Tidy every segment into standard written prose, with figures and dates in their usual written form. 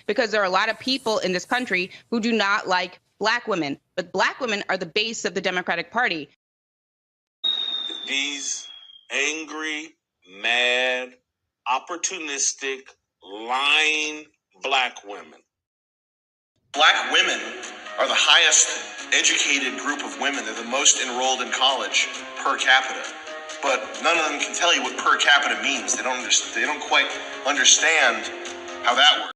because there are a lot of people in this country who do not like Black women. But Black women are the base of the Democratic Party. These angry, mad, opportunistic, lying Black women. Black women are the highest educated group of women. They're the most enrolled in college per capita. But none of them can tell you what per capita means. They don't quite understand how that works.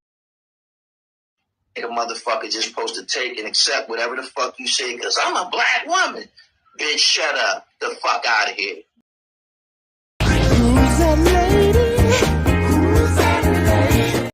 A motherfucker just supposed to take and accept whatever the fuck you say because I'm a Black woman. Bitch, shut up. The fuck out of here. Who's that lady? Who's that lady?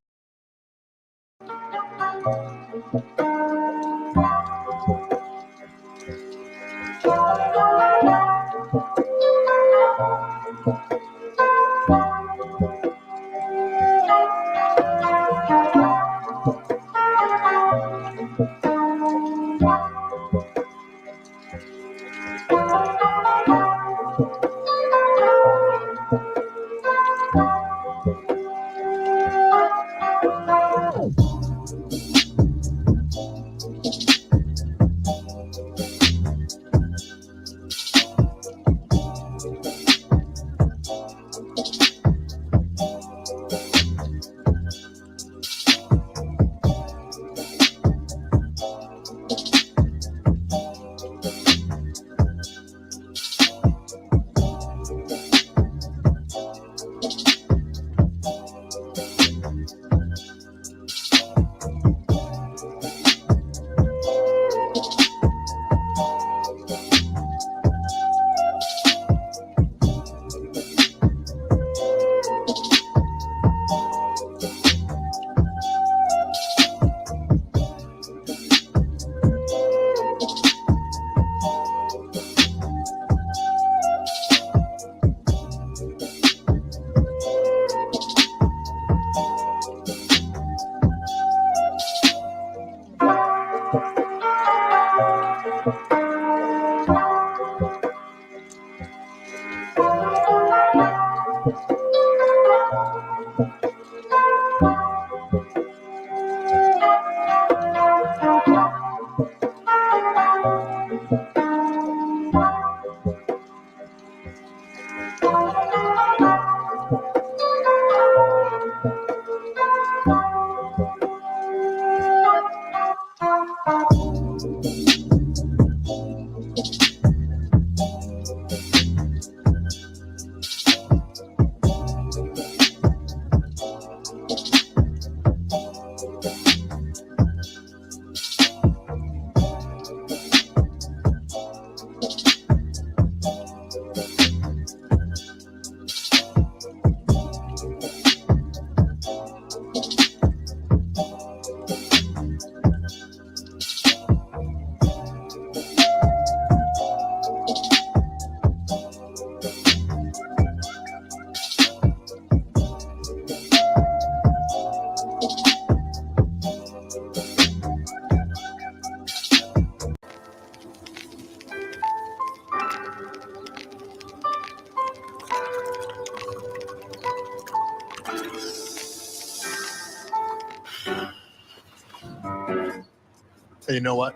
Hey, you know what?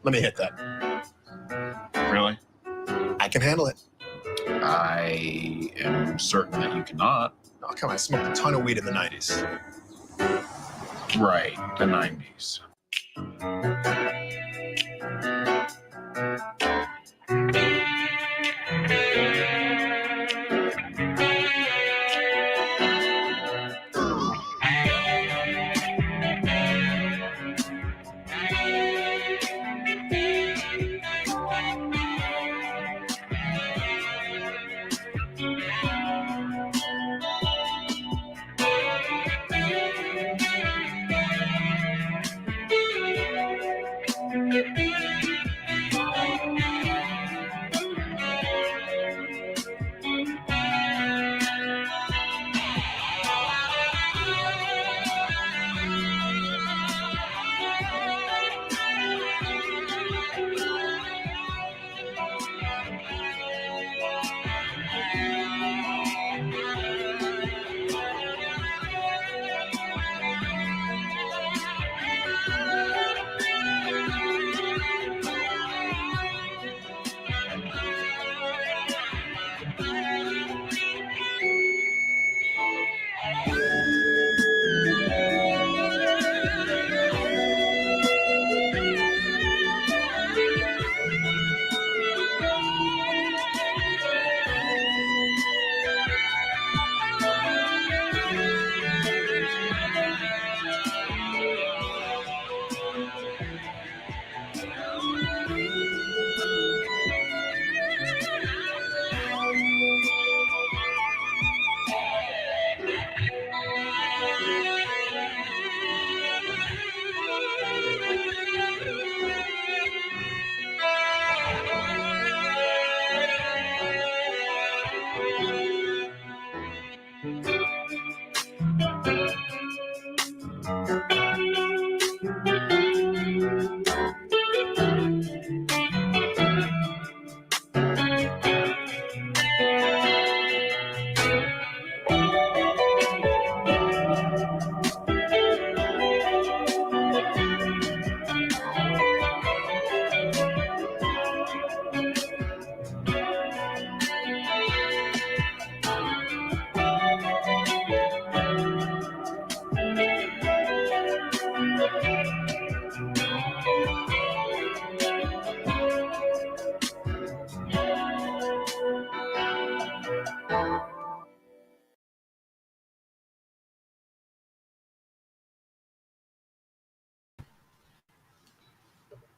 Let me hit that. Really? I can handle it. I am certain that you cannot. Oh, come on. I smoked a ton of weed in the 90s. Right, the 90s.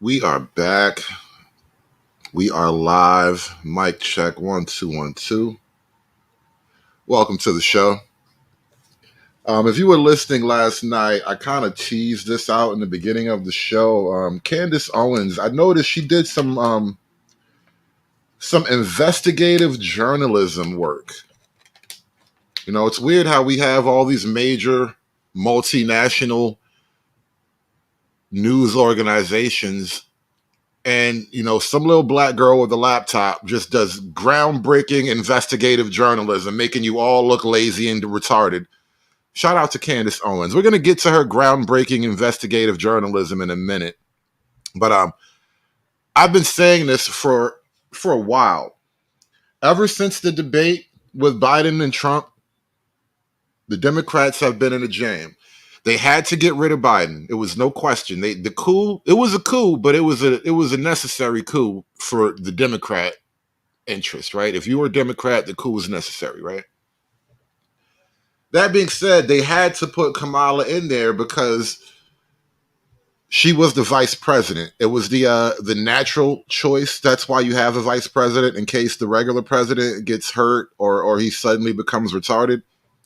We are back. We are live. Mic check 1 2 1 2. Welcome to the show. If you were listening last night, I kind of teased this out in the beginning of the show. Candace Owens, I noticed she did some investigative journalism work. You know, it's weird how we have all these major multinational news organizations, and you know, some little black girl with a laptop just does groundbreaking investigative journalism, making you all look lazy and retarded. Shout out to Candace Owens. We're going to get to her groundbreaking investigative journalism in a minute, but I've been saying this for a while. Ever since the debate with Biden and Trump, the Democrats have been in a jam. They had to get rid of Biden. It was no question. It was a coup, but it was a necessary coup for the Democrat interest, right? If you were a Democrat, the coup was necessary, right? That being said, they had to put Kamala in there because she was the vice president. It was the natural choice. That's why you have a vice president, in case the regular president gets hurt or he suddenly becomes retarded.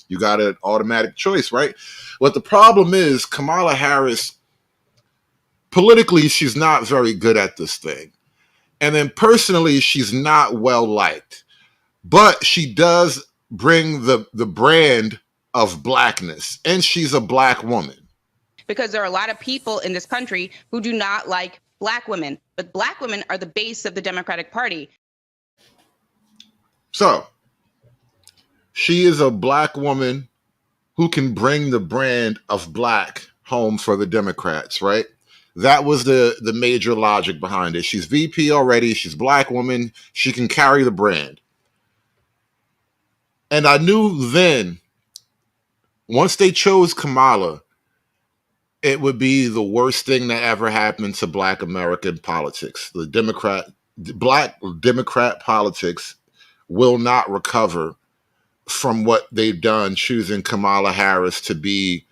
You got an automatic choice, right? But the problem is Kamala Harris, politically, she's not very good at this thing. And then personally, she's not well liked. But she does bring the brand of blackness. And she's a black woman. Because there are a lot of people in this country who do not like black women. But black women are the base of the Democratic Party. So, she is a black woman who can bring the brand of black home for the Democrats, right? That was the major logic behind it. She's VP already. She's a black woman. She can carry the brand. And I knew then, once they chose Kamala, it would be the worst thing that ever happened to black American politics. Black Democrat politics will not recover from what they've done choosing Kamala Harris to be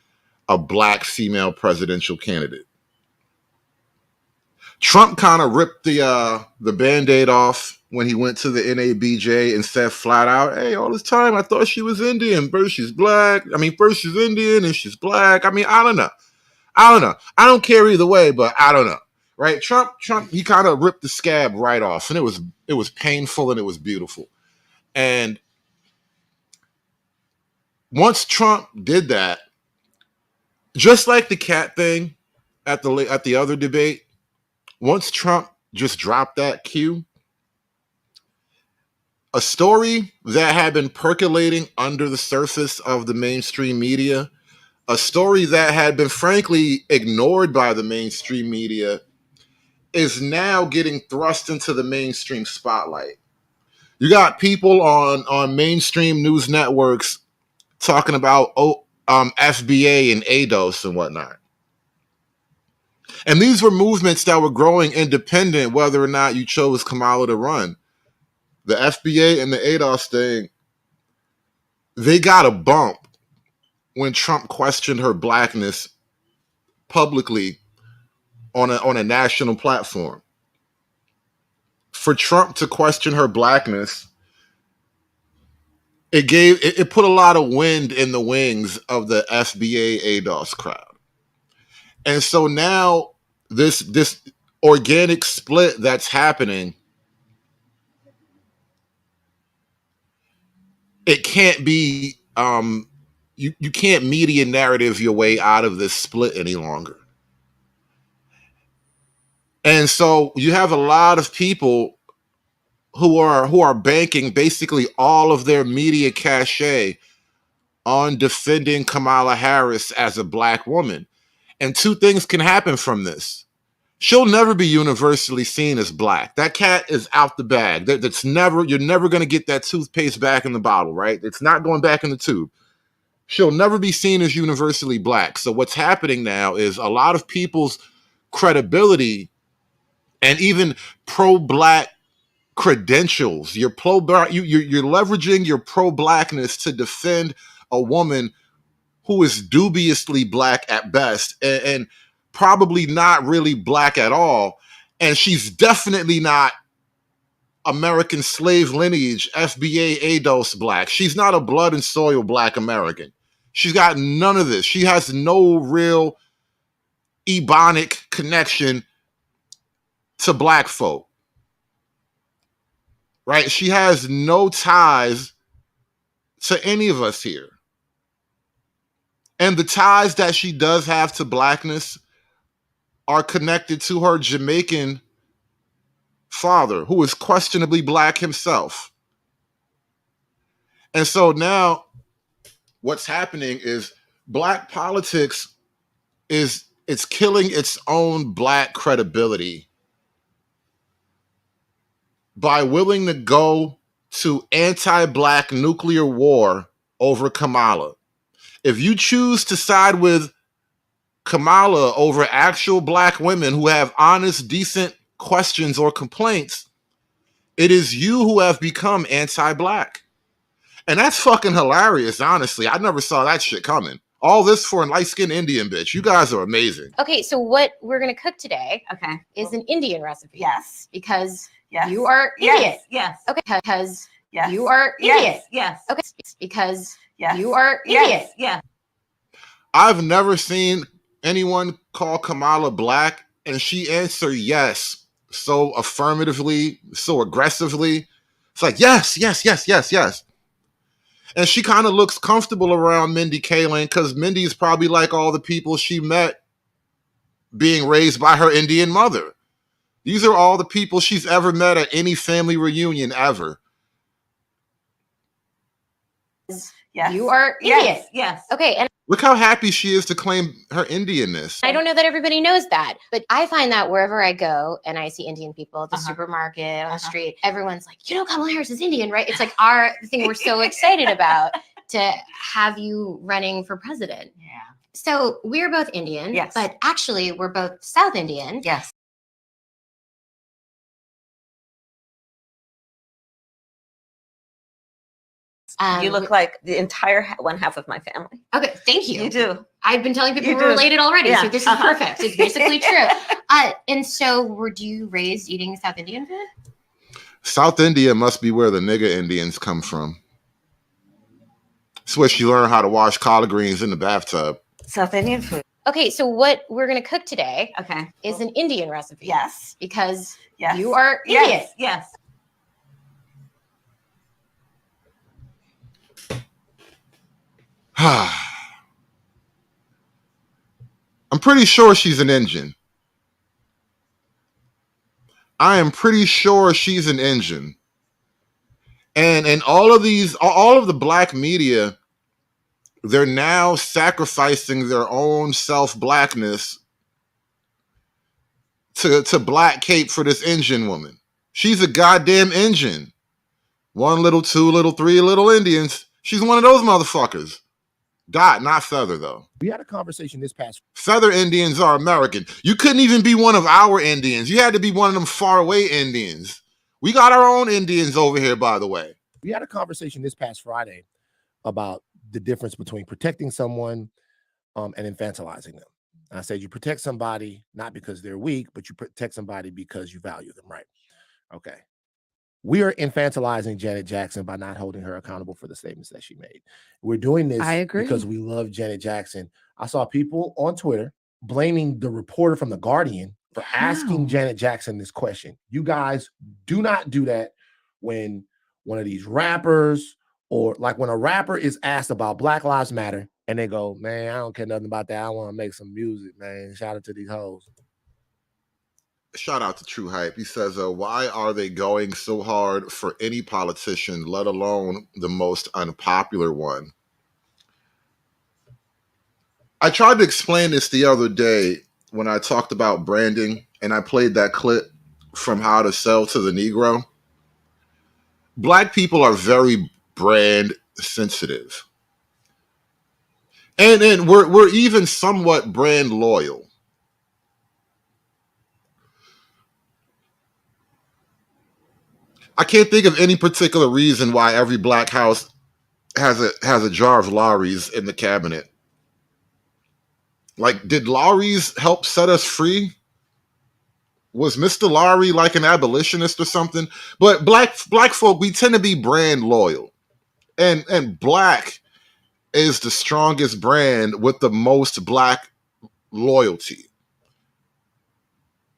a black female presidential candidate. Trump kind of ripped the Band-Aid off when he went to the NABJ and said flat out, hey, all this time I thought she was Indian. First she's black. First she's Indian and she's black. I don't know. I don't care either way, but I don't know. Right? Trump, he kind of ripped the scab right off, and it was painful and it was beautiful. And once Trump did that, just like the cat thing at the other debate, once Trump just dropped that cue, a story that had been percolating under the surface of the mainstream media, a story that had been frankly ignored by the mainstream media, is now getting thrust into the mainstream spotlight. You got people on mainstream news networks talking about FBA and ADOS and whatnot. And these were movements that were growing independent whether or not you chose Kamala to run. The FBA and the ADOS thing, they got a bump when Trump questioned her blackness publicly on a national platform. For Trump to question her blackness, it put a lot of wind in the wings of the FBA ADOS crowd. And so now this organic split that's happening, it can't be you can't media narrative your way out of this split any longer. And so you have a lot of people who are banking basically all of their media cachet on defending Kamala Harris as a black woman. And two things can happen from this. She'll never be universally seen as black. That cat is out the bag. You're never going to get that toothpaste back in the bottle, right? It's not going back in the tube. She'll never be seen as universally black. So what's happening now is a lot of people's credibility and even pro-black credentials, you're leveraging your pro-blackness to defend a woman who is dubiously black at best and probably not really black at all. And she's definitely not American slave lineage, FBA ADOS black. She's not a blood and soil black American. She's got none of this. She has no real Ebonic connection to black folk. Right? She has no ties to any of us here. And the ties that she does have to blackness are connected to her Jamaican father, who is questionably black himself. And so now what's happening is black politics it's killing its own black credibility by willing to go to anti-black nuclear war over Kamala. If you choose to side with Kamala over actual black women who have honest, decent questions or complaints, it is you who have become anti-black. And that's fucking hilarious, honestly. I never saw that shit coming. All this for a light-skinned Indian bitch. You guys are amazing. Okay, so what we're going to cook today is an Indian recipe. Yes. Because Yes. you are Indian. Yes. Okay, because Yes. you are Yes. Indian. Yes. Okay, because Yes. you are Indian. Yes. Yes. I've never seen anyone call Kamala black and she answer yes so affirmatively, so aggressively. It's like, yes, yes, yes, yes, yes. And she kind of looks comfortable around Mindy Kaling because Mindy's probably like all the people she met being raised by her Indian mother. These are all the people she's ever met at any family reunion ever. Yes. You are Indian. Yes. Yes. Okay, and Look how happy she is to claim her Indianness. I don't know that everybody knows that, but I find that wherever I go and I see Indian people at the supermarket, on the street, everyone's like, you know, Kamala Harris is Indian, right? It's like our thing we're so excited about to have you running for president. Yeah. So we're both Indian, Yes. but actually we're both South Indian. Yes. You look like the entire one half of my family. Okay, thank you. You do. I've been telling people You we're do. related already, Yeah. so this is perfect. It's basically true. And so were you raised eating South Indian food? South India must be where the nigger Indians come from. It's where she learned how to wash collard greens in the bathtub. South Indian food. Okay, so what we're going to cook today is an Indian recipe. Yes. Because Yes. you are Indian. Yes. Yes. I'm pretty sure she's an Indian. I am pretty sure she's an Indian. And all of the black media, they're now sacrificing their own self-blackness to black cape for this Indian woman. She's a goddamn Indian. 1 little, 2 little, 3 little Indians. She's one of those motherfuckers. Dot, not Feather, though. We had a conversation this past. Feather Indians are American. You couldn't even be one of our Indians. You had to be one of them faraway Indians. We got our own Indians over here, by the way. We had a conversation this past Friday about the difference between protecting someone and infantilizing them. And I said you protect somebody not because they're weak, but you protect somebody because you value them, right? Okay. We are infantilizing Janet Jackson by not holding her accountable for the statements that she made. We're doing this because we love Janet Jackson. I saw people on Twitter blaming the reporter from The Guardian for asking Janet Jackson this question. You guys do not do that when one of these rappers, or like when a rapper is asked about Black Lives Matter and they go, man, I don't care nothing about that. I want to make some music, man. Shout out to these hoes. Shout out to True Hype. He says, why are they going so hard for any politician, let alone the most unpopular one? I tried to explain this the other day when I talked about branding, and I played that clip from How to Sell to the Negro. Black people are very brand sensitive. And we're even somewhat brand loyal. I can't think of any particular reason why every black house has a jar of Lawry's in the cabinet. Like, did Lawry's help set us free? Was Mr. Lowry like an abolitionist or something? But black folk, we tend to be brand loyal. And black is the strongest brand with the most black loyalty.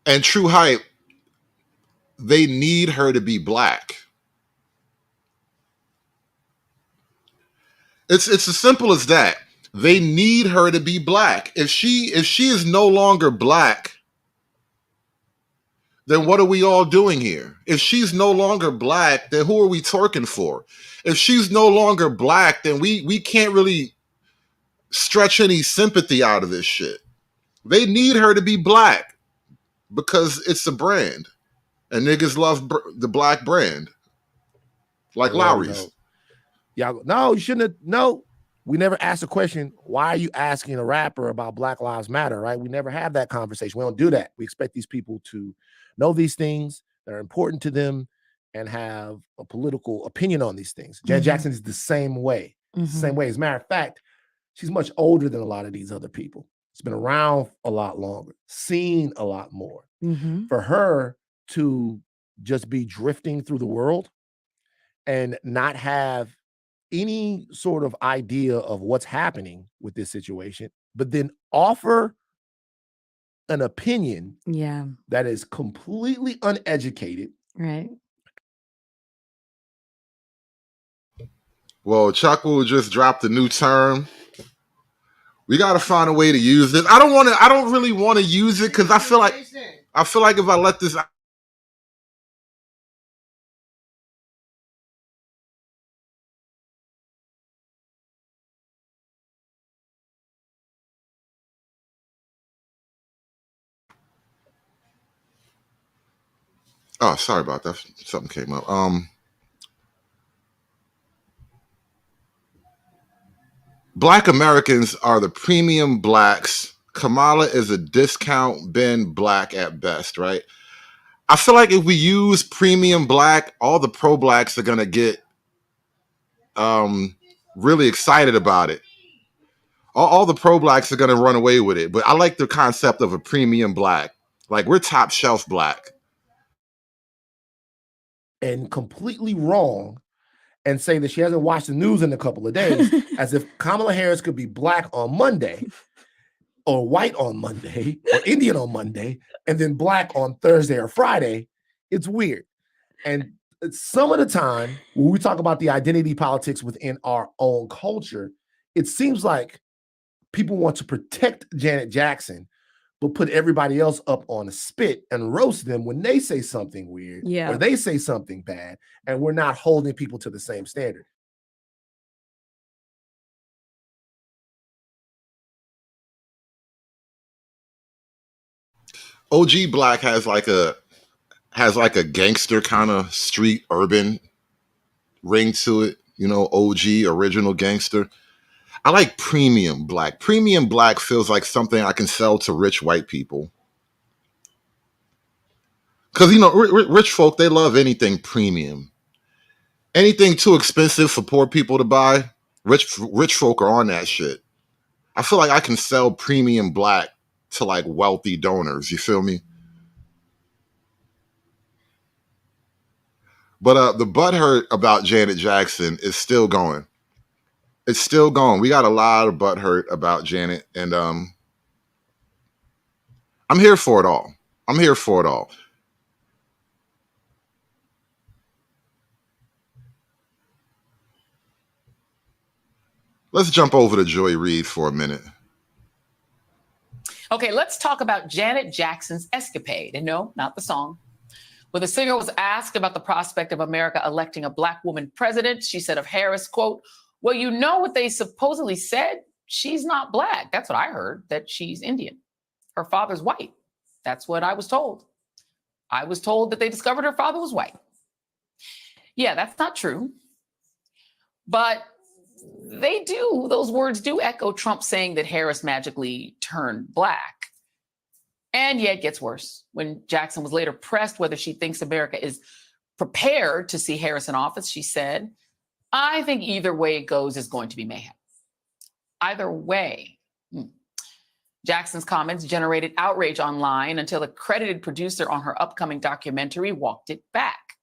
And True Hype, they need her to be black. It's as simple as that. They need her to be black. If she is no longer black, then what are we all doing here? If she's no longer black, then who are we twerking for? If she's no longer black, then we can't really stretch any sympathy out of this shit. They need her to be black because it's a brand. And niggas love the black brand. Like Lowry's. Y'all, no, you shouldn't have. No, we never asked a question. Why are you asking a rapper about Black Lives Matter, right? We never have that conversation. We don't do that. We expect these people to know these things that are important to them and have a political opinion on these things. Janet Jackson is the same way. Same way. As a matter of fact, she's much older than a lot of these other people. She's been around a lot longer, seen a lot more. For her to just be drifting through the world and not have any sort of idea of what's happening with this situation, but then offer an opinion that is completely uneducated. Right. Well, Chuckle just dropped a new term. We got to find a way to use this. I don't really want to use it because I feel like if I let this. Oh, sorry about that. Something came up. Black Americans are the premium blacks. Kamala is a discount bin black at best, right? I feel like if we use premium black, all the pro blacks are gonna get really excited about it. All the pro blacks are gonna run away with it. But I like the concept of a premium black. Like, we're top shelf black. And completely wrong and say that she hasn't watched the news in a couple of days, as if Kamala Harris could be black on Monday or white on Monday or Indian on Monday and then black on Thursday or Friday. It's weird. And some of the time when we talk about the identity politics within our own culture, it seems like people want to protect Janet Jackson but put everybody else up on a spit and roast them when they say something weird or they say something bad, and we're not holding people to the same standard. OG Black has like a gangster kind of street urban ring to it, you know, OG original gangster. I like premium black. Premium black feels like something I can sell to rich white people. Because, you know, rich folk, they love anything premium. Anything too expensive for poor people to buy, rich folk are on that shit. I feel like I can sell premium black to like wealthy donors. You feel me? But the butthurt about Janet Jackson is still going. It's still going. We got a lot of butthurt about Janet, and I'm here for it all. I'm here for it all. Let's jump over to Joy Reid for a minute. Okay, let's talk about Janet Jackson's escapade. And no, not the song. When the singer was asked about the prospect of America electing a Black woman president, she said of Harris, quote, "Well, you know what they supposedly said? She's not Black. That's what I heard, that she's Indian. Her father's white. That's what I was told. I was told that they discovered her father was white." Yeah, that's not true. But those words do echo Trump saying that Harris magically turned Black. And yet it gets worse. When Jackson was later pressed whether she thinks America is prepared to see Harris in office, she said, "I think either way it goes is going to be mayhem." Either way. Jackson's comments generated outrage online until a credited producer on her upcoming documentary walked it back.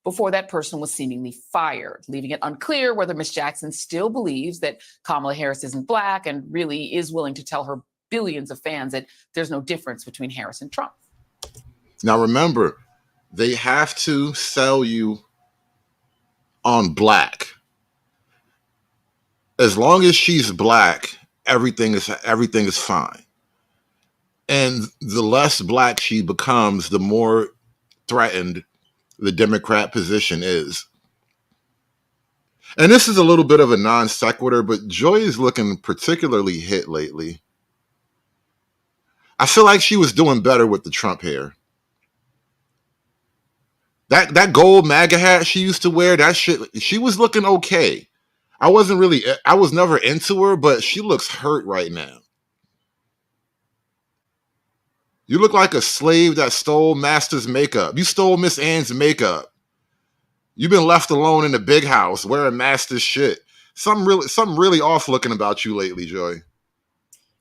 Before that person was seemingly fired, leaving it unclear whether Ms. Jackson still believes that Kamala Harris isn't Black and really is willing to tell her billions of fans that there's no difference between Harris and Trump. Now remember, they have to sell you on Black. As long as she's Black, everything is fine. And the less Black she becomes, the more threatened the Democrat position is. And this is a little bit of a non sequitur, but Joy is looking particularly hit lately. I feel like she was doing better with the Trump hair. That gold MAGA hat she used to wear, that shit, she was looking okay. I was never into her, but she looks hurt right now. You look like a slave that stole master's makeup. You stole Miss Ann's makeup. You've been left alone in the big house wearing master's shit. Something really off looking about you lately, Joy.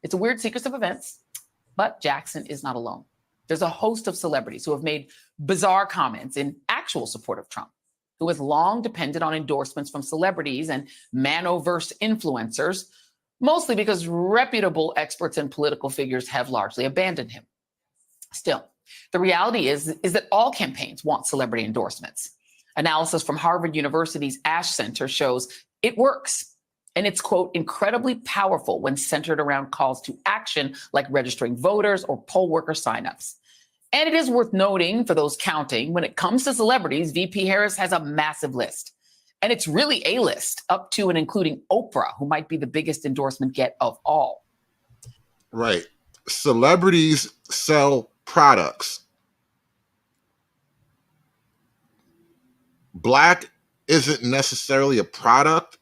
It's a weird sequence of events, but Jackson is not alone. There's a host of celebrities who have made bizarre comments in actual support of Trump, who has long depended on endorsements from celebrities and Manoverse influencers, mostly because reputable experts and political figures have largely abandoned him. Still, the reality is that all campaigns want celebrity endorsements. Analysis from Harvard University's Ash Center shows it works. And it's, quote, incredibly powerful when centered around calls to action like registering voters or poll worker signups. And it is worth noting for those counting, when it comes to celebrities, VP Harris has a massive list. And it's really a list, up to and including Oprah, who might be the biggest endorsement get of all. Right. Celebrities sell products. Black isn't necessarily a product,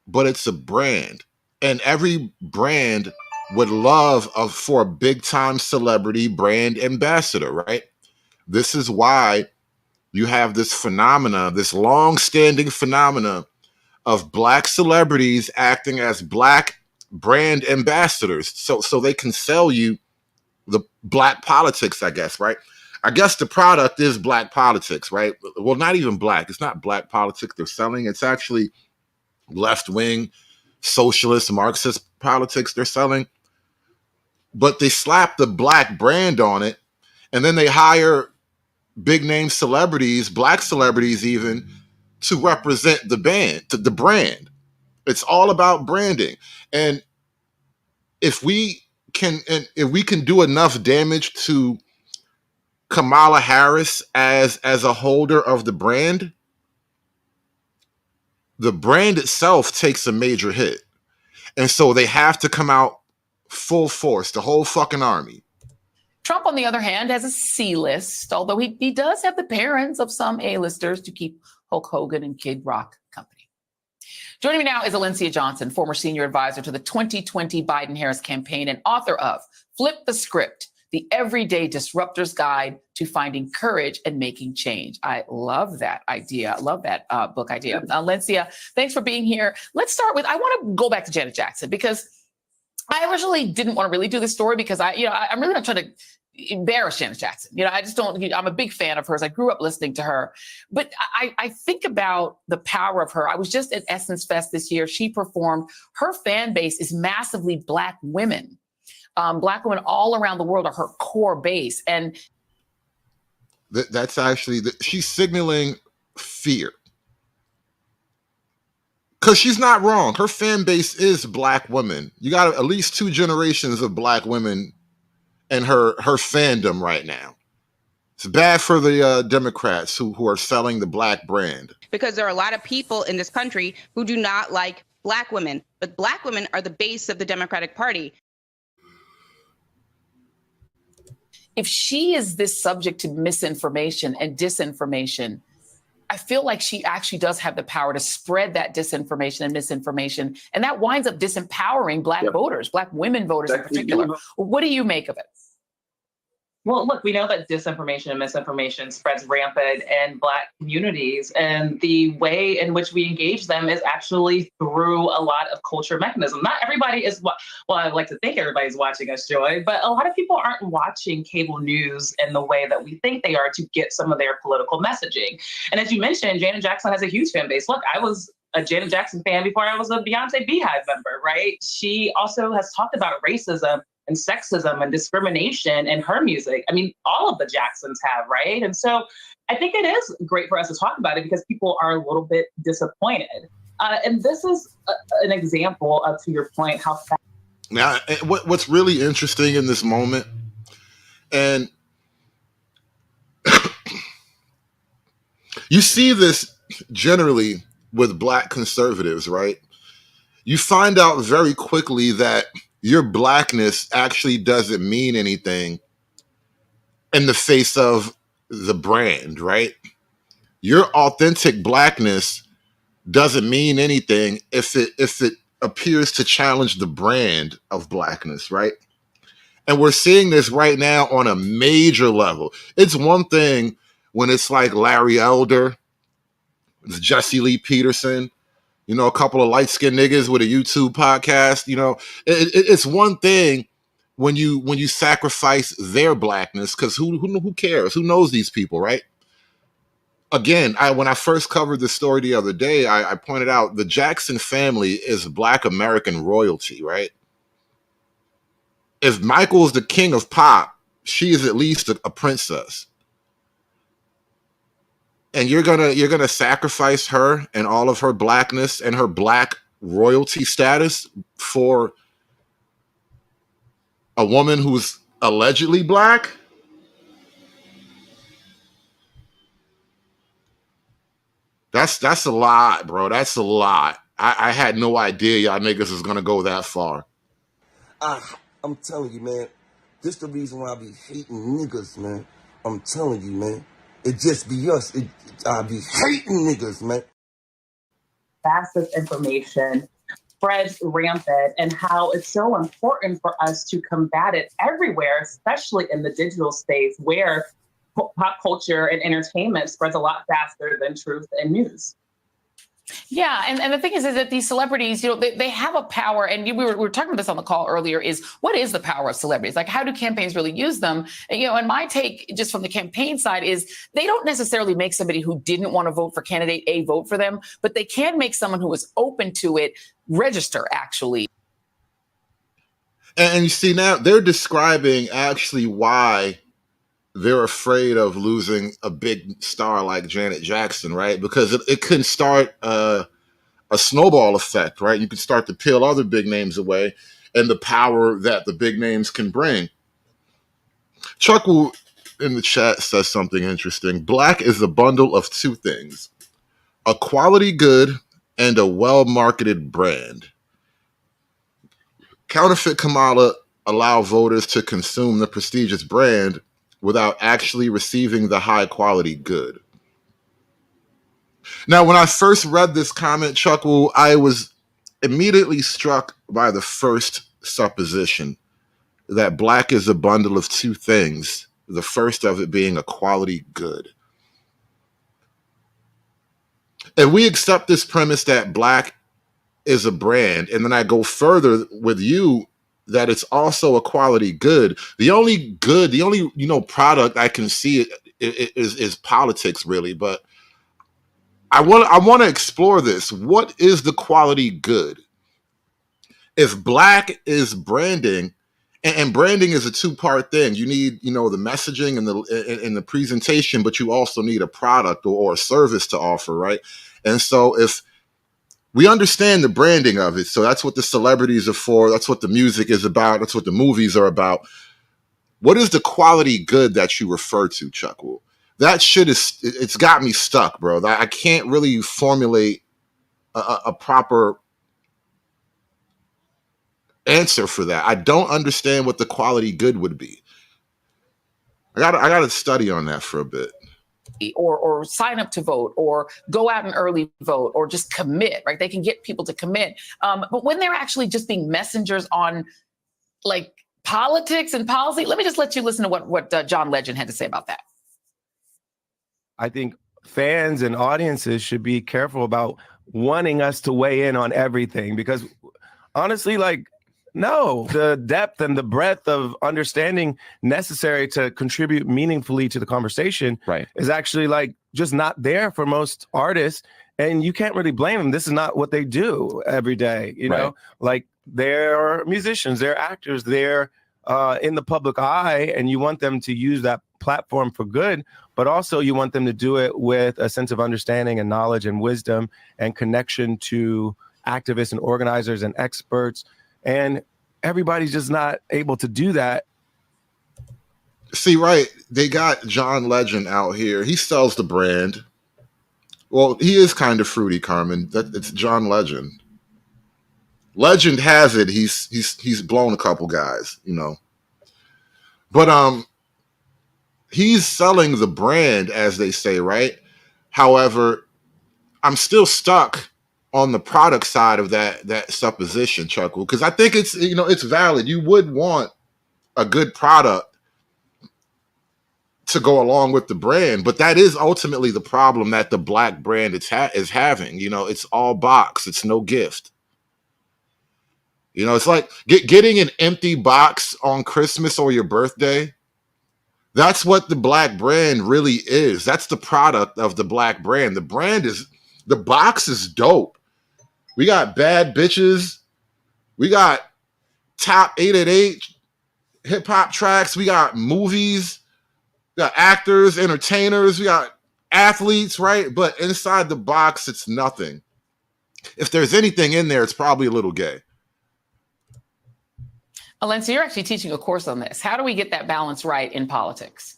but it's a brand. And every brand would love for a big time celebrity brand ambassador, right? This is why you have this phenomena, this long standing phenomena of Black celebrities acting as Black brand ambassadors. So they can sell you the Black politics, I guess, right? I guess the product is Black politics, right? Well, not even Black. It's not Black politics they're selling. It's actually left-wing, socialist, Marxist politics they're selling. But they slap the Black brand on it, and then they hire big-name celebrities, Black celebrities even, to represent the brand. It's all about branding. And if we can do enough damage to Kamala Harris as a holder of the brand itself takes a major hit. And so they have to come out full force, the whole fucking army. Trump, on the other hand, has a C list, although he does have the parents of some A-listers to keep Hulk Hogan and Kid Rock company. Joining me now is Alencia Johnson, former senior advisor to the 2020 Biden-Harris campaign and author of Flip the Script, the Everyday Disruptor's Guide to Finding Courage and Making Change. I love that idea. I love that book idea. Alencia, thanks for being here. Let's start with, I want to go back to Janet Jackson because I originally didn't want to really do this story because I'm really not trying to embarrass Janet Jackson. I just don't, I'm a big fan of hers. I grew up listening to her, but I think about the power of her. I was just at Essence Fest this year. She performed. Her fan base is massively Black women. Black women all around the world are her core base. And that's actually, she's signaling fear. Because she's not wrong. Her fan base is Black women. You got at least 2 generations of Black women and her fandom right now. It's bad for the Democrats who are selling the Black brand. Because there are a lot of people in this country who do not like Black women, but Black women are the base of the Democratic Party. If she is this subject to misinformation and disinformation, I feel like she actually does have the power to spread that disinformation and misinformation. And that winds up disempowering Black voters, Black women voters in particular. What do you make of it? Well, look, we know that disinformation and misinformation spreads rampant in Black communities. And the way in which we engage them is actually through a lot of culture mechanism. Not everybody is, well, I like to think everybody's watching us, Joy, but a lot of people aren't watching cable news in the way that we think they are to get some of their political messaging. And as you mentioned, Janet Jackson has a huge fan base. Look, I was a Janet Jackson fan before I was a Beyonce Beehive member, right? She also has talked about racism and sexism and discrimination in her music. I mean, all of the Jacksons have, right? And so I think it is great for us to talk about it because people are a little bit disappointed. And this is an example of, to your point, how fast. Now, what's really interesting in this moment, and you see this generally with Black conservatives, right? You find out very quickly that your Blackness actually doesn't mean anything in the face of the brand, right? Your authentic Blackness doesn't mean anything if it appears to challenge the brand of Blackness, right? And we're seeing this right now on a major level. It's one thing when it's like Larry Elder, it's Jesse Lee Peterson, a couple of light-skinned niggas with a YouTube podcast. It's one thing when you sacrifice their Blackness, because who cares? Who knows these people, right? Again, when I first covered this story the other day, I pointed out the Jackson family is Black American royalty, right? If Michael is the king of pop, she is at least a princess. And you're gonna sacrifice her and all of her Blackness and her Black royalty status for a woman who's allegedly Black? That's a lot, bro. That's a lot. I had no idea y'all niggas was gonna go that far. I'm telling you, man. This the reason why I be hating niggas, man. I'm telling you, man. It just be us. I be hating niggas, man. Fastest information spreads rampant and how it's so important for us to combat it everywhere, especially in the digital space where pop culture and entertainment spreads a lot faster than truth and news. Yeah, and the thing is that these celebrities, they have a power, and we were talking about this on the call earlier, is what is the power of celebrities? Like, how do campaigns really use them? And my take, just from the campaign side, is they don't necessarily make somebody who didn't want to vote for candidate A vote for them, but they can make someone who is open to it register, actually. And you see, now they're describing actually why they're afraid of losing a big star like Janet Jackson, right? Because it can start a snowball effect, right? You can start to peel other big names away and the power that the big names can bring. Chuck in the chat says something interesting. Black is a bundle of 2 things: a quality good and a well-marketed brand. Counterfeit Kamala allow voters to consume the prestigious brand without actually receiving the high quality good. Now, when I first read this comment, Chuckle, I was immediately struck by the first supposition that black is a bundle of two things. The first of it being a quality good. If we accept this premise that black is a brand, and then I go further with you that it's also a quality good. The only product I can see is politics, really. But I want to explore this. What is the quality good? If black is branding, and branding is a two-part thing. You need, the messaging and the presentation, but you also need a product or a service to offer, right? And so if we understand the branding of it, so that's what the celebrities are for, that's what the music is about, that's what the movies are about. What is the quality good that you refer to, Chuckle? That shit it's got me stuck, bro. I can't really formulate a proper answer for that. I don't understand what the quality good would be. I gotta study on that for a bit. Or sign up to vote, or go out and early vote, or just commit, right? They can get people to commit. But when they're actually just being messengers on like politics and policy, let me just let you listen to what John Legend had to say about that. I think fans and audiences should be careful about wanting us to weigh in on everything, because honestly, like, no, the depth and the breadth of understanding necessary to contribute meaningfully to the conversation is actually like just not there for most artists. And you can't really blame them. This is not what they do every day. You know, like they're musicians, they're actors, they're in the public eye, and you want them to use that platform for good, but also you want them to do it with a sense of understanding and knowledge and wisdom and connection to activists and organizers and experts. And everybody's just not able to do that. See, right, they got John Legend out here. He sells the brand. Well, he is kind of fruity, Carmen. It's John Legend. Legend has it. He's blown a couple guys, But he's selling the brand, as they say, right? However, I'm still stuck on the product side of that supposition, Chuckle, because I think it's it's valid. You would want a good product to go along with the brand, but that is ultimately the problem that the black brand is having. It's all box. It's no gift. It's like getting an empty box on Christmas or your birthday. That's what the black brand really is. That's the product of the black brand. The box is dope. We got bad bitches. We got top 888 hip hop tracks. We got movies. We got actors, entertainers. We got athletes, right? But inside the box, it's nothing. If there's anything in there, it's probably a little gay. Alencia, you're actually teaching a course on this. How do we get that balance right in politics?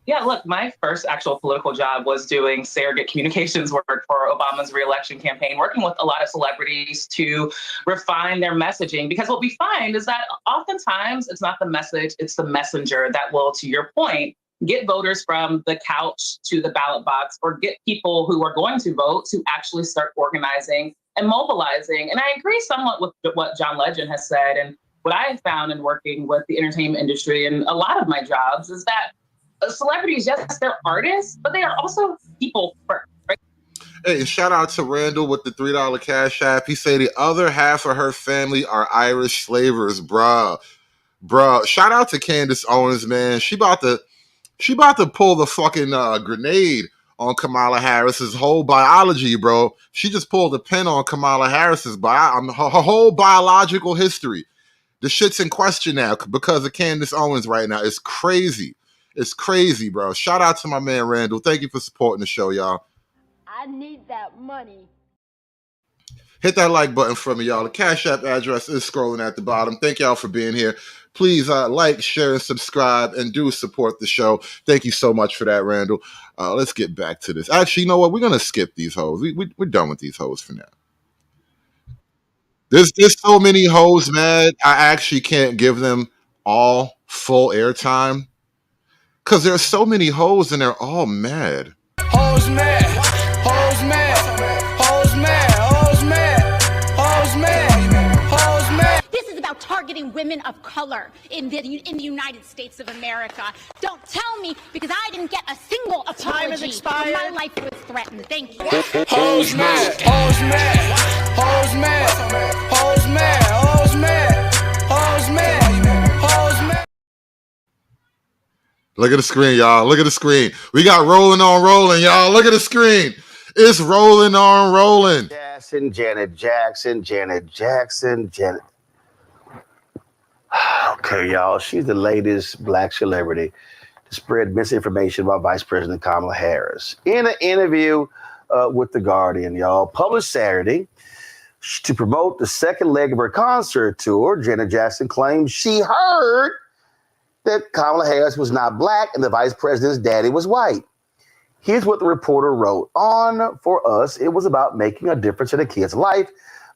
Yeah, look, my first actual political job was doing surrogate communications work for Obama's re-election campaign, working with a lot of celebrities to refine their messaging. Because what we find is that oftentimes it's not the message, it's the messenger that will, to your point, get voters from the couch to the ballot box, or get people who are going to vote to actually start organizing and mobilizing. And I agree somewhat with what John Legend has said. And what I have found in working with the entertainment industry and a lot of my jobs is that celebrities, yes, they're artists, but they are also people first, right? Hey, and shout out to Randall with the $3 Cash App. He said the other half of her family are Irish slavers, bruh. Shout out to Candace Owens, man. She about to pull the fucking grenade on Kamala Harris's whole biology, bro. She just pulled a pin on Kamala Harris's her whole biological history. The shit's in question now because of Candace Owens right now. It's crazy. It's crazy, bro. Shout out to my man Randall. Thank you for supporting the show, y'all. I need that money. Hit that like button for me, y'all. The Cash App address is scrolling at the bottom. Thank y'all for being here. Please like, share, and subscribe, and do support the show. Thank you so much for that, Randall. Let's get back to this. Actually, you know what? We're going to skip these hoes. We're done with these hoes for now. There's so many hoes, man. I actually can't give them all full airtime because there's so many hoes and they're all mad. Hoes mad. Hoes mad. targeting women of color in the United States of America. Don't tell me, because I didn't get a single apology. Time has expired. My life was threatened. Thank you. Hoes mad, hoes mad, hoes mad, hoes mad, hoes mad, hoes mad, hoes mad. Look at the screen, y'all. Look at the screen. We got rolling on rolling, y'all. Look at the screen. It's rolling on rolling. Janet Jackson. Okay, y'all. She's the latest black celebrity to spread misinformation about Vice President Kamala Harris. In an interview with The Guardian, y'all, published Saturday, to promote the second leg of her concert tour, Janet Jackson claimed she heard that Kamala Harris was not black and the vice president's daddy was white. Here's what the reporter wrote. On For Us, it was about making a difference in a kid's life,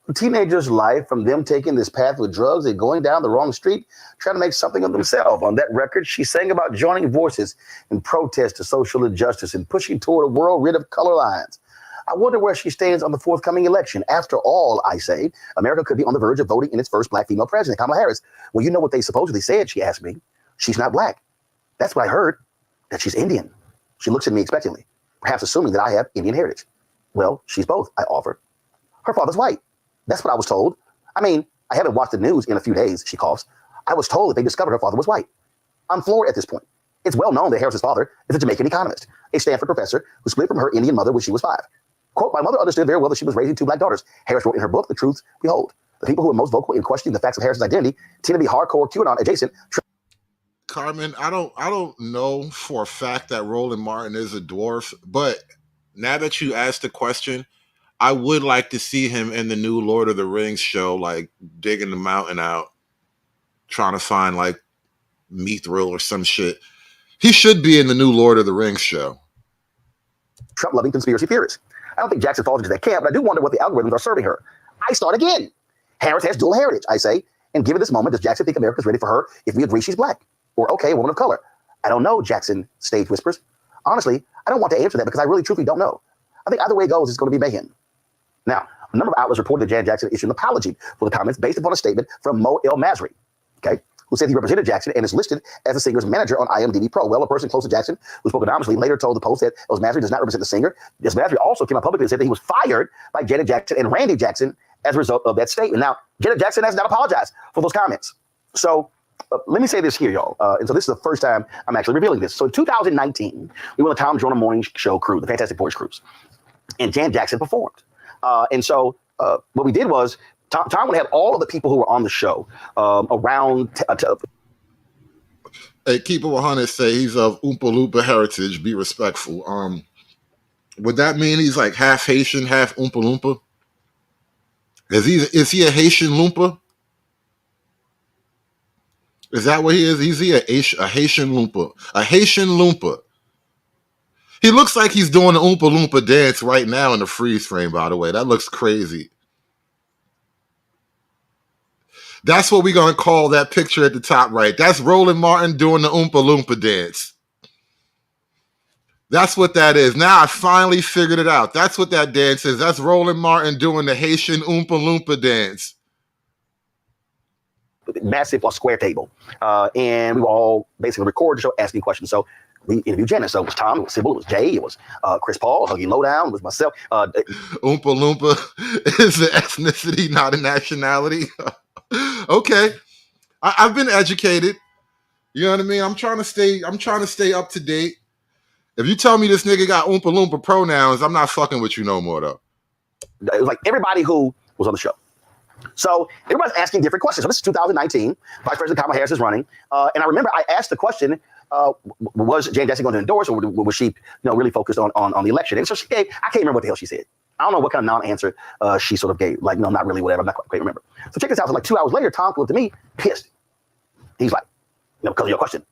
a teenager's life, from them taking this path with drugs and going down the wrong street, trying to make something of themselves. On that record, she sang about joining voices in protest to social injustice and pushing toward a world rid of color lines. I wonder where she stands on the forthcoming election. After all, I say, America could be on the verge of voting in its first black female president, Kamala Harris. Well, you know what they supposedly said, she asked me. She's not black. That's what I heard, that she's Indian. She looks at me expectantly, perhaps assuming that I have Indian heritage. Well, she's both, I offered. Her father's white. That's what I was told. I mean, I haven't watched the news in a few days, she coughs. I was told that they discovered her father was white. I'm floored at this point. It's well known that Harris's father is a Jamaican economist, a Stanford professor who split from her Indian mother when she was 5. Quote, my mother understood very well that she was raising 2 black daughters. Harris wrote in her book, The Truth We Hold. The people who are most vocal in questioning the facts of Harris's identity tend to be hardcore QAnon adjacent. Carmen, I don't know for a fact that Roland Martin is a dwarf, but now that you asked the question, I would like to see him in the new Lord of the Rings show, like digging the mountain out, trying to find like Mithril or some shit. He should be in the new Lord of the Rings show. Trump-loving conspiracy theorists. I don't think Jackson falls into that camp, but I do wonder what the algorithms are serving her. I start again. Harris has dual heritage, I say. And given this moment, does Jackson think America's ready for her if we agree she's black? Or, okay, a woman of color? I don't know, Jackson stage whispers. Honestly, I don't want to answer that because I really truthfully don't know. I think either way it goes, it's going to be mayhem. Now, a number of outlets reported that Janet Jackson issued an apology for the comments based upon a statement from Mo El Masri, okay, who said he represented Jackson and is listed as the singer's manager on IMDb Pro. Well, a person close to Jackson who spoke anonymously later told the Post that El Masri does not represent the singer. El Masri also came out publicly and said that he was fired by Janet Jackson and Randy Jackson as a result of that statement. Now, Janet Jackson has not apologized for those comments. So let me say this here, y'all. And so this is the first time I'm actually revealing this. So in 2019, we were on the Tom Joyner Morning Show crew, the Fantastic Voice cruise, and Janet Jackson performed. And so what we did was Tom would have all of the people who were on the show around. Hey, keep it 100. Say he's of Oompa Loompa heritage. Be respectful. Would that mean he's like half Haitian, half Oompa Loompa? Is he a Haitian Loompa? Is that what he is? Is he a Haitian Loompa? A Haitian Loompa. He looks like he's doing the Oompa Loompa dance right now in the freeze frame, by the way. That looks crazy. That's what we're going to call that picture at the top right. That's Roland Martin doing the Oompa Loompa dance. That's what that is. Now I finally figured it out. That's what that dance is. That's Roland Martin doing the Haitian Oompa Loompa dance. Massive square table. And we were all basically recording the show, asking questions. So we interviewed Janet. So it was Tom, it was Sybil, it was Jay, it was Chris Paul, Huggy Lowdown, it was myself. Oompa Loompa is an ethnicity, not a nationality. Okay. I've been educated. You know what I mean? I'm trying to stay up to date. If you tell me this nigga got Oompa Loompa pronouns, I'm not fucking with you no more though. It was like everybody who was on the show. So everybody's asking different questions. So this is 2019. Vice President Kamala Harris is running. And I remember I asked the question, was Janet Jackson going to endorse or was she really focused on the election? And so she gave, I can't remember what the hell she said. I don't know what kind of non-answer she sort of gave. Like, no, not really, whatever. I'm not quite remember. So check this out. So like 2 hours later, Tom looked at me, pissed. He's like, because of your question,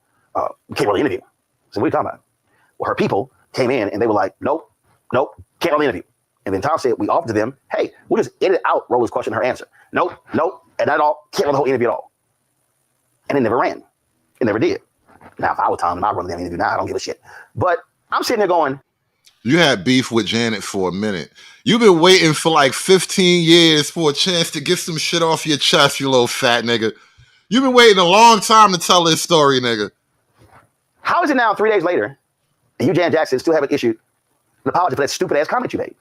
we can't really interview. So what are you talking about? Well, her people came in and they were like, nope, can't really interview. And then Tom said, we offered to them, hey, we'll just edit out Roland's question and her answer. Nope, and that all, can't run the whole interview at all. And it never ran. It never did. Now, if I were Tom and I run the damn interview now, I don't give a shit. But I'm sitting there going, you had beef with Janet for a minute. You've been waiting for like 15 years for a chance to get some shit off your chest, you little fat nigga. You've been waiting a long time to tell this story, nigga. How is it now 3 days later, and you, Janet Jackson, still haven't issued an apology for that stupid ass comment you made?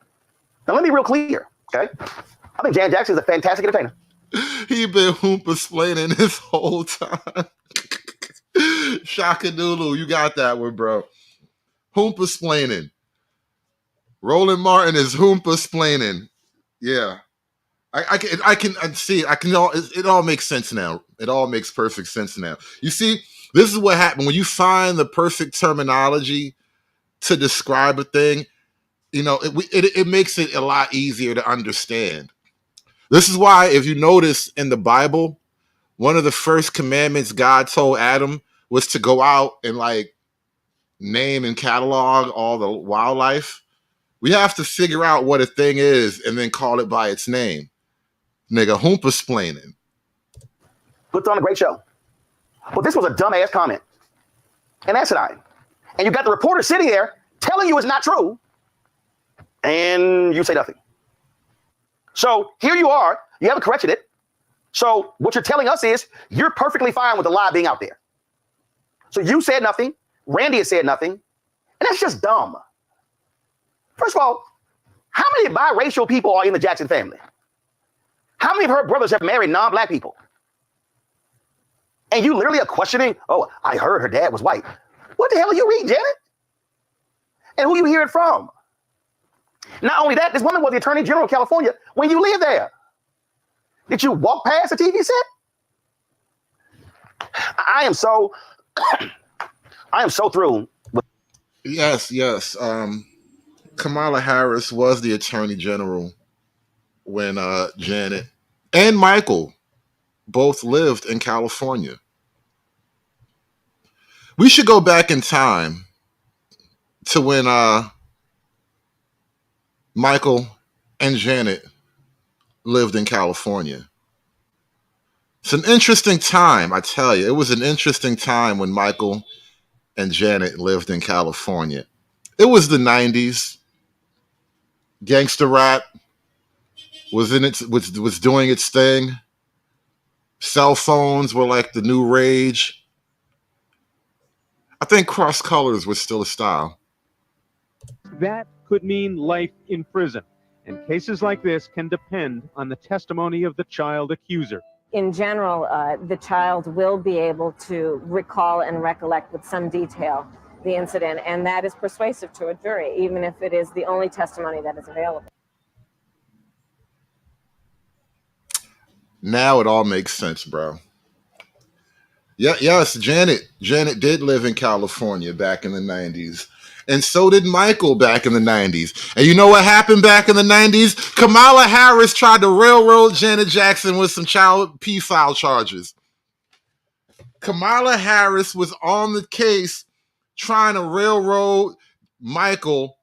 Now, let me be real clear, okay? I think Janet Jackson is a fantastic entertainer. He been hoompa-splaining this whole time. Shaka-doodle, you got that one, bro. Hoompa-splaining. Roland Martin is hoompa-splaining. Yeah. I can see it. It all makes sense now. It all makes perfect sense now. You see, this is what happened when you find the perfect terminology to describe a thing. You know, it makes it a lot easier to understand. This is why, if you notice in the Bible, one of the first commandments God told Adam was to go out and like name and catalog all the wildlife. We have to figure out what a thing is and then call it by its name. Nigga, hoompa-splaining. Put on a great show. Well, this was a dumbass comment. And asinine. And you got the reporter sitting there telling you it's not true. And you say nothing. So here you are. You haven't corrected it. So what you're telling us is you're perfectly fine with the lie being out there. So you said nothing. Randy has said nothing. And that's just dumb. First of all, how many biracial people are in the Jackson family? How many of her brothers have married non-black people? And you literally are questioning, oh, I heard her dad was white. What the hell are you reading, Janet? And who you hear it from? Not only that, this woman was the Attorney General of California when you lived there. Did you walk past a TV set? I am so through. Yes. Kamala Harris was the Attorney General when Janet and Michael both lived in California. We should go back in time to when Michael and Janet lived in California. It's an interesting time, I tell you. It was an interesting time when Michael and Janet lived in California. It was the 90s. Gangster rap was doing its thing. Cell phones were like the new rage. I think cross colors was still a style. That could mean life in prison, and cases like this can depend on the testimony of the child accuser. In general, the child will be able to recall and recollect with some detail the incident, and that is persuasive to a jury, even if it is the only testimony that is available. Now it all makes sense, bro. Yeah, yes, Janet did live in California back in the 90s. And so did Michael back in the 90s. And you know what happened back in the 90s? Kamala Harris tried to railroad Janet Jackson with some child pedophile charges. Kamala Harris was on the case trying to railroad Michael.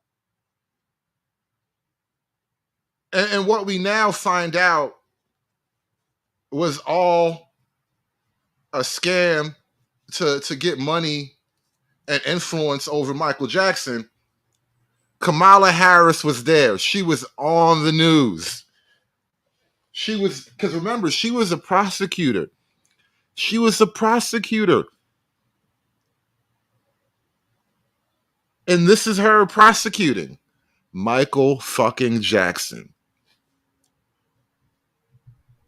And what we now find out was all a scam to get money and influence over Michael Jackson. Kamala Harris was there. She was on the news. Because remember, she was a prosecutor. She was a prosecutor. And this is her prosecuting Michael fucking Jackson.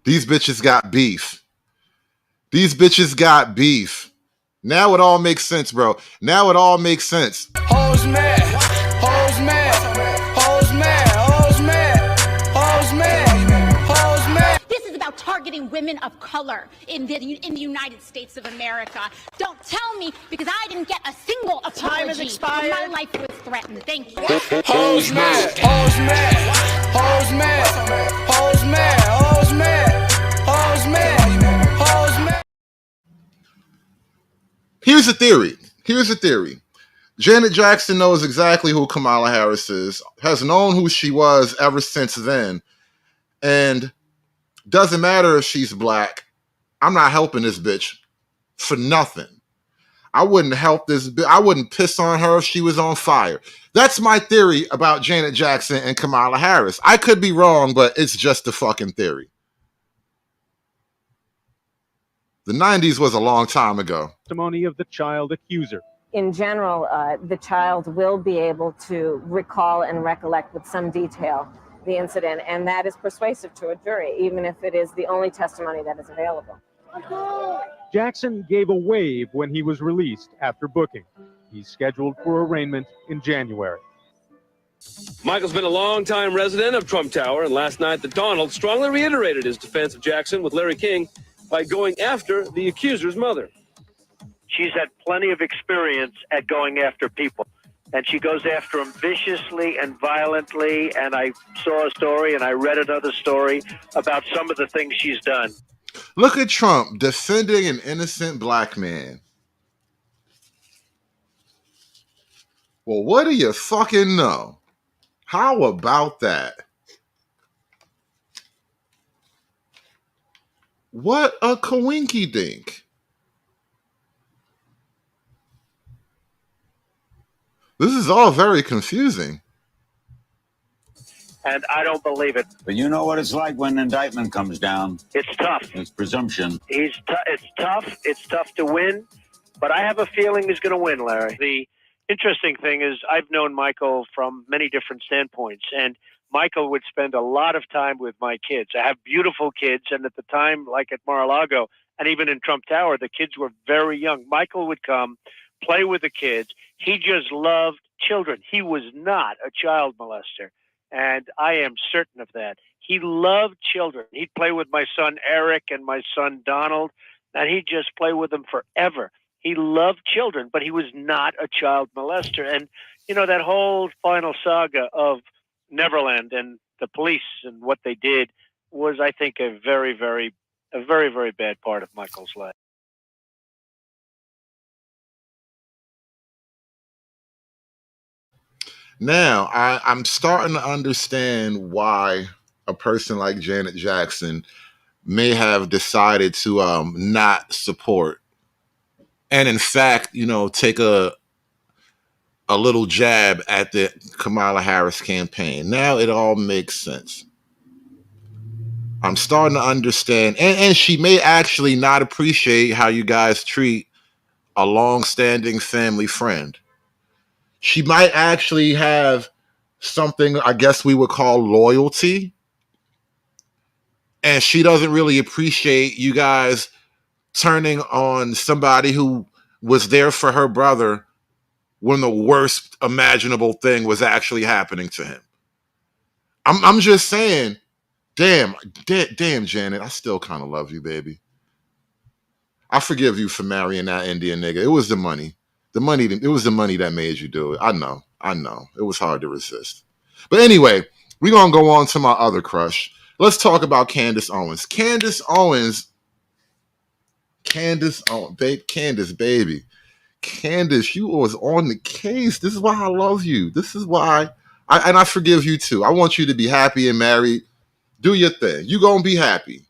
These bitches got beef. These bitches got beef. Now it all makes sense, bro. Now it all makes sense. Hoes mad, hoes mad, hoes mad, hoes mad, hoes mad, hoes mad. This is about targeting women of color in the United States of America. Don't tell me because I didn't get a single apology. Time has expired. My life was threatened. Thank you. Hoes mad, hoes mad, hoes mad, hoes mad, hoes mad, hoes mad, hoes mad. Here's a theory. Janet Jackson knows exactly who Kamala Harris is, has known who she was ever since then, and doesn't matter if she's black. I'm not helping this bitch for nothing. I wouldn't help this bitch. I wouldn't piss on her if she was on fire. That's my theory about Janet Jackson and Kamala Harris. I could be wrong, but it's just a fucking theory. The 90s was a long time ago. Testimony of the child accuser. In general, the child will be able to recall and recollect with some detail the incident, and that is persuasive to a jury, even if it is the only testimony that is available. Jackson gave a wave when he was released after booking. He's scheduled for arraignment in January. Michael's been a long-time resident of Trump Tower, and last night the Donald strongly reiterated his defense of Jackson with Larry King by going after the accuser's mother. She's had plenty of experience at going after people, and she goes after them viciously and violently, and I saw a story and I read another story about some of the things she's done. Look at Trump defending an innocent black man. Well, what do you fucking know? How about that? What a coinky dink. This is all very confusing. And I don't believe it. But you know what it's like when an indictment comes down. It's tough. It's presumption. It's tough. It's tough to win, but I have a feeling he's going to win, Larry. The interesting thing is I've known Michael from many different standpoints, and Michael would spend a lot of time with my kids. I have beautiful kids, and at the time, like at Mar-a-Lago, and even in Trump Tower, the kids were very young. Michael would come, play with the kids. He just loved children. He was not a child molester, and I am certain of that. He loved children. He'd play with my son Eric and my son Donald, and he'd just play with them forever. He loved children, but he was not a child molester. And, you know, that whole final saga of Neverland and the police and what they did was, I think, a very, very bad part of Michael's life. Now, I'm starting to understand why a person like Janet Jackson may have decided to not support and, in fact, you know, take a little jab at the Kamala Harris campaign. Now it all makes sense. I'm starting to understand. And she may actually not appreciate how you guys treat a long-standing family friend. She might actually have something I guess we would call loyalty. And she doesn't really appreciate you guys turning on somebody who was there for her brother when the worst imaginable thing was actually happening to him. I'm just saying, damn, Janet, I still kind of love you, baby. I forgive you for marrying that Indian nigga. It was the money. It was the money that made you do it. I know. It was hard to resist. But anyway, we're going to go on to my other crush. Let's talk about Candace Owens. Candace, baby. Candace, you was on the case. This is why I love you. This is why I forgive you too. I want you to be happy and married. Do your thing. You gonna be happy.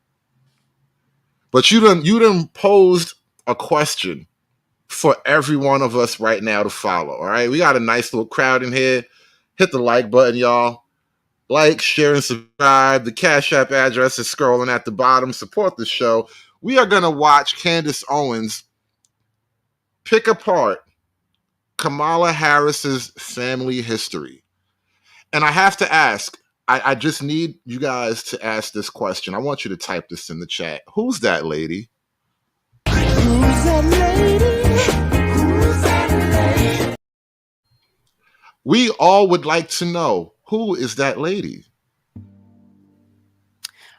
But you done posed a question for every one of us right now to follow. All right. We got a nice little crowd in here. Hit the like button, y'all. Like, share, and subscribe. The Cash App address is scrolling at the bottom. Support the show. We are gonna watch Candace Owens pick apart Kamala Harris's family history. And I have to ask, I just need you guys to ask this question. I want you to type this in the chat. Who's that lady? Who's that lady? Who's that lady? We all would like to know, who is that lady?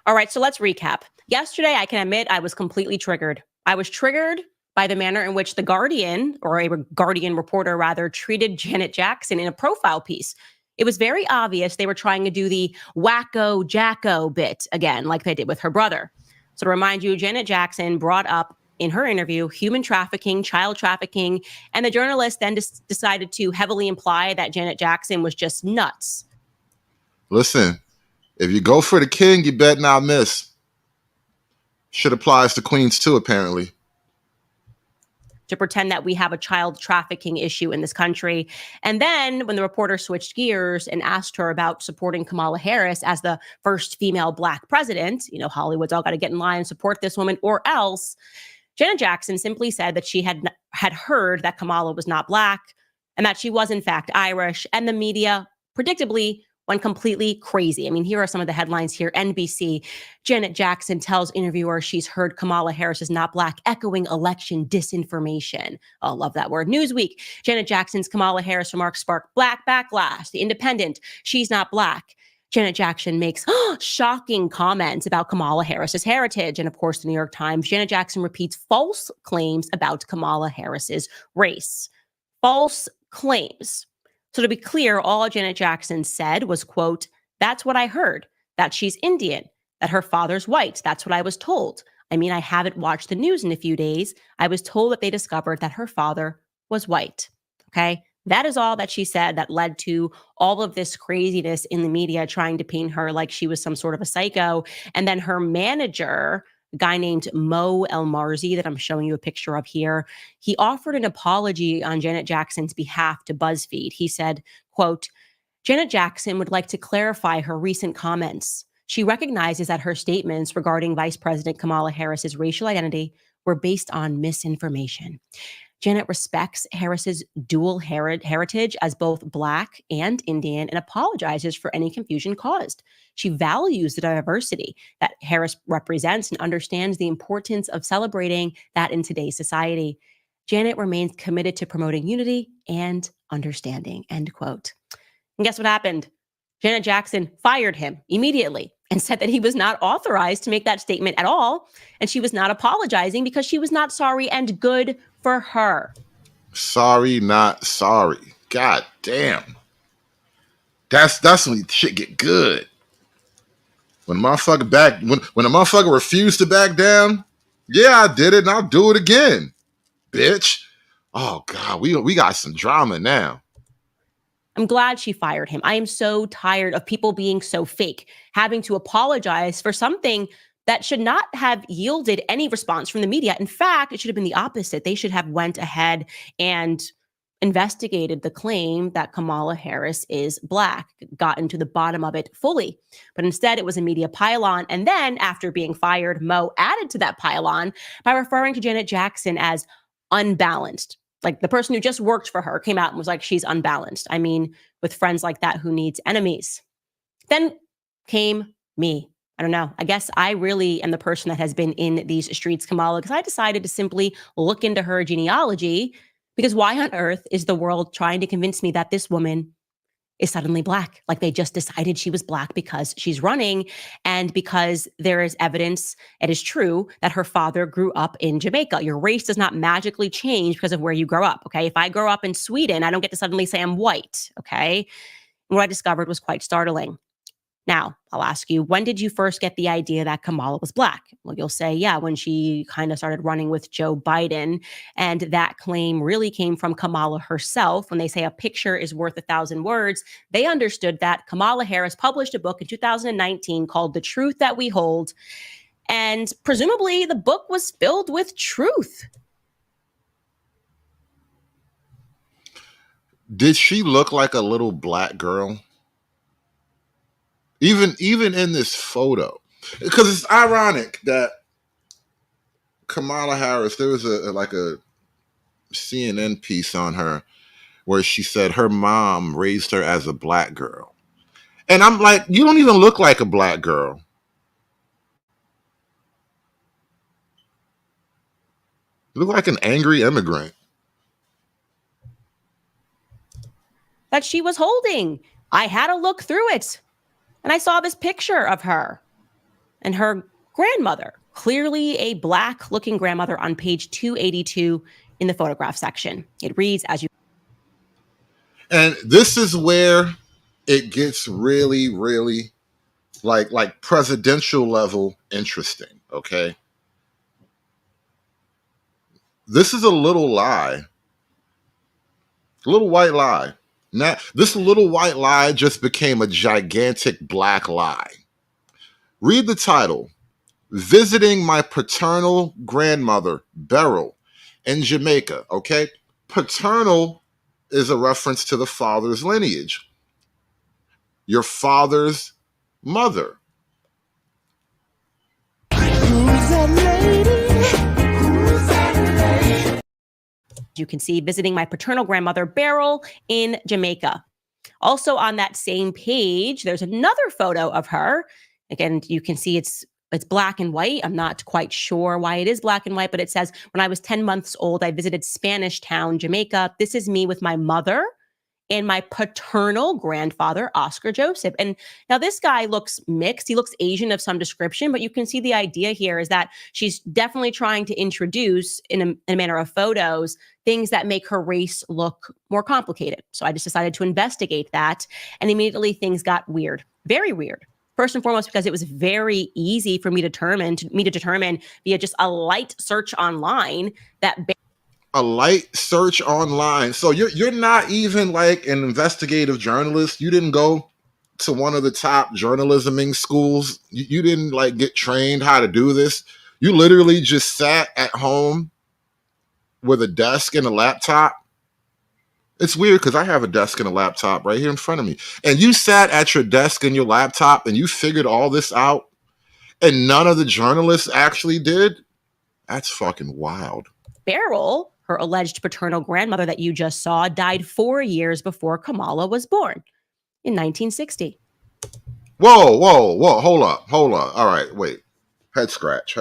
All right, so let's recap. Yesterday, I can admit I was completely triggered. I was triggered by the manner in which the Guardian, or a Guardian reporter rather, treated Janet Jackson in a profile piece. It was very obvious they were trying to do the wacko jacko bit again, like they did with her brother. So to remind you, Janet Jackson brought up in her interview human trafficking, child trafficking, and the journalist then decided to heavily imply that Janet Jackson was just nuts. Listen, if you go for the king, you bet not miss. Shit applies to queens too, apparently. To pretend that we have a child trafficking issue in this country. And then when the reporter switched gears and asked her about supporting Kamala Harris as the first female Black president, you know, Hollywood's all got to get in line and support this woman or else, Janet Jackson simply said that she had heard that Kamala was not Black and that she was in fact Irish, and the media predictably went completely crazy. I mean, here are some of the headlines here. NBC, Janet Jackson tells interviewer she's heard Kamala Harris is not Black, echoing election disinformation. Oh, love that word. Newsweek, Janet Jackson's Kamala Harris remarks spark Black backlash. The Independent, she's not Black. Janet Jackson makes shocking comments about Kamala Harris's heritage. And of course, the New York Times, Janet Jackson repeats false claims about Kamala Harris's race. False claims. So to be clear, all Janet Jackson said was, quote, "That's what I heard, that she's Indian, that her father's white. That's what I was told. I mean, I haven't watched the news in a few days. I was told that they discovered that her father was white." Okay. That is all that she said that led to all of this craziness in the media trying to paint her like she was some sort of a psycho. And then her manager, a guy named Mo Elmarzi, that I'm showing you a picture of here, he offered an apology on Janet Jackson's behalf to BuzzFeed. He said, quote, "Janet Jackson would like to clarify her recent comments. She recognizes that her statements regarding Vice President Kamala Harris's racial identity were based on misinformation. Janet respects Harris's dual heritage as both Black and Indian and apologizes for any confusion caused. She values the diversity that Harris represents and understands the importance of celebrating that in today's society. Janet remains committed to promoting unity and understanding," end quote. And guess what happened? Janet Jackson fired him immediately and said that he was not authorized to make that statement at all. And she was not apologizing because she was not sorry, and good for her. Sorry, not sorry. God damn. That's when shit get good. When a motherfucker refused to back down, yeah, I did it and I'll do it again, bitch. Oh God, we got some drama now. I'm glad she fired him. I am so tired of people being so fake, having to apologize for something that should not have yielded any response from the media. In fact, it should have been the opposite. They should have went ahead and investigated the claim that Kamala Harris is Black, gotten to the bottom of it fully. But instead, it was a media pylon. And then after being fired, Mo added to that pylon by referring to Janet Jackson as unbalanced. Like the person who just worked for her came out and was like, she's unbalanced. I mean, with friends like that, who needs enemies? Then came me. I don't know. I guess I really am the person that has been in these streets, Kamala, because I decided to simply look into her genealogy, because why on earth is the world trying to convince me that this woman is suddenly Black? Like they just decided she was Black because she's running and because there is evidence, it is true, that her father grew up in Jamaica. Your race does not magically change because of where you grow up, okay? If I grow up in Sweden, I don't get to suddenly say I'm white, okay? And what I discovered was quite startling. Now, I'll ask you, when did you first get the idea that Kamala was Black? Well, you'll say, yeah, when she kind of started running with Joe Biden. And that claim really came from Kamala herself. When they say a picture is worth 1,000 words, they understood that. Kamala Harris published a book in 2019 called The Truth That We Hold. And presumably the book was filled with truth. Did she look like a little Black girl? Even in this photo, because it's ironic that Kamala Harris, there was a CNN piece on her where she said her mom raised her as a Black girl. And I'm like, you don't even look like a Black girl. You look like an angry immigrant. That she was holding. I had to look through it. And I saw this picture of her and her grandmother, clearly a Black looking grandmother, on page 282 in the photograph section. It reads as you. And this is where it gets really, really like presidential level interesting. Okay. This is a little lie, a little white lie. Now, this little white lie just became a gigantic Black lie. Read the title: Visiting My Paternal Grandmother, Beryl, in Jamaica. Okay? Paternal is a reference to the father's lineage. Your father's mother. Who's that lady? Who's you can see, visiting my paternal grandmother, Beryl, in Jamaica. Also on that same page, there's another photo of her. Again, you can see it's black and white. I'm not quite sure why it is black and white, but it says, when I was 10 months old, I visited Spanish Town, Jamaica. This is me with my mother and my paternal grandfather, Oscar Joseph. And now this guy looks mixed. He looks Asian of some description, but you can see the idea here is that she's definitely trying to introduce, in a manner of photos, things that make her race look more complicated. So I just decided to investigate that, and immediately things got weird, very weird. First and foremost, because it was very easy for me to determine via just a light search online that a light search online. So you're not even like an investigative journalist. You didn't go to one of the top journalisming schools. You didn't like get trained how to do this. You literally just sat at home with a desk and a laptop. It's weird because I have a desk and a laptop right here in front of me. And you sat at your desk and your laptop and you figured all this out, and none of the journalists actually did? That's fucking wild. Beryl, her alleged paternal grandmother that you just saw, died 4 years before Kamala was born in 1960. Whoa. Hold up. All right, wait. Head scratch.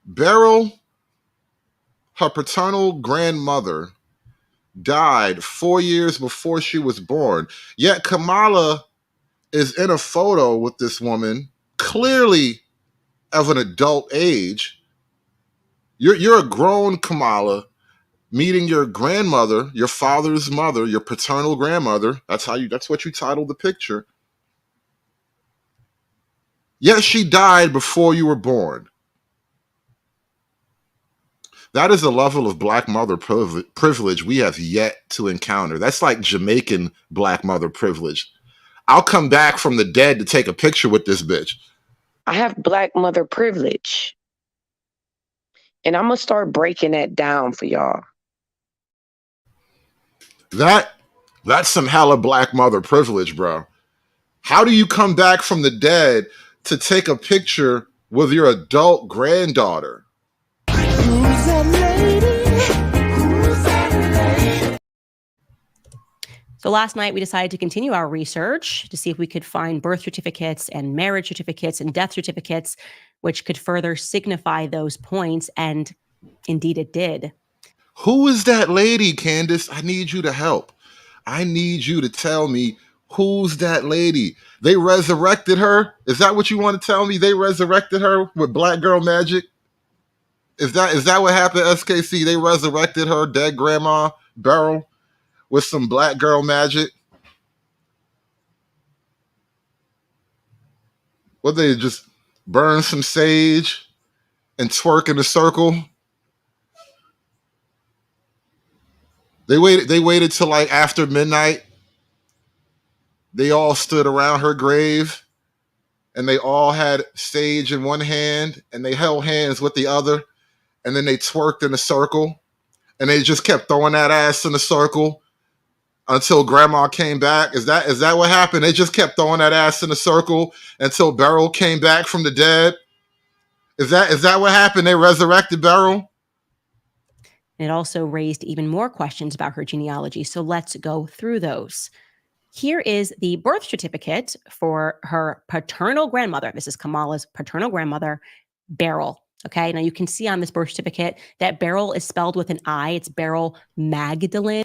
Beryl, her paternal grandmother, died 4 years before she was born. Yet Kamala is in a photo with this woman, clearly of an adult age. You're a grown Kamala meeting your grandmother, your father's mother, your paternal grandmother. That's what you titled the picture. Yet she died before you were born. That is a level of black mother privilege we have yet to encounter. That's like Jamaican black mother privilege. I'll come back from the dead to take a picture with this bitch. I have black mother privilege. And I'm going to start breaking that down for y'all. That's some hella black mother privilege, bro. How do you come back from the dead to take a picture with your adult granddaughter? So last night we decided to continue our research to see if we could find birth certificates and marriage certificates and death certificates, which could further signify those points. And indeed it did. Who is that lady, Candace? I need you to help. I need you to tell me, who's that lady? They resurrected her? Is that what you want to tell me? They resurrected her with black girl magic? Is that what happened, SKC? They resurrected her dead grandma, Beryl, with some black girl magic? What, they just burn some sage and twerk in a circle? They waited till like after midnight. They all stood around her grave and they all had sage in one hand and they held hands with the other, and then they twerked in a circle and they just kept throwing that ass in a circle until grandma came back. Is that what happened? They just kept throwing that ass in a circle until Beryl came back from the dead? Is that what happened? They resurrected Beryl? It also raised even more questions about her genealogy. So let's go through those. Here is the birth certificate for her paternal grandmother. This is Kamala's paternal grandmother, Beryl. Okay, now you can see on this birth certificate that Beryl is spelled with an I. It's Beryl Magdalene.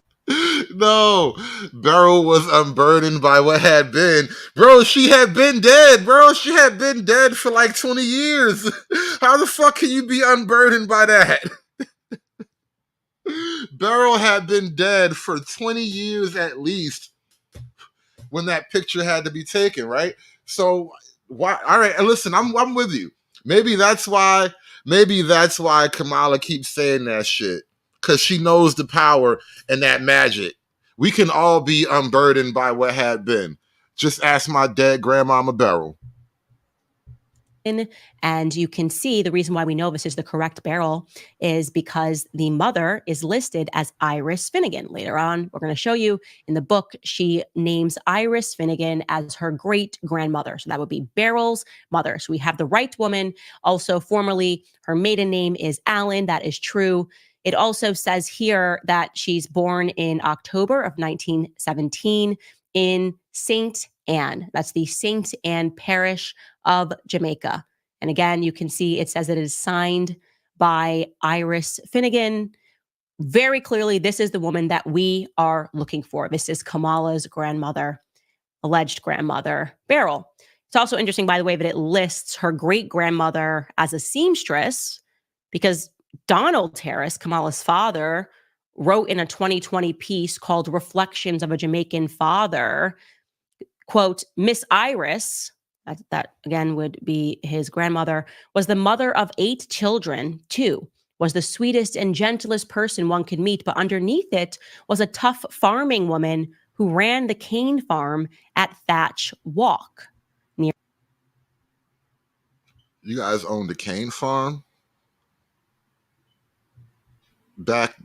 No, Beryl was unburdened by what had been. Bro, she had been dead, bro. She had been dead for like 20 years. How the fuck can you be unburdened by that? Beryl had been dead for 20 years at least when that picture had to be taken, right? So why? All right, and listen, I'm with you. Maybe that's why Kamala keeps saying that shit, because she knows the power and that magic. We can all be unburdened by what had been. Just ask my dead grandmama Beryl. And you can see the reason why we know this is the correct Beryl is because the mother is listed as Iris Finnegan. Later on, we're going to show you in the book, she names Iris Finnegan as her great grandmother. So that would be Beryl's mother. So we have the right woman. Also, formerly, her maiden name is Allen. That is true. It also says here that she's born in October of 1917 in St. Anne. That's the St. Anne parish of Jamaica. And again, you can see it says that it is signed by Iris Finnegan. Very clearly, this is the woman that we are looking for. This is Kamala's grandmother, alleged grandmother, Beryl. It's also interesting, by the way, that it lists her great-grandmother as a seamstress because Donald Harris, Kamala's father, wrote in a 2020 piece called Reflections of a Jamaican Father, quote, Miss Iris, that again would be his grandmother, was the mother of 8 children, too, was the sweetest and gentlest person one could meet, but underneath it was a tough farming woman who ran the cane farm at Thatch Walk. You guys owned the cane farm? Back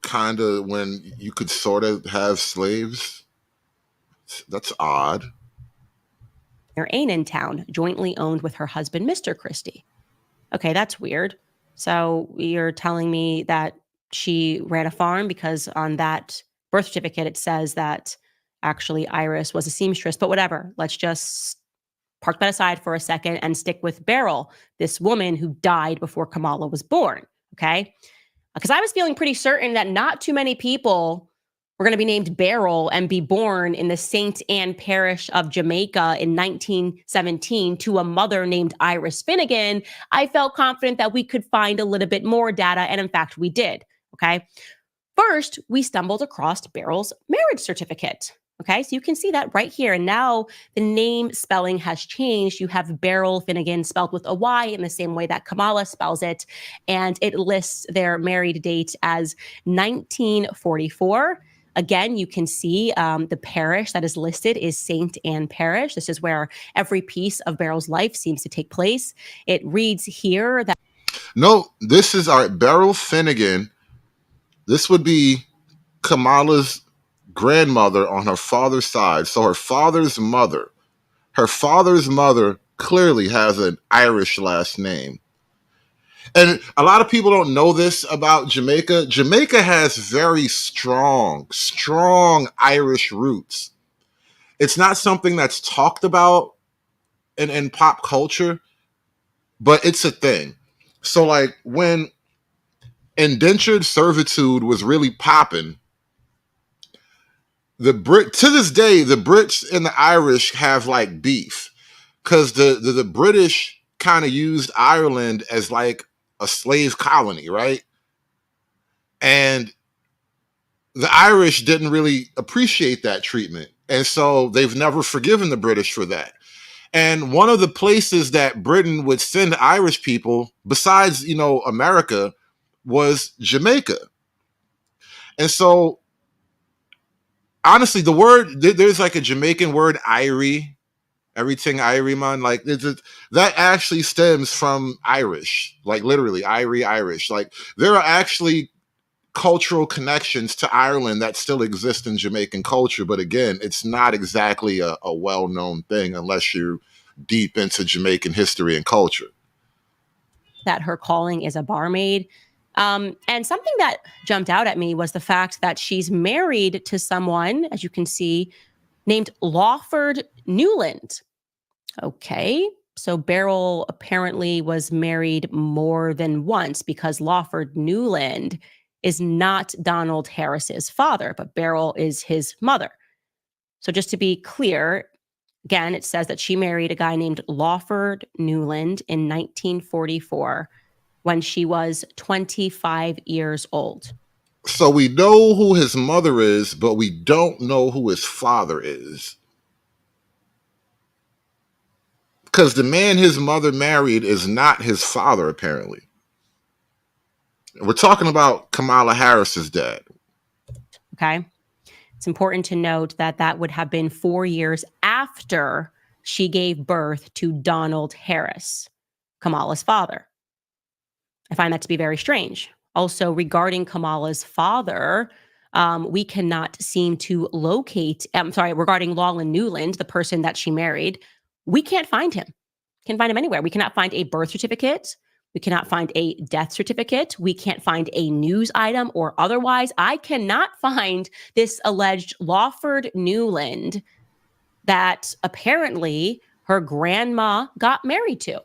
kind of when you could sort of have slaves? That's odd. Near Annan Town, jointly owned with her husband, Mr. Christie. Okay, that's weird. So you're telling me that she ran a farm because on that birth certificate, it says that actually Iris was a seamstress, but whatever. Let's just park that aside for a second and stick with Beryl, this woman who died before Kamala was born, okay? Because I was feeling pretty certain that not too many people were going to be named Beryl and be born in the St. Anne parish of Jamaica in 1917 to a mother named Iris Finnegan. I felt confident that we could find a little bit more data, and in fact, we did, okay? First, we stumbled across Beryl's marriage certificate. Okay, so you can see that right here. And now the name spelling has changed. You have Beryl Finnegan spelled with a Y in the same way that Kamala spells it. And it lists their married date as 1944. Again, you can see the parish that is listed is St. Anne Parish. This is where every piece of Beryl's life seems to take place. It reads here that... No, this is our Beryl Finnegan. This would be Kamala's grandmother on her father's side. So her father's mother clearly has an Irish last name. And a lot of people don't know this about Jamaica. Jamaica has very strong Irish roots. It's not something that's talked about in pop culture, but it's a thing. So like when indentured servitude was really popping, to this day, the Brits and the Irish have like beef because the British kind of used Ireland as like a slave colony, right? And the Irish didn't really appreciate that treatment. And so they've never forgiven the British for that. And one of the places that Britain would send Irish people, besides, America, was Jamaica. And so honestly, the word, there's like a Jamaican word, Irie, everything Irie, man. Like that actually stems from Irish, like literally Irie, Irish. Like there are actually cultural connections to Ireland that still exist in Jamaican culture. But again, it's not exactly a well-known thing unless you're deep into Jamaican history and culture. That her calling is a barmaid. And something that jumped out at me was the fact that she's married to someone, as you can see, named Lawford Newland. Okay, so Beryl apparently was married more than once because Lawford Newland is not Donald Harris's father, but Beryl is his mother. So just to be clear, again, it says that she married a guy named Lawford Newland in 1944. When she was 25 years old. So we know who his mother is, but we don't know who his father is. Because the man his mother married is not his father, apparently. We're talking about Kamala Harris's dad. Okay. It's important to note that that would have been 4 years after she gave birth to Donald Harris, Kamala's father. I find that to be very strange. Also, regarding Kamala's father, we cannot seem to locate, regarding Lawland Newland, the person that she married, we can't find him. Can't find him anywhere. We cannot find a birth certificate. We cannot find a death certificate. We can't find a news item or otherwise. I cannot find this alleged Lawford Newland that apparently her grandma got married to.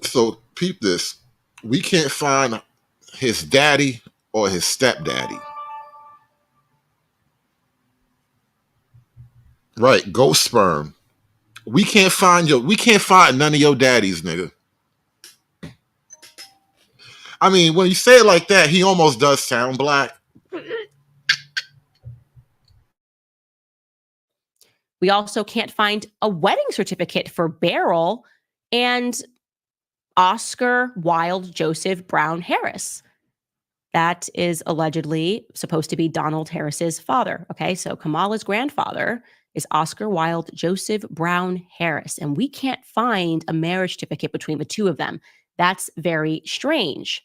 So peep this. We can't find his daddy or his stepdaddy. Right, ghost sperm. We can't find none of your daddies, nigga. I mean, when you say it like that, he almost does sound black. We also can't find a wedding certificate for Beryl and Oscar Wilde Joseph Brown Harris. That is allegedly supposed to be Donald Harris's father. Okay, so Kamala's grandfather is Oscar Wilde Joseph Brown Harris, and we can't find a marriage certificate between the two of them. That's very strange.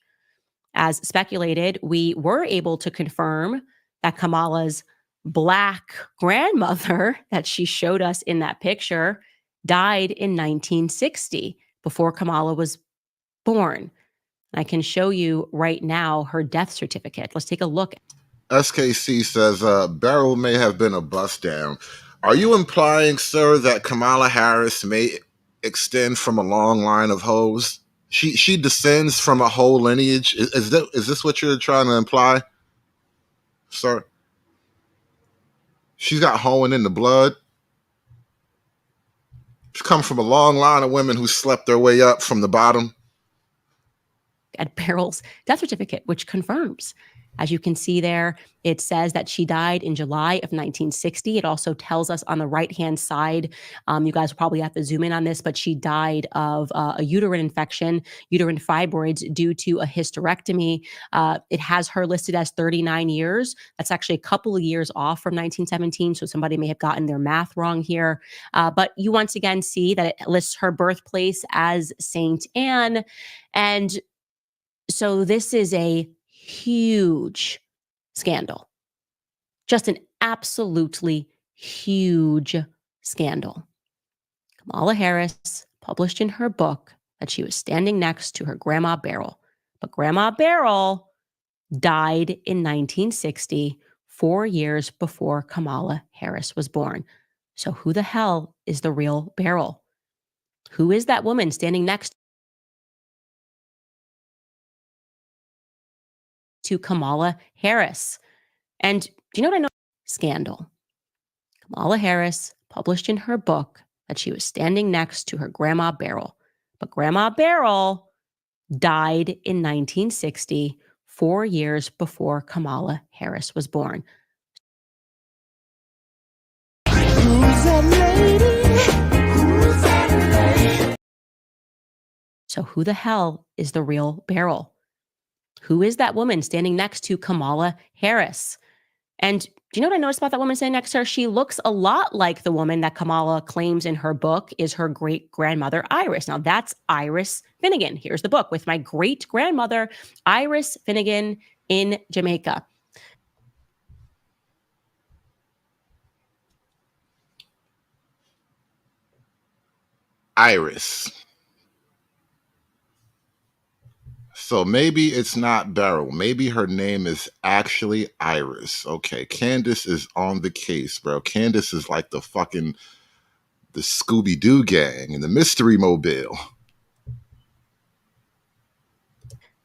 As speculated, we were able to confirm that Kamala's Black grandmother that she showed us in that picture died in 1960, before Kamala was born. I can show you right now her death certificate. Let's take a look. SKC says Beryl may have been a bust down. Are you implying, sir, that Kamala Harris may extend from a long line of hoes? She descends from a whole lineage. Is this what you're trying to imply, sir? She's got hoeing in the blood. She comes from a long line of women who slept their way up from the bottom. At Beryl's death certificate, which confirms. As you can see there, it says that she died in July of 1960. It also tells us on the right-hand side, you guys will probably have to zoom in on this, but she died of a uterine infection, uterine fibroids due to a hysterectomy. It has her listed as 39 years. That's actually a couple of years off from 1917, so somebody may have gotten their math wrong here. But you once again see that it lists her birthplace as St. Anne. And so this is a huge scandal. Just an absolutely huge scandal. Kamala Harris published in her book that she was standing next to her grandma Beryl. But Grandma Beryl died in 1960, 4 years before Kamala Harris was born. So who the hell is the real Beryl? Who is that woman standing next to Kamala Harris? And do you know what I know? Scandal. Kamala Harris published in her book that she was standing next to her grandma Beryl. But Grandma Beryl died in 1960, 4 years before Kamala Harris was born. Who's that lady? Who's that lady? So who the hell is the real Beryl? Who is that woman standing next to Kamala Harris? And do you know what I noticed about that woman standing next to her? She looks a lot like the woman that Kamala claims in her book is her great-grandmother, Iris. Now, that's Iris Finnegan. Here's the book with my great-grandmother, Iris Finnegan in Jamaica. Iris. So maybe it's not Beryl. Maybe her name is actually Iris. Okay, Candace is on the case, bro. Candace is like the Scooby-Doo gang and the Mystery Mobile.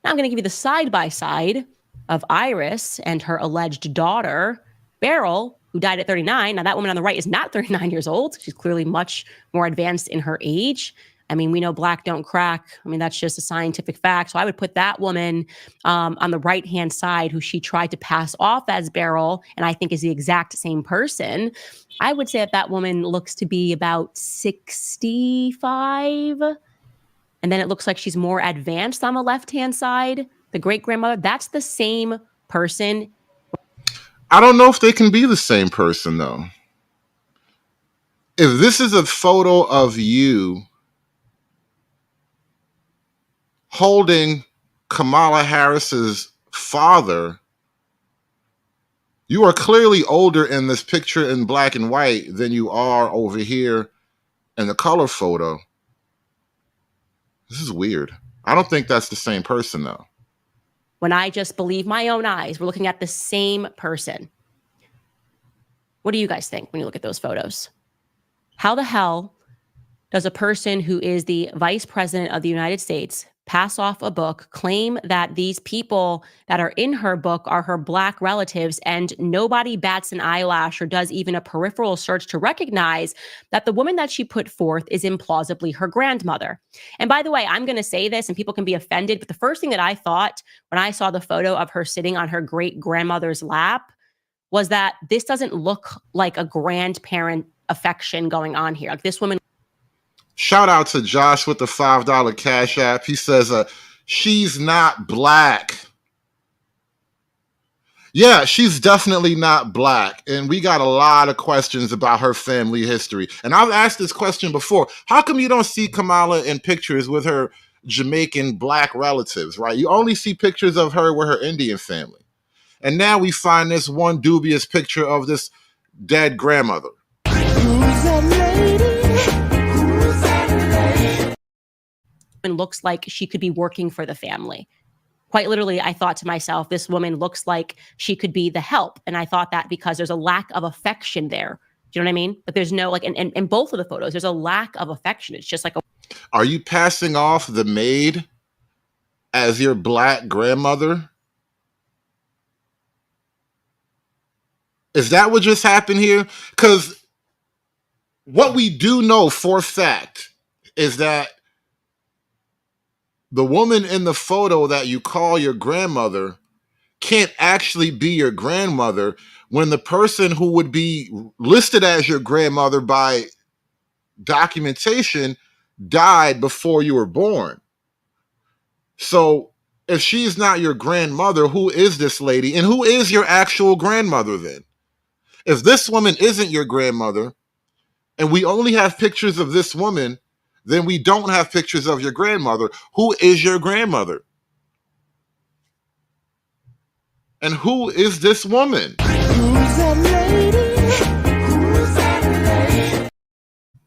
Now I'm going to give you the side-by-side of Iris and her alleged daughter, Beryl, who died at 39. Now, that woman on the right is not 39 years old. She's clearly much more advanced in her age. I mean, we know black don't crack. I mean, that's just a scientific fact. So I would put that woman on the right-hand side, who she tried to pass off as Beryl, and I think is the exact same person. I would say that woman looks to be about 65. And then it looks like she's more advanced on the left-hand side. The great-grandmother, that's the same person. I don't know if they can be the same person, though. If this is a photo of you holding Kamala Harris's father, you are clearly older in this picture in black and white than you are over here in the color photo. This is weird. I don't think that's the same person, though. When I just believe my own eyes, we're looking at the same person. What do you guys think when you look at those photos? How the hell does a person who is the vice president of the United States pass off a book, claim that these people that are in her book are her black relatives, and nobody bats an eyelash or does even a peripheral search to recognize that the woman that she put forth is implausibly her grandmother? And by the way, I'm going to say this and people can be offended, but the first thing that I thought when I saw the photo of her sitting on her great grandmother's lap was that this doesn't look like a grandparent affection going on here. Like, this woman. Shout out to Josh with the $5 Cash App. He says, she's not black. Yeah, she's definitely not black. And we got a lot of questions about her family history. And I've asked this question before. How come you don't see Kamala in pictures with her Jamaican black relatives, right? You only see pictures of her with her Indian family. And now we find this one dubious picture of this dead grandmother. Looks like she could be working for the family. Quite literally, I thought to myself, this woman looks like she could be the help. And I thought that because there's a lack of affection there. Do you know what I mean? But there's no, like, in both of the photos, there's a lack of affection. It's just like a. Are you passing off the maid as your black grandmother? Is that what just happened here? Because what we do know for a fact is that the woman in the photo that you call your grandmother can't actually be your grandmother when the person who would be listed as your grandmother by documentation died before you were born. So if she's not your grandmother, who is this lady? And who is your actual grandmother then? If this woman isn't your grandmother and we only have pictures of this woman, then we don't have pictures of your grandmother. Who is your grandmother? And who is this woman?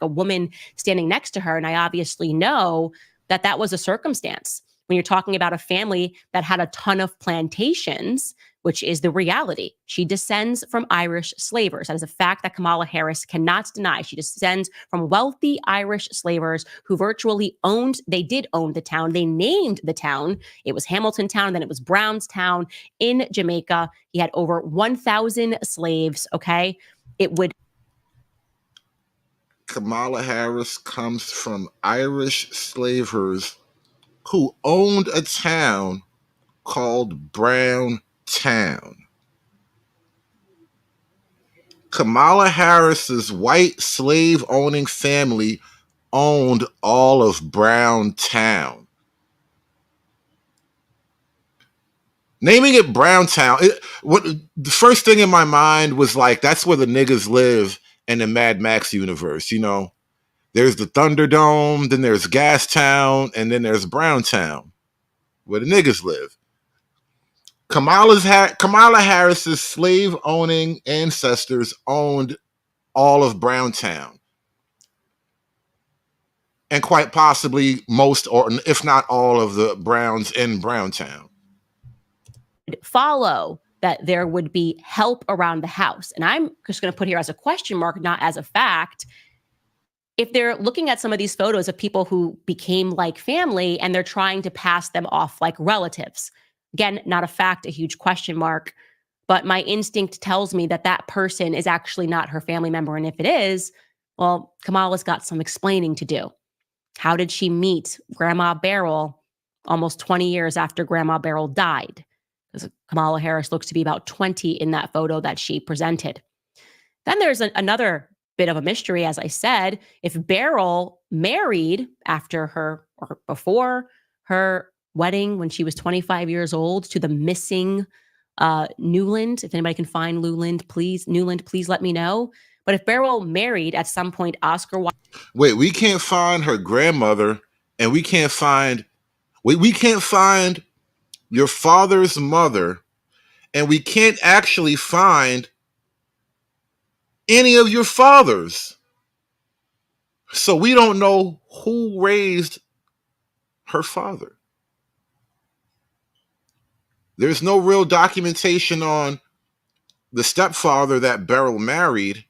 A woman standing next to her. And I obviously know that that was a circumstance. When you're talking about a family that had a ton of plantations, which is the reality. She descends from Irish slavers. That is a fact that Kamala Harris cannot deny. She descends from wealthy Irish slavers who virtually did own the town. They named the town. It was Hamilton Town, then it was Brownstown in Jamaica. He had over 1,000 slaves, okay? Kamala Harris comes from Irish slavers who owned a town called Brownstown. Kamala Harris's white slave-owning family owned all of Brownstown. Naming it Brownstown, the first thing in my mind was like, that's where the niggas live in the Mad Max universe, you know? There's the Thunderdome, then there's Gastown, and then there's Brownstown, where the niggas live. Kamala Harris's slave-owning ancestors owned all of Brownstown. And quite possibly most, or if not all, of the Browns in Brownstown. Follow that there would be help around the house. And I'm just going to put here as a question mark, not as a fact. If they're looking at some of these photos of people who became like family and they're trying to pass them off like relatives, again, not a fact, a huge question mark, but my instinct tells me that that person is actually not her family member. And if it is, well, Kamala's got some explaining to do. How did she meet Grandma Beryl almost 20 years after Grandma Beryl died? Because Kamala Harris looks to be about 20 in that photo that she presented. Then there's another bit of a mystery, as I said. If Beryl married after her or before her wedding when she was 25 years old to the missing Newland, if anybody can find Newland, please let me know. But if Beryl married at some point Oscar Wilde. Wait, we can't find her grandmother, and we can't find your father's mother, and we can't actually find any of your fathers. So we don't know who raised her father. There's no real documentation on the stepfather that Beryl married.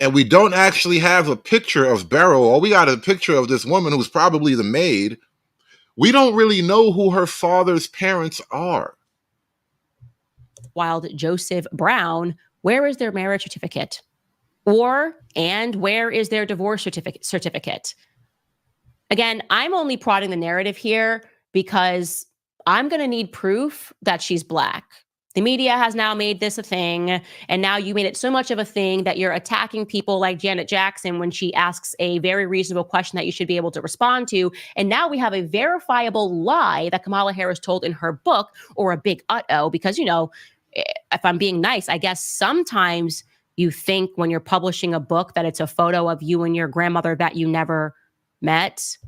And we don't actually have a picture of Beryl. All we got a picture of this woman who's probably the maid. We don't really know who her father's parents are. Wilde Joseph Brown, where is their marriage certificate? And where is their divorce certificate? Again, I'm only prodding the narrative here because I'm going to need proof that she's Black. The media has now made this a thing, and now you made it so much of a thing that you're attacking people like Janet Jackson when she asks a very reasonable question that you should be able to respond to. And now we have a verifiable lie that Kamala Harris told in her book, or a big uh-oh, because, you know, if I'm being nice, I guess sometimes you think when you're publishing a book that it's a photo of you and your grandmother that you never met.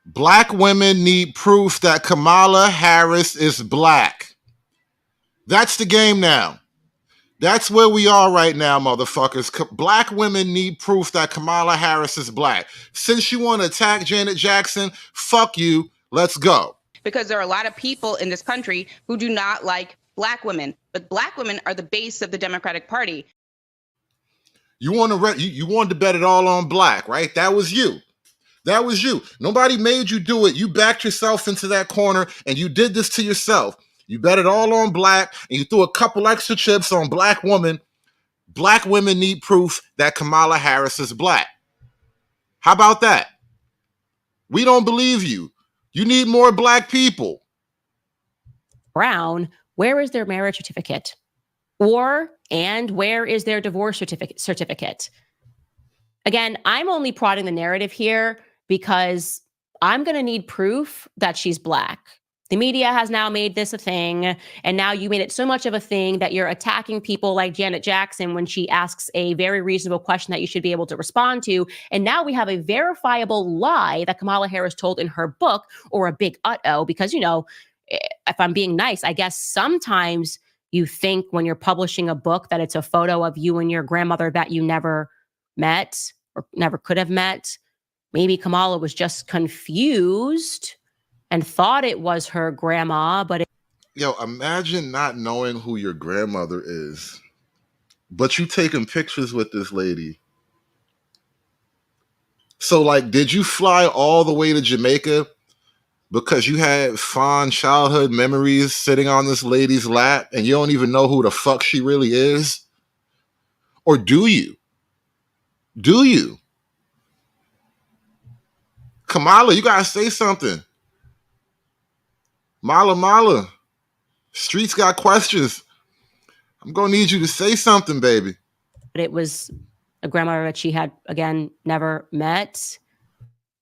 Black women need proof that Kamala Harris is Black. That's the game now. That's where we are right now, motherfuckers. Black women need proof that Kamala Harris is Black. Since you want to attack Janet Jackson, fuck you. Let's go. Because there are a lot of people in this country who do not like Black women, but Black women are the base of the Democratic Party. You wanted to bet it all on Black, right? That was you. That was you. Nobody made you do it. You backed yourself into that corner and you did this to yourself. You bet it all on Black and you threw a couple extra chips on Black women. Black women need proof that Kamala Harris is Black. How about that? We don't believe you. You need more Black people. Brown, where is their marriage certificate? And where is their divorce certificate? Again, I'm only prodding the narrative here because I'm going to need proof that she's Black. The media has now made this a thing, and now you made it so much of a thing that you're attacking people like Janet Jackson when she asks a very reasonable question that you should be able to respond to. And now we have a verifiable lie that Kamala Harris told in her book, or a big uh-oh, because, you know, if I'm being nice, I guess sometimes you think when you're publishing a book that it's a photo of you and your grandmother that you never met or never could have met. Maybe Kamala was just confused and thought it was her grandma, but Yo, imagine not knowing who your grandmother is, but you taking pictures with this lady. So, like, did you fly all the way to Jamaica because you had fond childhood memories sitting on this lady's lap and you don't even know who the fuck she really is? Or do you? Do you? Kamala, you gotta say something. Mala. Streets got questions. I'm gonna need you to say something, baby. it was a grandmother that she had, again, never met.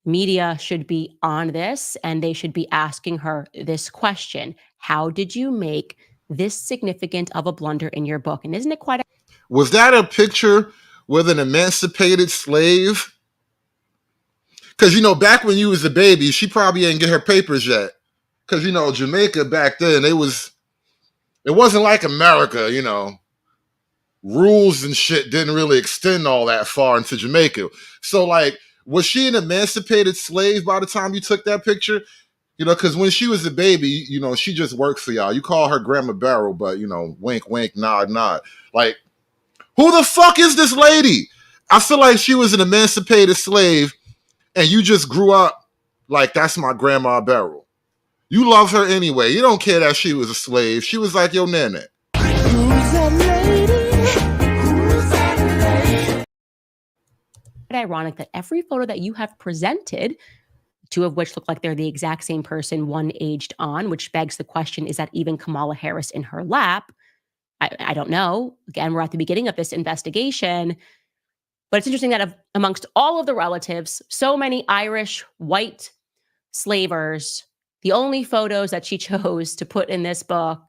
Media should be on this, and they should be asking her this question. How did you make this significant of a blunder in your book? And isn't it quite... Was that a picture with an emancipated slave? Because, you know, back when you was a baby, she probably ain't get her papers yet. Because, you know, Jamaica back then, it wasn't like America, you know. Rules and shit didn't really extend all that far into Jamaica. So, like, was she an emancipated slave by the time you took that picture? You know, because when she was a baby, you know, she just worked for y'all. You call her Grandma Barrel, but, you know, wink, wink, nod, nod. Like, who the fuck is this lady? I feel like she was an emancipated slave and you just grew up like, that's my Grandma Barrel. You love her anyway. You don't care that she was a slave. She was like your nana. Who's that lady? Who's that lady? Ironic that every photo that you have presented, two of which look like they're the exact same person, one aged on, which begs the question, is that even Kamala Harris in her lap? I don't know. Again, we're at the beginning of this investigation. But it's interesting that amongst all of the relatives, so many Irish white slavers, the only photos that she chose to put in this book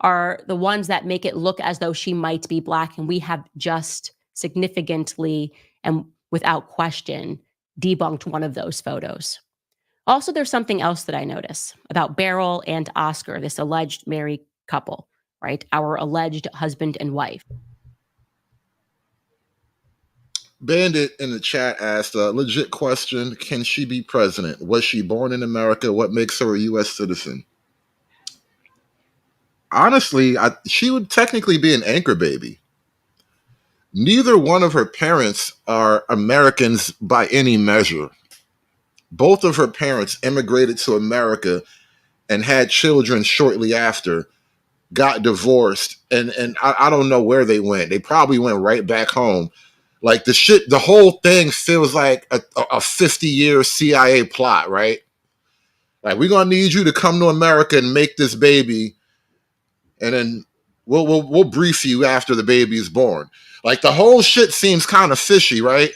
are the ones that make it look as though she might be Black, and we have just significantly and without question debunked one of those photos. Also, there's something else that I notice about Beryl and Oscar, this alleged married couple, right? Our alleged husband and wife. Bandit in the chat asked a legit question. Can she be president? Was she born in America? What makes her a U.S. citizen? Honestly, she would technically be an anchor baby. Neither one of her parents are Americans by any measure. Both of her parents immigrated to America and had children shortly after, got divorced, and I don't know where they went. They probably went right back home. Like the whole thing feels like a 50-year CIA plot, right? Like, we're gonna need you to come to America and make this baby, and then we'll brief you after the baby is born. Like, the whole shit seems kind of fishy, right?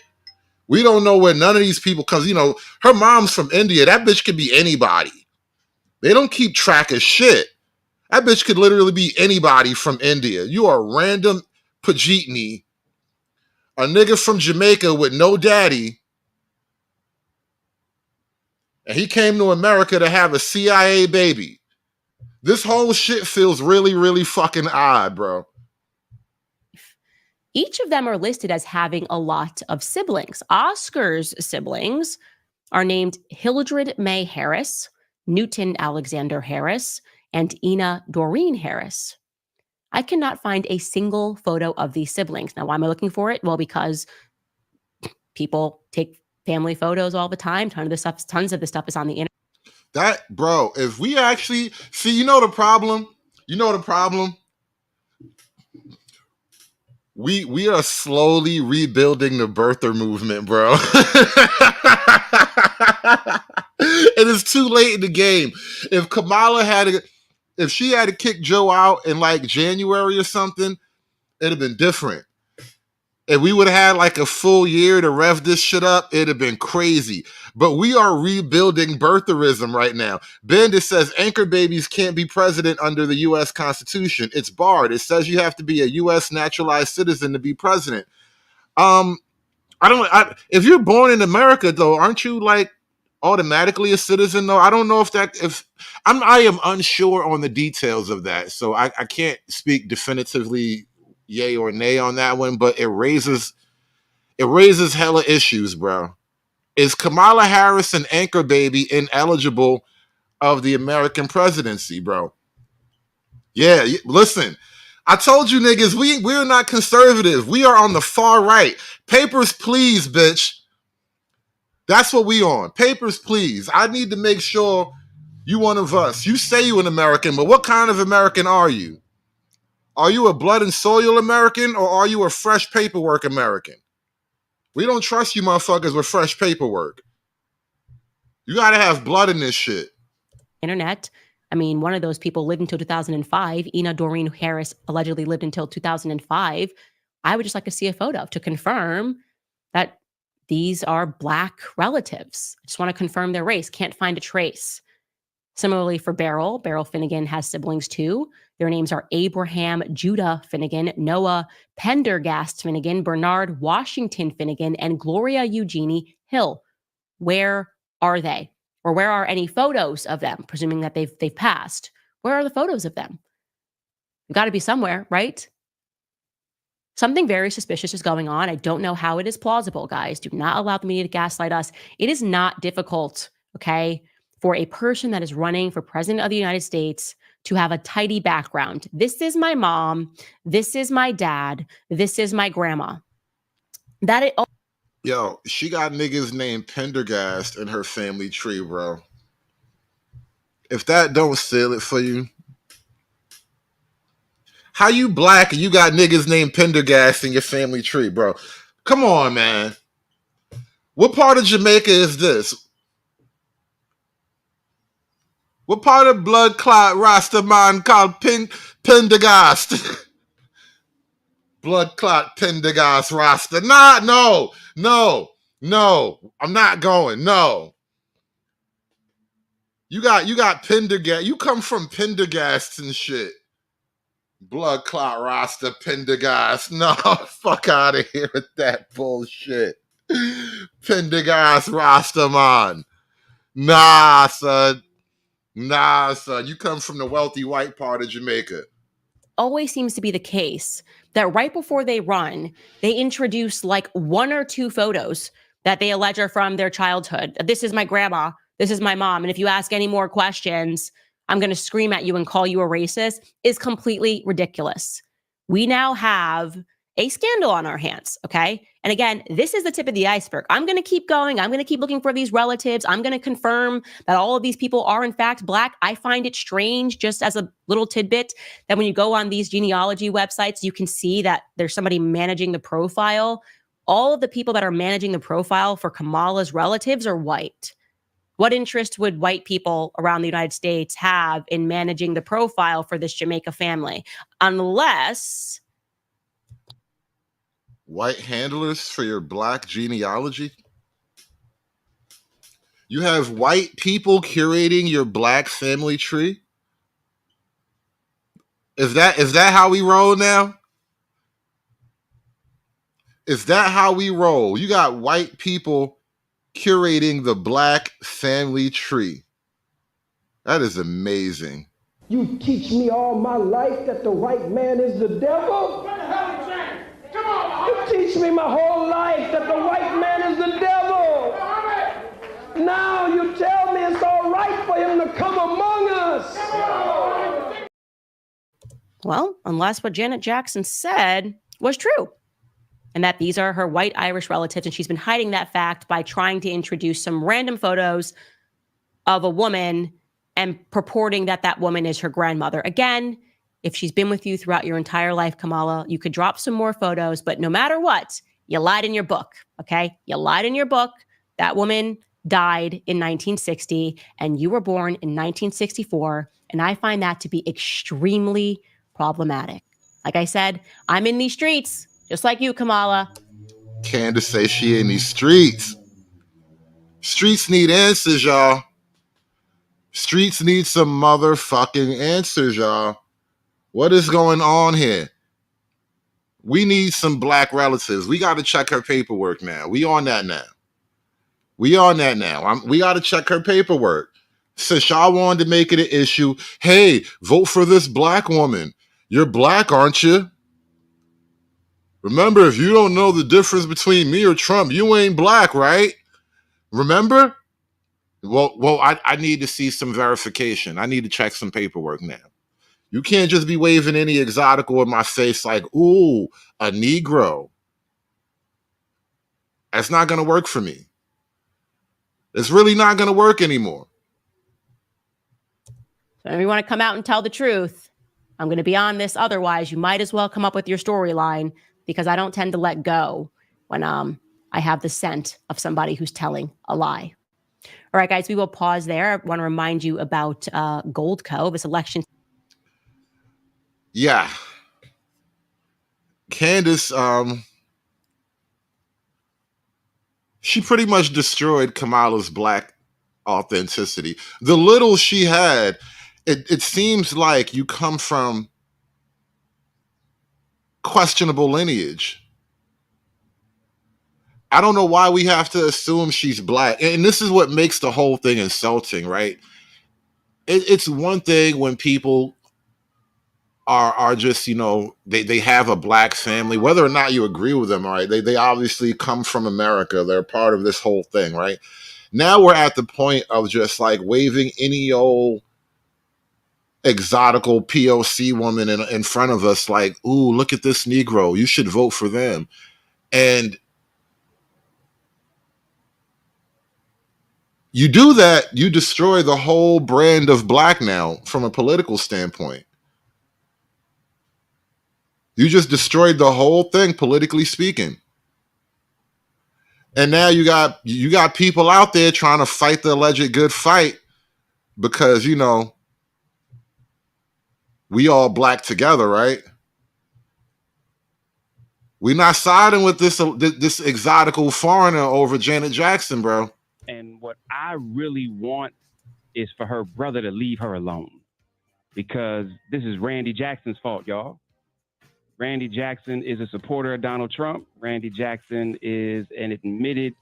We don't know where none of these people, because her mom's from India. That bitch could be anybody. They don't keep track of shit. That bitch could literally be anybody from India. You are a random Pajitni, a nigga from Jamaica with no daddy, and he came to America to have a CIA baby. This whole shit feels really, really fucking odd, bro. Each of them are listed as having a lot of siblings. Oscar's siblings are named Hildred May Harris, Newton Alexander Harris, and Ina Doreen Harris. I cannot find a single photo of these siblings. Now, why am I looking for it? Well, because people take family photos all the time. Tons of the stuff is on the internet. That, bro, if we actually see, you know the problem? We are slowly rebuilding the birther movement, bro. It is too late in the game. If Kamala if she had to kick Joe out in like January or something, it'd have been different. If we would have had like a full year to rev this shit up, it'd have been crazy. But we are rebuilding birtherism right now. Bandit says anchor babies can't be president under the U.S. Constitution. It's barred. It says you have to be a U.S. naturalized citizen to be president. If you're born in America, though, aren't you like automatically a citizen, though? I don't know I am unsure on the details of that, so I can't speak definitively yay or nay on that one, but it raises hella issues, bro. Is Kamala Harris an anchor baby ineligible of the American presidency, bro? Yeah, listen, I told you niggas, we're not conservative. We are on the far right. Papers, please, bitch. That's what we on. Papers, please. I need to make sure you one of us. You say you an American, but what kind of American are you? Are you a blood and soil American, or are you a fresh paperwork American? We don't trust you motherfuckers with fresh paperwork. You gotta have blood in this shit. Internet. I mean, one of those people lived until 2005. Ina Doreen Harris allegedly lived until 2005. I would just like to see a photo to confirm that these are Black relatives. I just want to confirm their race. Can't find a trace. Similarly for Beryl Finnegan has siblings too. Their names are Abraham Judah Finnegan, Noah Pendergast Finnegan, Bernard Washington Finnegan, and Gloria Eugenie Hill. Where are they? Or where are any photos of them, presuming that they've passed? Where are the photos of them? They've got to be somewhere, right? Something very suspicious is going on. I don't know how it is plausible, guys. Do not allow the media to gaslight us. It is not difficult, okay, for a person that is running for president of the United States to have a tidy background. This is my mom. This is my dad. This is my grandma. Yo, she got niggas named Pendergast in her family tree, bro. If that don't seal it for you, how you Black and you got niggas named Pendergast in your family tree, bro? Come on, man. What part of Jamaica is this? What part of blood clot Rasta man called Pendergast? Blood clot Pendergast Rasta. No. I'm not going. No. You got Pendergast. You come from Pendergast and shit. Blood clot Rasta Pendergast. No, fuck out of here with that bullshit. Pendergast Rasta man. Nah, son. Nah, son. You come from the wealthy white part of Jamaica. Always seems to be the case that right before they run, they introduce like one or two photos that they allege are from their childhood. This is my grandma. This is my mom. And if you ask any more questions, I'm going to scream at you and call you a racist, is completely ridiculous. We now have a scandal on our hands, okay? And again, this is the tip of the iceberg. I'm going to keep going. I'm going to keep looking for these relatives. I'm going to confirm that all of these people are in fact Black. I find it strange, just as a little tidbit, that when you go on these genealogy websites, you can see that there's somebody managing the profile. All of the people that are managing the profile for Kamala's relatives are white. What interest would white people around the United States have in managing the profile for this Jamaica family? Unless white handlers for your Black genealogy? You have white people curating your Black family tree? Is that how we roll now? Is that how we roll? You got white people curating the Black family tree. That is amazing. You teach me all my life that the white man is the devil? What the hell is that? Come on, you teach me my whole life that the white man is the devil. Now you tell me it's all right for him to come among us. well, unless what Janet Jackson said was true, and that these are her white Irish relatives, and she's been hiding that fact by trying to introduce some random photos of a woman and purporting that that woman is her grandmother. Again, if she's been with you throughout your entire life, Kamala, you could drop some more photos, but no matter what, you lied in your book, okay? You lied in your book. That woman died in 1960, and you were born in 1964, and I find that to be extremely problematic. Like I said, I'm in these streets, just like you, Kamala. Candace say she in these streets. Streets need answers, y'all. Streets need some motherfucking answers, y'all. What is going on here? We need some Black relatives. We got to check her paperwork now. We on that now. We got to check her paperwork. Since y'all wanted to make it an issue, hey, vote for this Black woman. You're Black, aren't you? Remember, if you don't know the difference between me or Trump, you ain't Black, right? Remember? Well, I need to see some verification. I need to check some paperwork now. You can't just be waving any exotical in my face like, ooh, a Negro. That's not going to work for me. It's really not going to work anymore. So if you want to come out and tell the truth, I'm going to be on this. Otherwise, you might as well come up with your storyline, because I don't tend to let go when I have the scent of somebody who's telling a lie. All right, guys, we will pause there. I want to remind you about Goldco, this election. Yeah. Candace, she pretty much destroyed Kamala's Black authenticity. The little she had, it seems like you come from questionable lineage. I don't know why we have to assume she's Black. And this is what makes the whole thing insulting, right? It's one thing when people are just, you know, they have a Black family, whether or not you agree with them, all right? They obviously come from America. They're part of this whole thing, right? Now we're at the point of just like waving any old exotical POC woman in front of us like, ooh, look at this Negro. You should vote for them. And you do that, you destroy the whole brand of Black now from a political standpoint. You just destroyed the whole thing, politically speaking. And now you got people out there trying to fight the alleged good fight because, you know, we all Black together, right? We're not siding with this exotical foreigner over Janet Jackson, bro. And what I really want is for her brother to leave her alone. because this is Randy Jackson's fault, y'all. Randy Jackson is a supporter of Donald Trump. Randy Jackson is an admitted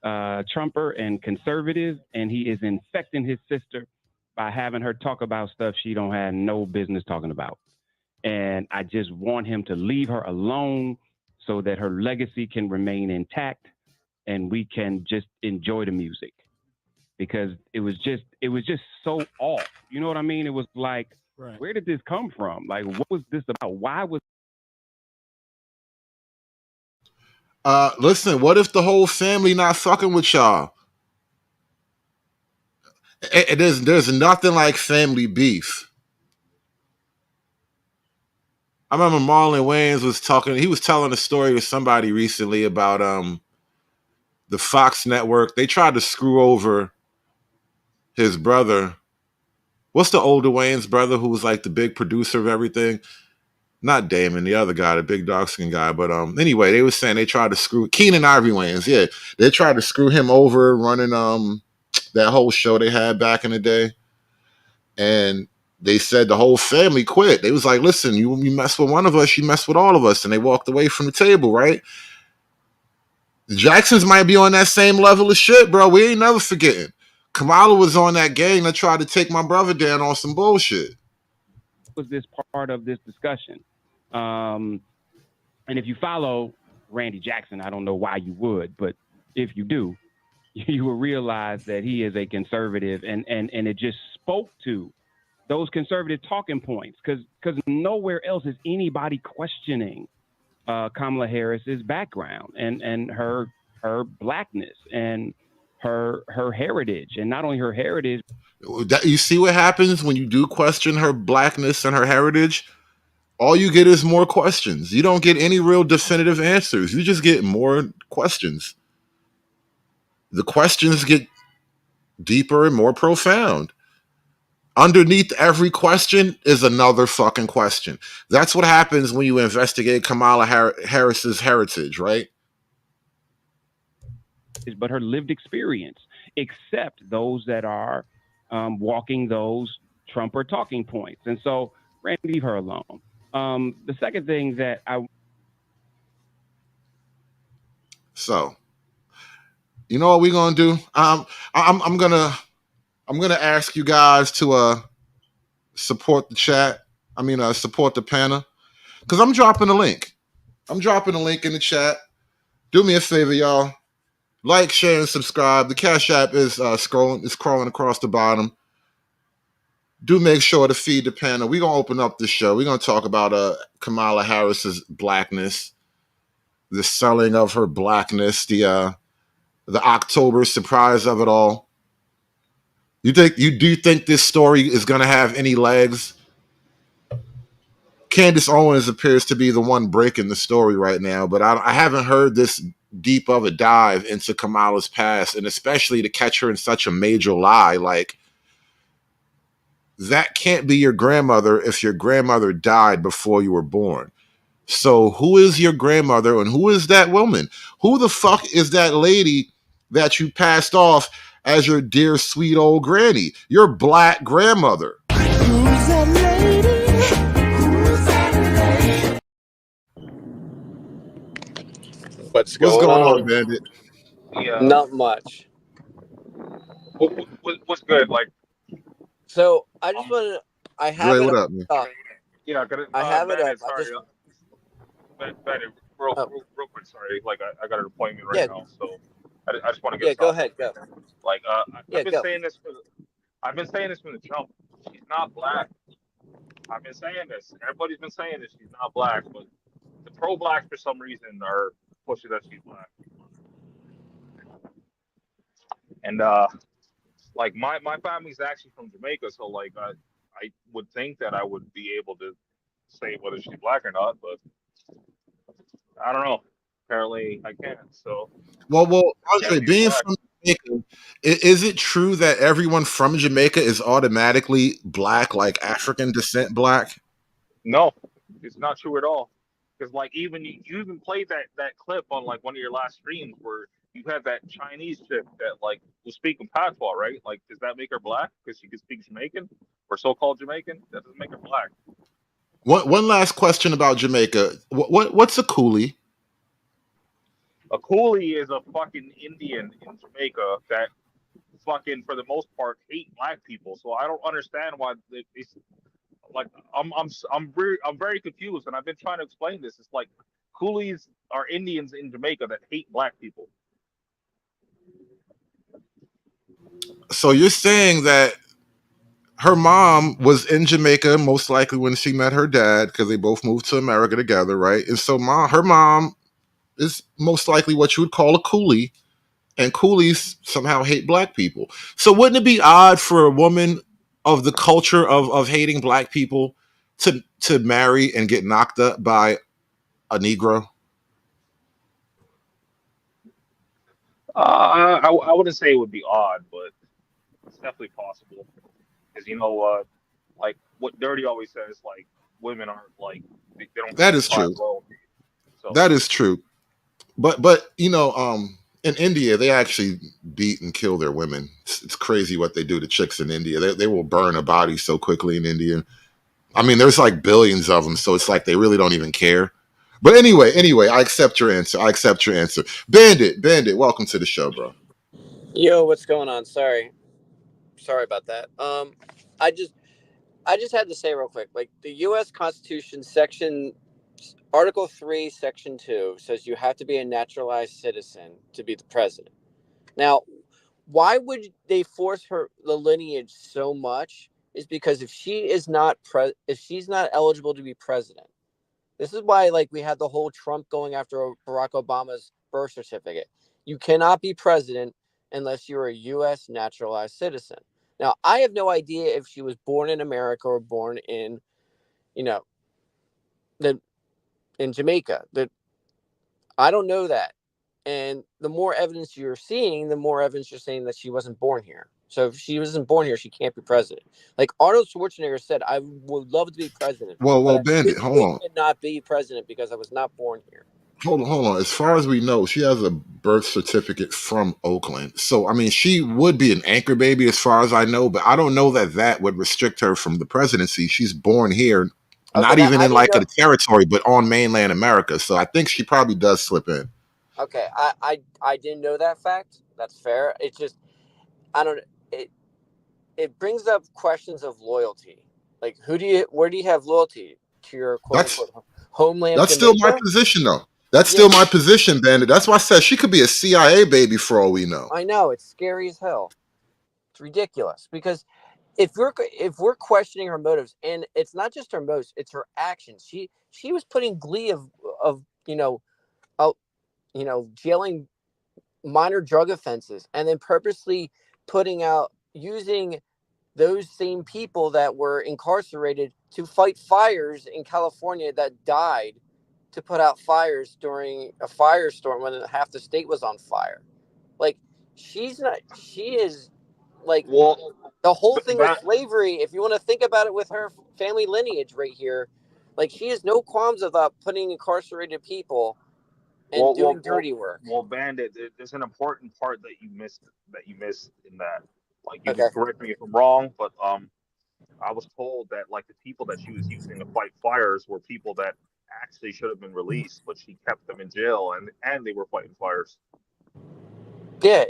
Trumper and conservative, and he is infecting his sister by having her talk about stuff she don't have no business talking about. And I just want him to leave her alone so that her legacy can remain intact and we can just enjoy the music, because it was just so off. You know what I mean? It was like, where did this come from? Like, what was this about? Why was Listen, what if the whole family not fucking with y'all? There's nothing like family beef. I remember Marlon Wayans was talking. He was telling a story to somebody recently about the Fox network. They tried to screw over his brother. What's the older Wayans brother who was like the big producer of everything? Not Damon, the other guy, the big dark skin guy. But anyway, they were saying they tried to screw Keenan Ivory Wayans. Yeah, they tried to screw him over running that whole show they had back in the day. And they said the whole family quit. They was like, listen, you mess with one of us, you mess with all of us. And they walked away from the table, right? The Jacksons might be on that same level of shit, bro. We ain't never forgetting. Kamala was on that gang that tried to take my brother down on some bullshit. Was this part of this discussion? And if you follow Randy Jackson, I don't know why you would, but if you do, you will realize that he is a conservative, and it just spoke to those conservative talking points, because nowhere else is anybody questioning Kamala Harris's background and her blackness and her heritage, and not only her heritage. You see what happens when you do question her blackness and her heritage? All you get is more questions. You don't get any real definitive answers. You just get more questions. The questions get deeper and more profound. Underneath every question is another fucking question. That's what happens when you investigate Kamala Harris's heritage, right? But her lived experience, except those that are walking those Trumper talking points. And so, Randy, leave her alone. The second thing that So, you know what we're gonna do? I'm gonna ask you guys to support the chat. Support the panel, because I'm dropping a link. I'm dropping a link in the chat. Do me a favor, y'all. Like, share, and subscribe. The Cash App is crawling across the bottom. Do make sure to feed the panel. We're gonna open up the show. We're gonna talk about Kamala Harris's blackness, the selling of her blackness, the October surprise of it all. You do think this story is gonna have any legs? Candace Owens appears to be the one breaking the story right now, but I haven't heard this deep of a dive into Kamala's past, and especially to catch her in such a major lie. Like, that can't be your grandmother if your grandmother died before you were born. So who is your grandmother, and who is that woman? Who the fuck is that lady that you passed off as your dear sweet old granny, your black grandmother? Who's that lady? What's going going on, on? Bandit? Not much. What's good? Like, So I just want to. I have Dre, it what up. up, man? yeah, got it. I have it Bandit, up. I sorry, just. Bandit, real quick. Sorry, like I got an appointment right Yeah. now, so I just want to get. Yeah, go ahead. Go. Like, Yeah, I've been go. saying this from the jump. She's not black. I've been saying this. Everybody's been saying this. She's not black, but the pro-blacks for some reason are pushing that she's black. And like my family's actually from Jamaica, so like I would think that I would be able to say whether she's black or not, but I don't know. Apparently I can't. So Well, Andre, being from Jamaica, is it true that everyone from Jamaica is automatically black, like African descent black? no, it's not true at all. Because like even you even played that clip on like one of your last streams where you had that Chinese chick that like was speaking patois, right? Like, does that make her black because she could speak Jamaican or so-called Jamaican? That doesn't make her black. One last question about Jamaica. What's a coolie? A coolie is a fucking Indian in Jamaica that fucking for the most part hate black people. So I don't understand why they like I'm very confused, and I've been trying to explain this. It's like coolies are Indians in Jamaica that hate black people. So you're saying that her mom was in Jamaica most likely when she met her dad because they both moved to America together, right? And so her mom is most likely what you would call a coolie, and coolies somehow hate black people. So wouldn't it be odd for a woman of the culture of hating black people to marry and get knocked up by a Negro? I wouldn't say it would be odd, but it's definitely possible. Because like what Dirty always says, like women aren't like they don't That is signify true. alone. So That is true. But in India they actually beat and kill their women. It's crazy what they do to chicks in India. They will burn a body so quickly in India. I mean, there's like billions of them, so it's like they really don't even care. But anyway, I accept your answer. Bandit, welcome to the show, bro. Yo, what's going on? Sorry about that. I just had to say real quick, like the U.S. Constitution, Article 3, Section 2 says you have to be a naturalized citizen to be the president. Now, why would they force the lineage so much? Is because if she's not eligible to be president, this is why like we had the whole Trump going after Barack Obama's birth certificate. You cannot be president unless you're a U.S. naturalized citizen. Now, I have no idea if she was born in America or born in, in Jamaica. I don't know that. And the more evidence you're seeing, the more evidence you're saying that she wasn't born here. So if she wasn't born here, she can't be president. Like Arnold Schwarzenegger said, I would love to be president, but Well, I Bandit, hold physically on. cannot be president because I was not born here. Hold on. As far as we know, she has a birth certificate from Oakland. So, I mean, she would be an anchor baby as far as I know, but I don't know that would restrict her from the presidency. She's born here, not Okay, even I in didn't like know. a territory, but on mainland America. So I think she probably does slip in. Okay, I didn't know that fact. That's fair. It's just I don't. It brings up questions of loyalty. Like where do you have loyalty to your quote That's unquote homeland, that's still my Jamaica? position, though. That's Yeah, still my position, Bandit. That's why I said she could be a CIA baby for all we know. I know it's scary as hell. It's ridiculous because if we're questioning her motives, and it's not just her motives, it's her actions. She was putting glee of jailing minor drug offenses and then purposely using those same people that were incarcerated to fight fires in California that died, to put out fires during a firestorm when half the state was on fire. Like she is like well, the whole thing with that slavery, if you want to think about it with her family lineage right here, like she has no qualms about putting incarcerated people and doing dirty work. well, Bandit, there's an important part that you missed in that. Like you Okay. can correct me if I'm wrong, but I was told that like the people that she was using to fight fires were people that actually should have been released, but she kept them in jail and they were fighting fires. Yeah,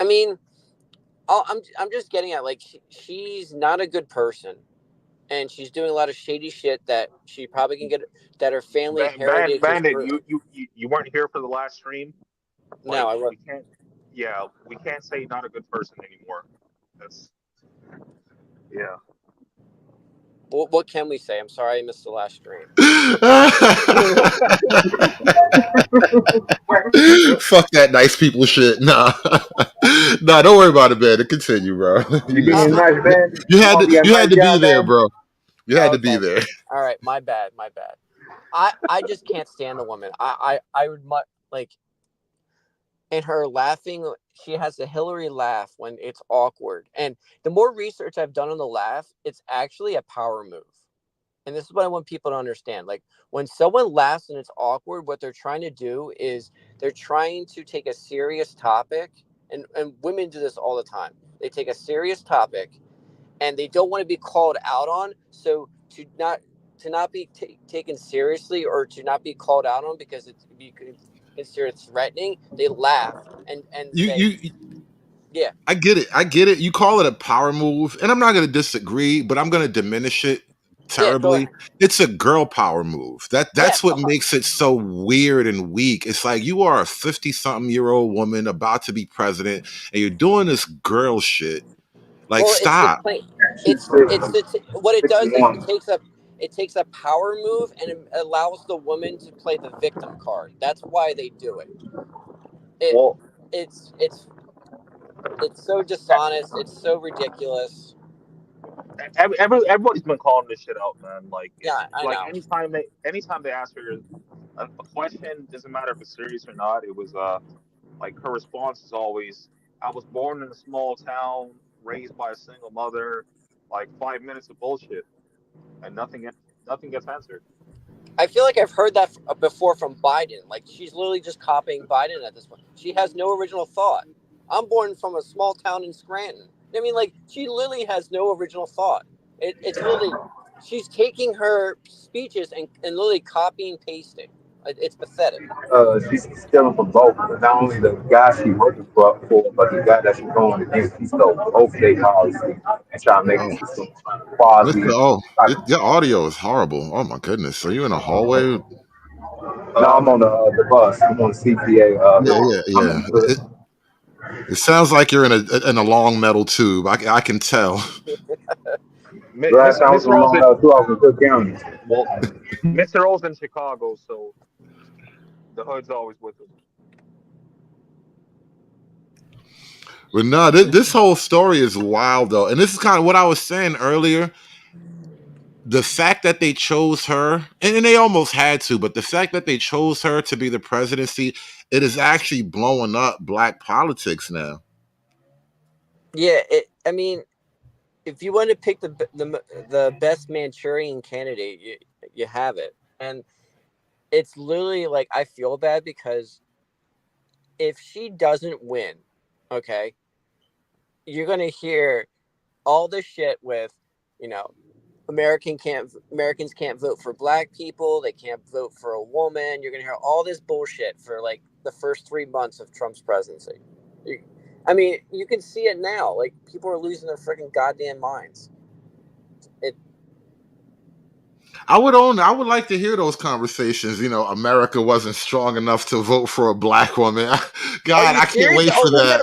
I mean, I'm just getting at like she's not a good person, and she's doing a lot of shady shit that she probably can get, that her family heritage is Bandit, through. you weren't here for the last stream. No, I We can't. Yeah, we can't say not a good person anymore. That's yeah. what can we say? I'm sorry I missed the last stream. Fuck that nice people shit. Nah. Nah, don't worry about it, Bandit. Continue, bro. You being nice, man. You had Gonna be a to nice be guy, there, man. bro. You had to be Okay. there. All right, my bad. I just can't stand the woman. I would like, and her laughing, she has a Hillary laugh when it's awkward. And the more research I've done on the laugh, it's actually a power move. and this is what I want people to understand. Like, when someone laughs and it's awkward, what they're trying to do is they're trying to take a serious topic, and women do this all the time. They take a serious topic and they don't want to be called out on. So to not be taken seriously, or to not be called out on because it's considered threatening, they laugh and say, yeah. I get it. You call it a power move, and I'm not going to disagree, but I'm going to diminish it terribly. It's a girl power move. That's what makes it so weird and weak. It's like you are a 50-something-year-old woman about to be president, and you're doing this girl shit. Like, stop. It's what it does is it takes a power move and it allows the woman to play the victim card. That's why they do it. It's so dishonest. It's so ridiculous. Everybody's been calling this shit out, man. Like, I like know. anytime they ask her a question, doesn't matter if it's serious or not. It was like her response is always, "I was born in a small town, raised by a single mother." Like 5 minutes of bullshit, and nothing gets answered. I feel like I've heard that before from Biden. Like, she's literally just copying Biden at this point. She has no original thought. I'm born from a small town in Scranton. I mean, like, she literally has no original thought. It's literally, she's taking her speeches and literally copying, pasting. It's pathetic. She's stealing from both. Not only the guy she's working for, but the guy that she's going against. He stole both their policy and trying to make it some quasi. Your audio is horrible. Oh my goodness. Are you in a hallway? No, I'm on the bus. I'm on the CPA. Yeah. It sounds like you're in a long metal tube. I can tell. Last time I was in Cook County. Well, Mr. O's in Chicago, so the hood's always with him. But no, this whole story is wild, though. And this is kind of what I was saying earlier. The fact that they chose her, and they almost had to, but the fact that they chose her to be the presidency, it is actually blowing up black politics now. Yeah, I mean, if you want to pick the best Manchurian candidate, you have it. And it's literally like, I feel bad because if she doesn't win, okay, you're going to hear all this shit with, Americans can't vote for black people. They can't vote for a woman. You're going to hear all this bullshit for like the first 3 months of Trump's presidency. I mean, you can see it now. Like, people are losing their freaking goddamn minds. I would like to hear those conversations. America wasn't strong enough to vote for a black woman. God, I can't wait for that.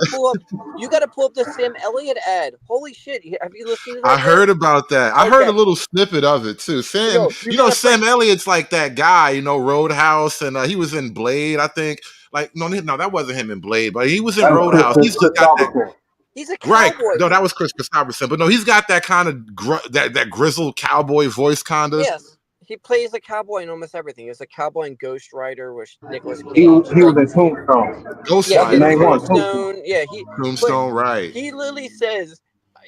You got to pull up the Sam Elliott ad. Holy shit. Have you listened to that? I heard about that. I heard a little snippet of it too. Sam Elliott's like that guy, Roadhouse, and he was in Blade, I think. Like, no, that wasn't him in Blade, but he was in Roadhouse. He's just got that. He's a cowboy. Right. No, that was Chris Christopherson. But no, he's got that kind of that grizzled cowboy voice, kind of. Yes. He plays a cowboy in almost everything. He was a cowboy in Ghost Rider with Nicolas Cage. He was in Tombstone. Tombstone. Yeah, Tombstone, right. He literally says,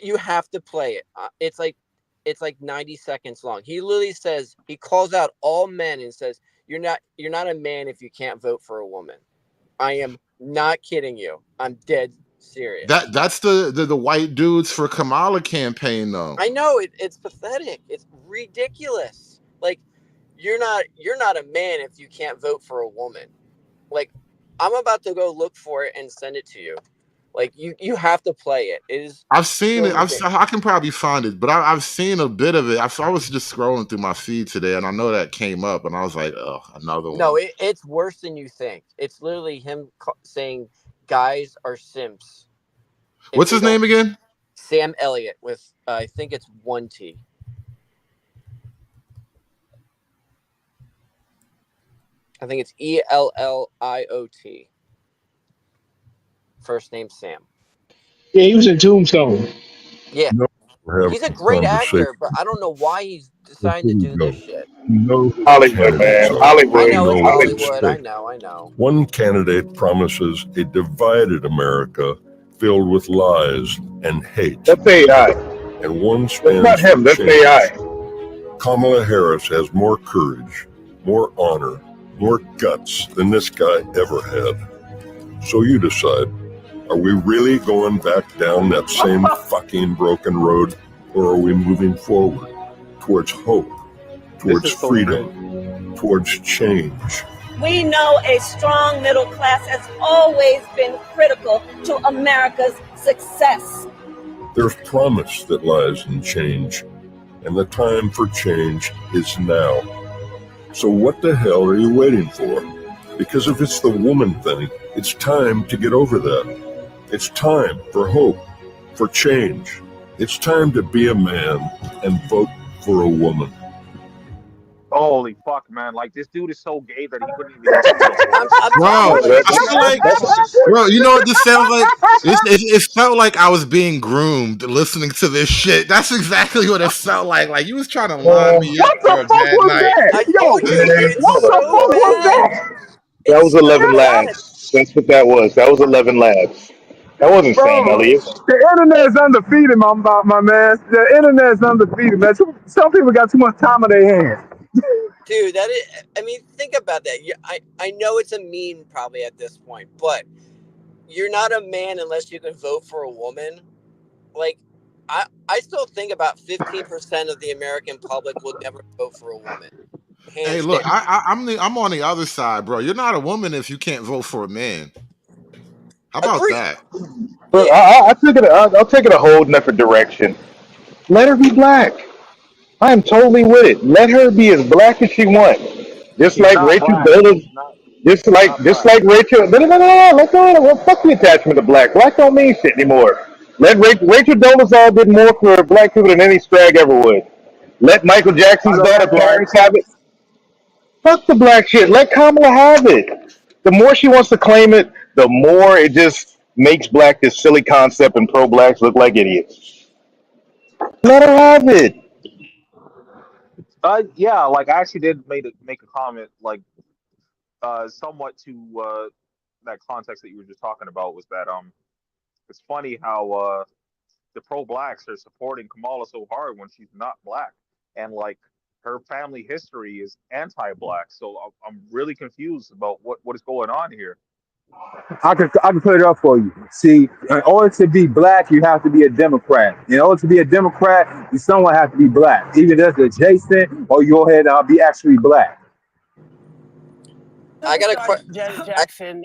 you have to play it. It's like 90 seconds long. He literally says, he calls out all men and says, you're not a man if you can't vote for a woman. I am not kidding you. I'm dead serious. That's the white dudes for Kamala campaign, though. I know it's pathetic. It's ridiculous. Like, you're not a man if you can't vote for a woman. Like, I'm about to go look for it and send it to you. Like, you have to play it. It is. I've seen it. I can probably find it, but I've seen a bit of it. I was just scrolling through my feed today, and I know that came up, and I was like, oh, another one. No, it's worse than you think. It's literally him saying guys are simps. What's his name again? Sam Elliott with I think it's 1 T. I think it's Elliot. First name Sam. Yeah, he was in Tombstone. Yeah. He's a great actor, but I don't know why he's decided to do this shit. Hollywood, man. Hollywood. I know it's Hollywood. I know. One candidate promises a divided America filled with lies and hate. That's AI. And one stands That's not him. That's AI. Kamala Harris has more courage, more honor, more guts than this guy ever had. So you decide, are we really going back down that same fucking broken road, or are we moving forward towards hope, towards freedom, towards change? We know a strong middle class has always been critical to America's success. There's promise that lies in change, and the time for change is now. So what the hell are you waiting for? Because if it's the woman thing, it's time to get over that. It's time for hope, for change. It's time to be a man and vote for a woman. Holy fuck, man! Like this dude is so gay that he couldn't even. Bro, I feel like, bro, you know what this sounds like? It felt like I was being groomed listening to this shit. That's exactly what it felt like. Like you was trying to line me up for a bad night. What the fuck was that? That was 11 labs. That's what that was. That was 11 labs. That wasn't Sam Bro, Elliott. the internet's undefeated, my man. The internet's undefeated, man. Some people got too much time on their hands. Dude, that is, I mean, think about that. I know it's a meme probably at this point, but you're not a man unless you can vote for a woman. Like, I still think about 15% of the American public will never vote for a woman. Hey, look, I'm on the other side, bro. You're not a woman if you can't vote for a man. How about that? But I'll take it a whole different direction. Let her be black. I am totally with it. Let her be as black as she wants. Just like Rachel Dolezal. Just like Rachel. No. Let go. Well, fuck the attachment to black. Black don't mean shit anymore. Let Rachel Dolezal did more for black people than any strag ever would. Let Michael Jackson's daughter Paris have it. Fuck the black shit. Let Kamala have it. The more she wants to claim it, the more it just makes black this silly concept and pro-blacks look like idiots. Let her have it. Yeah, like I actually did make a comment, like somewhat to that context that you were just talking about, was that it's funny how the pro-blacks are supporting Kamala so hard when she's not black, and like her family history is anti-black. So I'm really confused about what is going on here. I can put it up for you. See, in order to be black, you have to be a Democrat. In order to be a Democrat, you someone have to be black, even if it's adjacent or you go ahead and be actually black. I got a question. Janet Jackson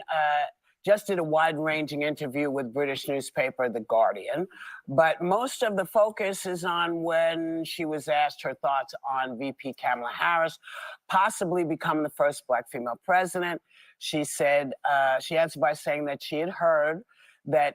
just did a wide-ranging interview with British newspaper The Guardian, but most of the focus is on when she was asked her thoughts on VP Kamala Harris possibly becoming the first black female president. She said, she answered by saying that she had heard that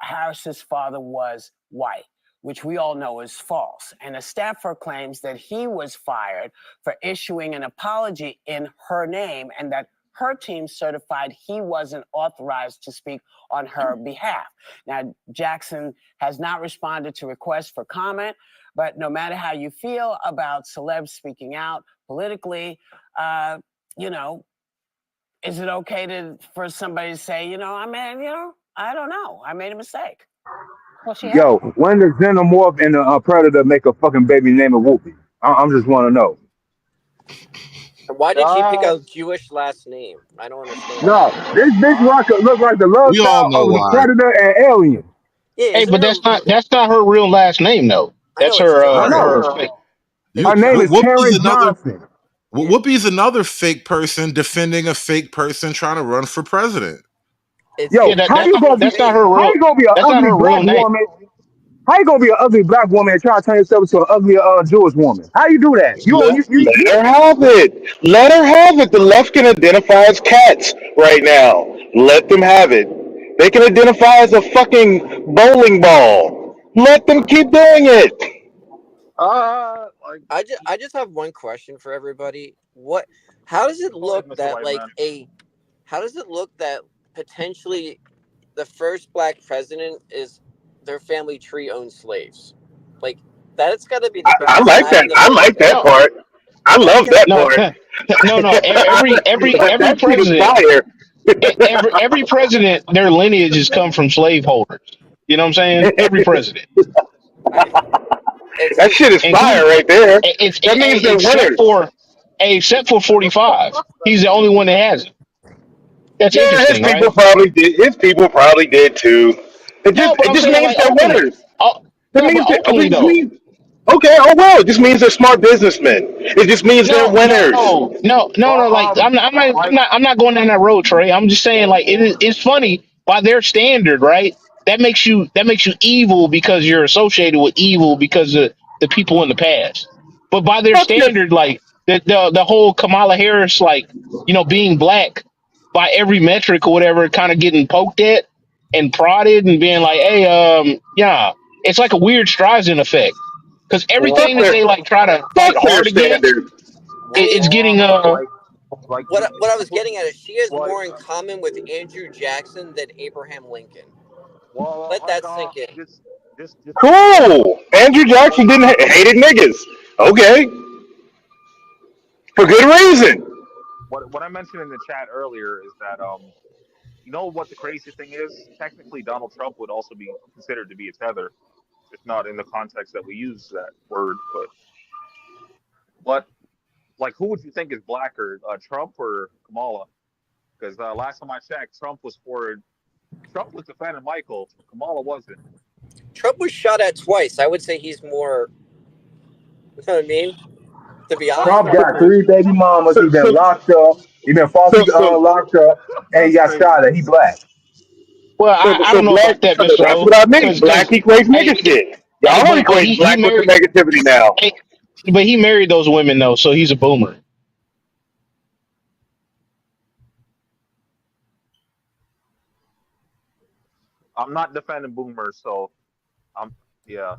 Harris's father was white, which we all know is false. And a staffer claims that he was fired for issuing an apology in her name, and that her team certified he wasn't authorized to speak on her behalf. Now, Jackson has not responded to requests for comment, but no matter how you feel about celebs speaking out politically, you know, is it okay for somebody to say, you know, I mean, you know, I don't know, I made a mistake? Well, Yo, when does Xenomorph and the Predator make a fucking baby named Whoopi? I'm just want to know. Why did she pick a Jewish last name? I don't understand. No, this bitch look like the love We all child know of the why. Predator and Alien. Yeah, Hey, but that's not her real last name though. That's her I know. her fake. Her name is Terrence Johnson. Whoopi's another fake person defending a fake person trying to run for president. Yo, Yeah, how you gonna be? that's not her How real. you gonna be an That's not ugly her black real name. woman? How you gonna be an ugly black woman and try to turn yourself into an ugly Jewish woman? How you do that? Let her have it. Let her have it. The left can identify as cats right now. Let them have it. They can identify as a fucking bowling ball. Let them keep doing it. I just have one question for everybody. How does it look how does it look that potentially the first black president is their family tree owns slaves? Like, that's got to be the best. I like that. I like that part. I love that part. No. Every That shit is president, fire. every president, their lineages come from slaveholders. You know what I'm saying? Every president. That shit is fire right there. That means they're winners. Except for 45. He's the only one that has it. That's Yeah, his interesting, people right? probably did. His people probably did too. No, but It I'm just saying means like they're openly. winners. It No, but means openly it just though. means okay. Oh well, it just means they're smart businessmen. It just means they're No, no, winners. no, no, no, no. Like I'm not going down that road, Trey. I'm just saying, like it's funny by their standard, right? That makes you evil because you're associated with evil because of the people in the past. But by their Fuck this. standard, like the whole Kamala Harris, like being black by every metric or whatever, kind of getting poked at and prodded and being like, hey, yeah, it's like a weird Streisand effect because Fuck everything that their they like try to fuck fight their hard against standard. I mean, it's getting what I was getting at is she has more in common with Andrew Jackson than Abraham Lincoln. Let that sink in. Cool. Andrew Jackson didn't hated niggas. Okay, for good reason. What I mentioned in the chat earlier is that you know what the crazy thing is? Technically, Donald Trump would also be considered to be a tether, just not in the context that we use that word. But like, who would you think is blacker, Trump or Kamala? Because last time I checked, Trump was defending Michael. Kamala wasn't. Trump was shot at twice. I would say he's more. You know what I mean? To be honest. Trump got 3 baby mamas. He been locked up. He been falsely locked up, and he got shot at. He black. well, I don't know about that, So Mr. that's O, what I mean. because Black equates hey, nigga shit. hey, Y'all but equate he black with the married, negativity now. hey, but he married those women though, so he's a boomer. I'm not defending boomers, so yeah.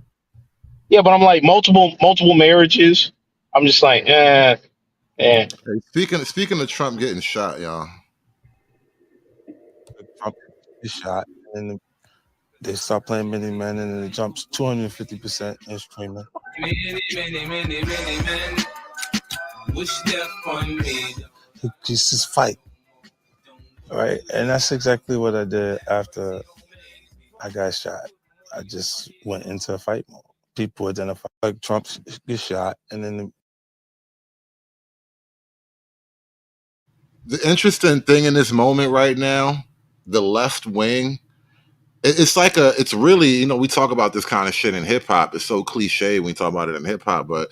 Yeah, but I'm like multiple marriages. I'm just like, Hey, speaking of Trump getting shot, y'all. Trump is shot, and they start playing Many Men, and then it jumps 250% in streaming. Many men wish death on me. He just fight, right? And that's exactly what I did after I got shot. I just went into a fight mode. People identify like Trump gets shot, and then The interesting thing in this moment right now, the left wing, it's really, we talk about this kind of shit in hip hop. It's so cliche when we talk about it in hip hop, but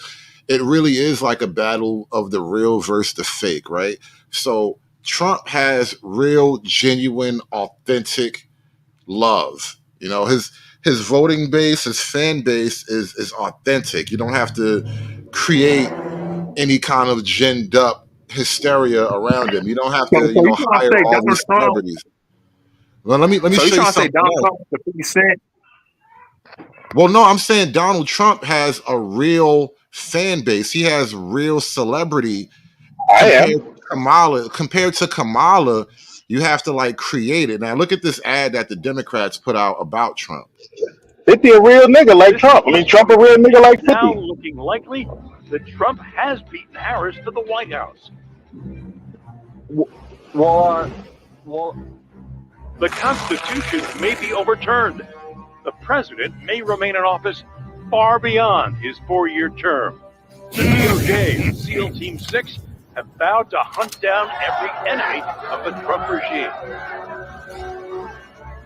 it really is like a battle of the real versus the fake, right? So Trump has real, genuine, authentic love. His voting base, his fan base is authentic. You don't have to create any kind of ginned up hysteria around him. You don't have So to, you trying to hire say all Donald these Trump? celebrities. Well, let me So you show you trying to say something Donald else. Trump is the 50 Cent? Well, no, I'm saying Donald Trump has a real fan base. He has real celebrity I am. Compared to Kamala, you have to create it. Now look at this ad that the Democrats put out about Trump. 50 a real nigga like Trump. I mean, Trump a real nigga like 50. Now looking likely that Trump has beaten Harris to the White House. Well, the Constitution may be overturned. The president may remain in office far beyond his 4-year term. The DOJ and SEAL Team 6 have vowed to hunt down every enemy of the Trump regime.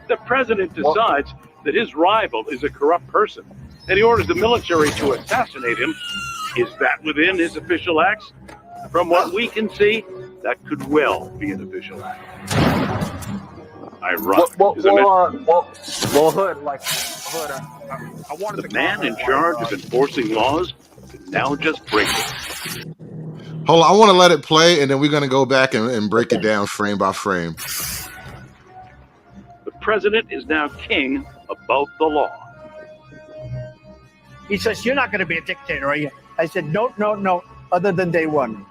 The president decides that his rival is a corrupt person, and he orders the military to assassinate him. Is that within his official acts? From what we can see, that could well be an official act. Ironic, isn't it? Hood, I wanted The man in charge of enforcing laws can now just break it. Hold on, I want to let it play, and then we're going to go back and break it down frame by frame. The president is now king above the law. He says, "You're not going to be a dictator, are you?" I said, no, other than day one.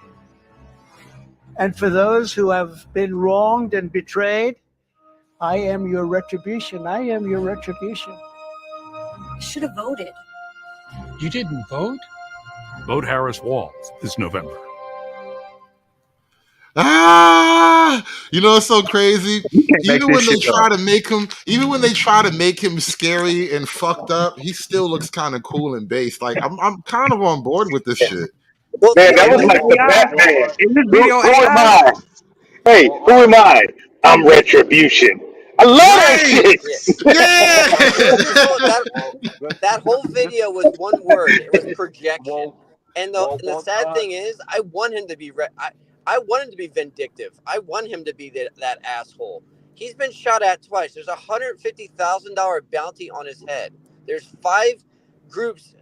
And for those who have been wronged and betrayed, I am your retribution. I am your retribution. You should have voted. You didn't vote? Vote Harris Walls this November. You know, it's so crazy. You can't make Even this when they shit try up. to make him, scary and fucked up, he still looks kind of cool and based. Like I'm kind of on board with this shit. Well, Man, see, that I was Is like this like the AI? Batman. Is this Who, video who am AI? I? Hey, who am I? I'm Retribution. I love that Right? shit. yeah. Yeah. That whole video was one word. It was projection. well, And well, the well, sad thing is, I want him to be I want him to be vindictive. I want him to be that asshole. He's been shot at twice. There's a $150,000 bounty on his head. There's 5 groups,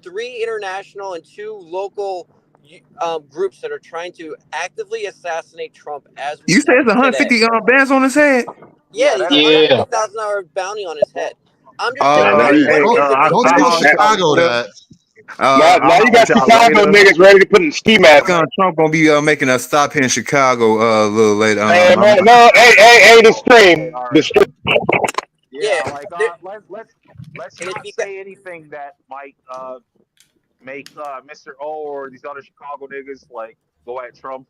3 international and 2 local groups that are trying to actively assassinate Trump as we You say speak it's today. 150 bands on his head? Yeah, he's a Yeah. $150,000 bounty on his head. I'm just saying, Now I you, want hey, him to be Don't I tell holler at y'all Chicago later. that. Now I you holler at got y'all Chicago later. niggas ready to put in ski masks. Trump gonna be making a stop here in Chicago a little later. Man, no, hey, the stream, all the right. stream. Yeah, yeah. like let's And if not you got say anything that might make Mr. O or these other Chicago niggas like go at Trump.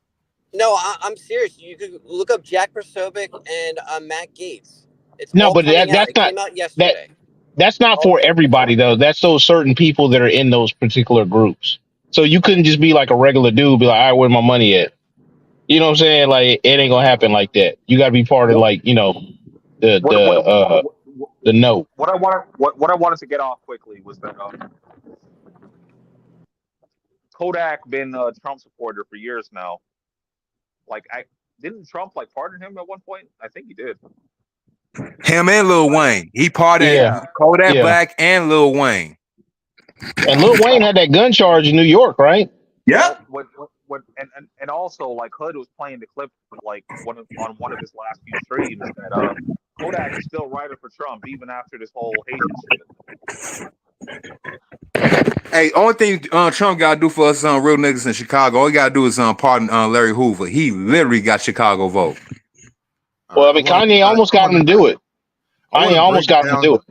no, I'm serious. You could look up Jack Posobiec and Matt Gaetz. It's No, all but coming out. that's It not came out that yesterday. that's not for everybody though. That's those certain people that are in those particular groups. So you couldn't just be like a regular dude, be like, all right, where my money at? You know what I'm saying? Like it ain't gonna happen like that. You gotta be part of What like, the what what the note. what I wanted to get off quickly was that Kodak been a Trump supporter for years now. Like I didn't Trump like pardon him at one point? I think he did. Him and Lil Wayne. He pardoned Yeah. Kodak Yeah. Black and Lil Wayne. And Lil Wayne had that gun charge in New York, right? Yep. What and also like Hood was playing the clip like on one of his last few streams that Kodak is still writing for Trump even after this whole Haitian shit. Hey, only thing Trump gotta do for us real niggas in Chicago, all he gotta do is pardon Larry Hoover. He literally got Chicago vote. Well, I mean, Kanye almost got him to do it. Kanye almost got him to do it.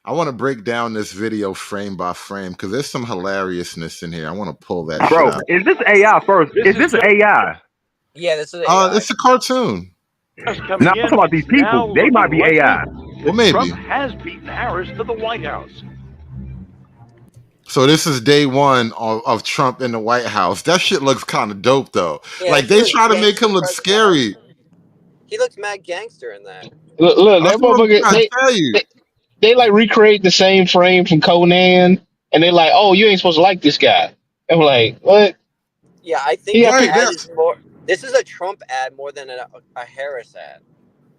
I want to break down this video frame by frame because there's some hilariousness in here. I want to pull that shit Bro, out. is this AI first? Is this AI? Yeah, this is AI. It's a cartoon. No, I'm talking about these people. They might be AI. Well, maybe. Trump has beaten Harris to the White House. So this is day one of Trump in the White House. That shit looks kind of dope though. Yeah, like they try to make him look scary. He looks mad gangster in that. Look, That's that what I'm motherfucker, trying to tell you. they like recreate the same frame from Conan, and they're like, "Oh, you ain't supposed to like this guy." And we're like, "What?" Yeah, I think this ad is more. This is a Trump ad more than a Harris ad.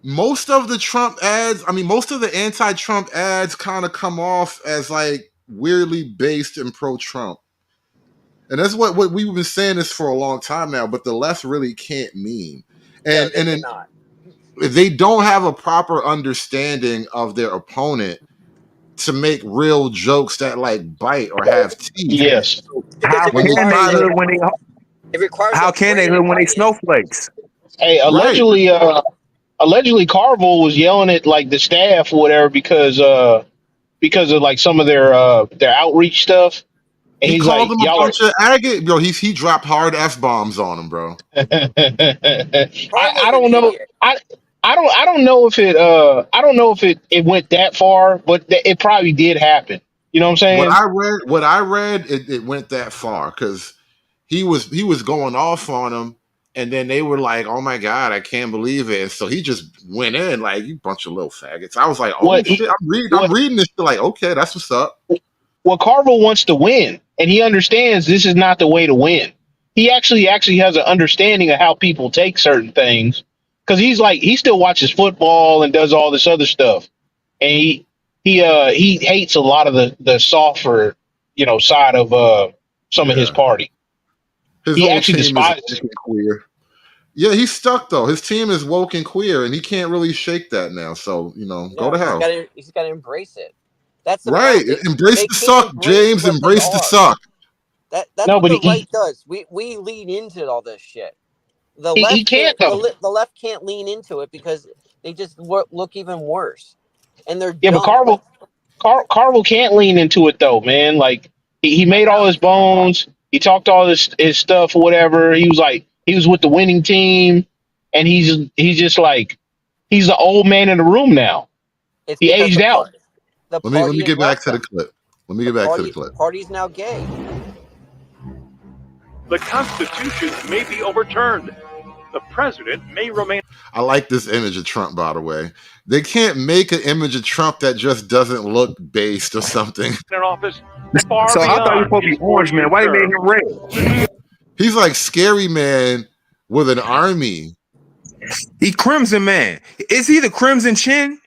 Most of the Trump ads, most of the anti-Trump ads kind of come off as like weirdly based and pro-Trump. And that's what we've been saying this for a long time now, but the left really can't meme. And No, they then cannot. they don't have a proper understanding of their opponent to make real jokes that like bite or have teeth. Yes. Because How can they hood when they? It requires How can they hood when they snowflakes? Hey, allegedly Carville was yelling at like the staff or whatever because of like some of their outreach stuff. And He he's called like, him a y'all bunch of agate, bro. He dropped hard F-bombs on him, bro. I don't know. I don't know if it went that far, but it probably did happen. You know what I'm saying? What I read, it went that far because he was going off on him, and then they were like, "Oh my god, I can't believe it!" And so he just went in like, "You bunch of little faggots." I was like, "Oh shit!" I'm reading this like, okay, that's what's up. Well, Carville wants to win, and he understands this is not the way to win. He actually has an understanding of how people take certain things because he still watches football and does all this other stuff, and he hates a lot of the softer side of some of his party. His He whole actually team is despises woke and queer. Yeah, he's stuck though. His team is woke and queer, and he can't really shake that now. So go to hell. He's got to embrace it. That's the Right. problem. Embrace the suck, James. Embrace the suck. That's what the right does. We lean into all this shit. The left he can't though. The left can't lean into it because they just look even worse, and they're Yeah, dumb. but Carville can't lean into it though, man. Like he made all his bones. He talked all his stuff or whatever. He was like, He was with the winning team, and he's just like he's the old man in the room now. It's He because aged out. the Let me party has get back left to the them. clip. Let me The get back to the clip. party's now gay. The Constitution may be overturned. The president may remain. I like this image of Trump, by the way. They can't make an image of Trump that just doesn't look based or something. in office far So I thought he was beyond supposed to his be orange man. 4-year Why they made term. him red? He's like Scary Man with an army. He Crimson Man. Is he the Crimson Chin?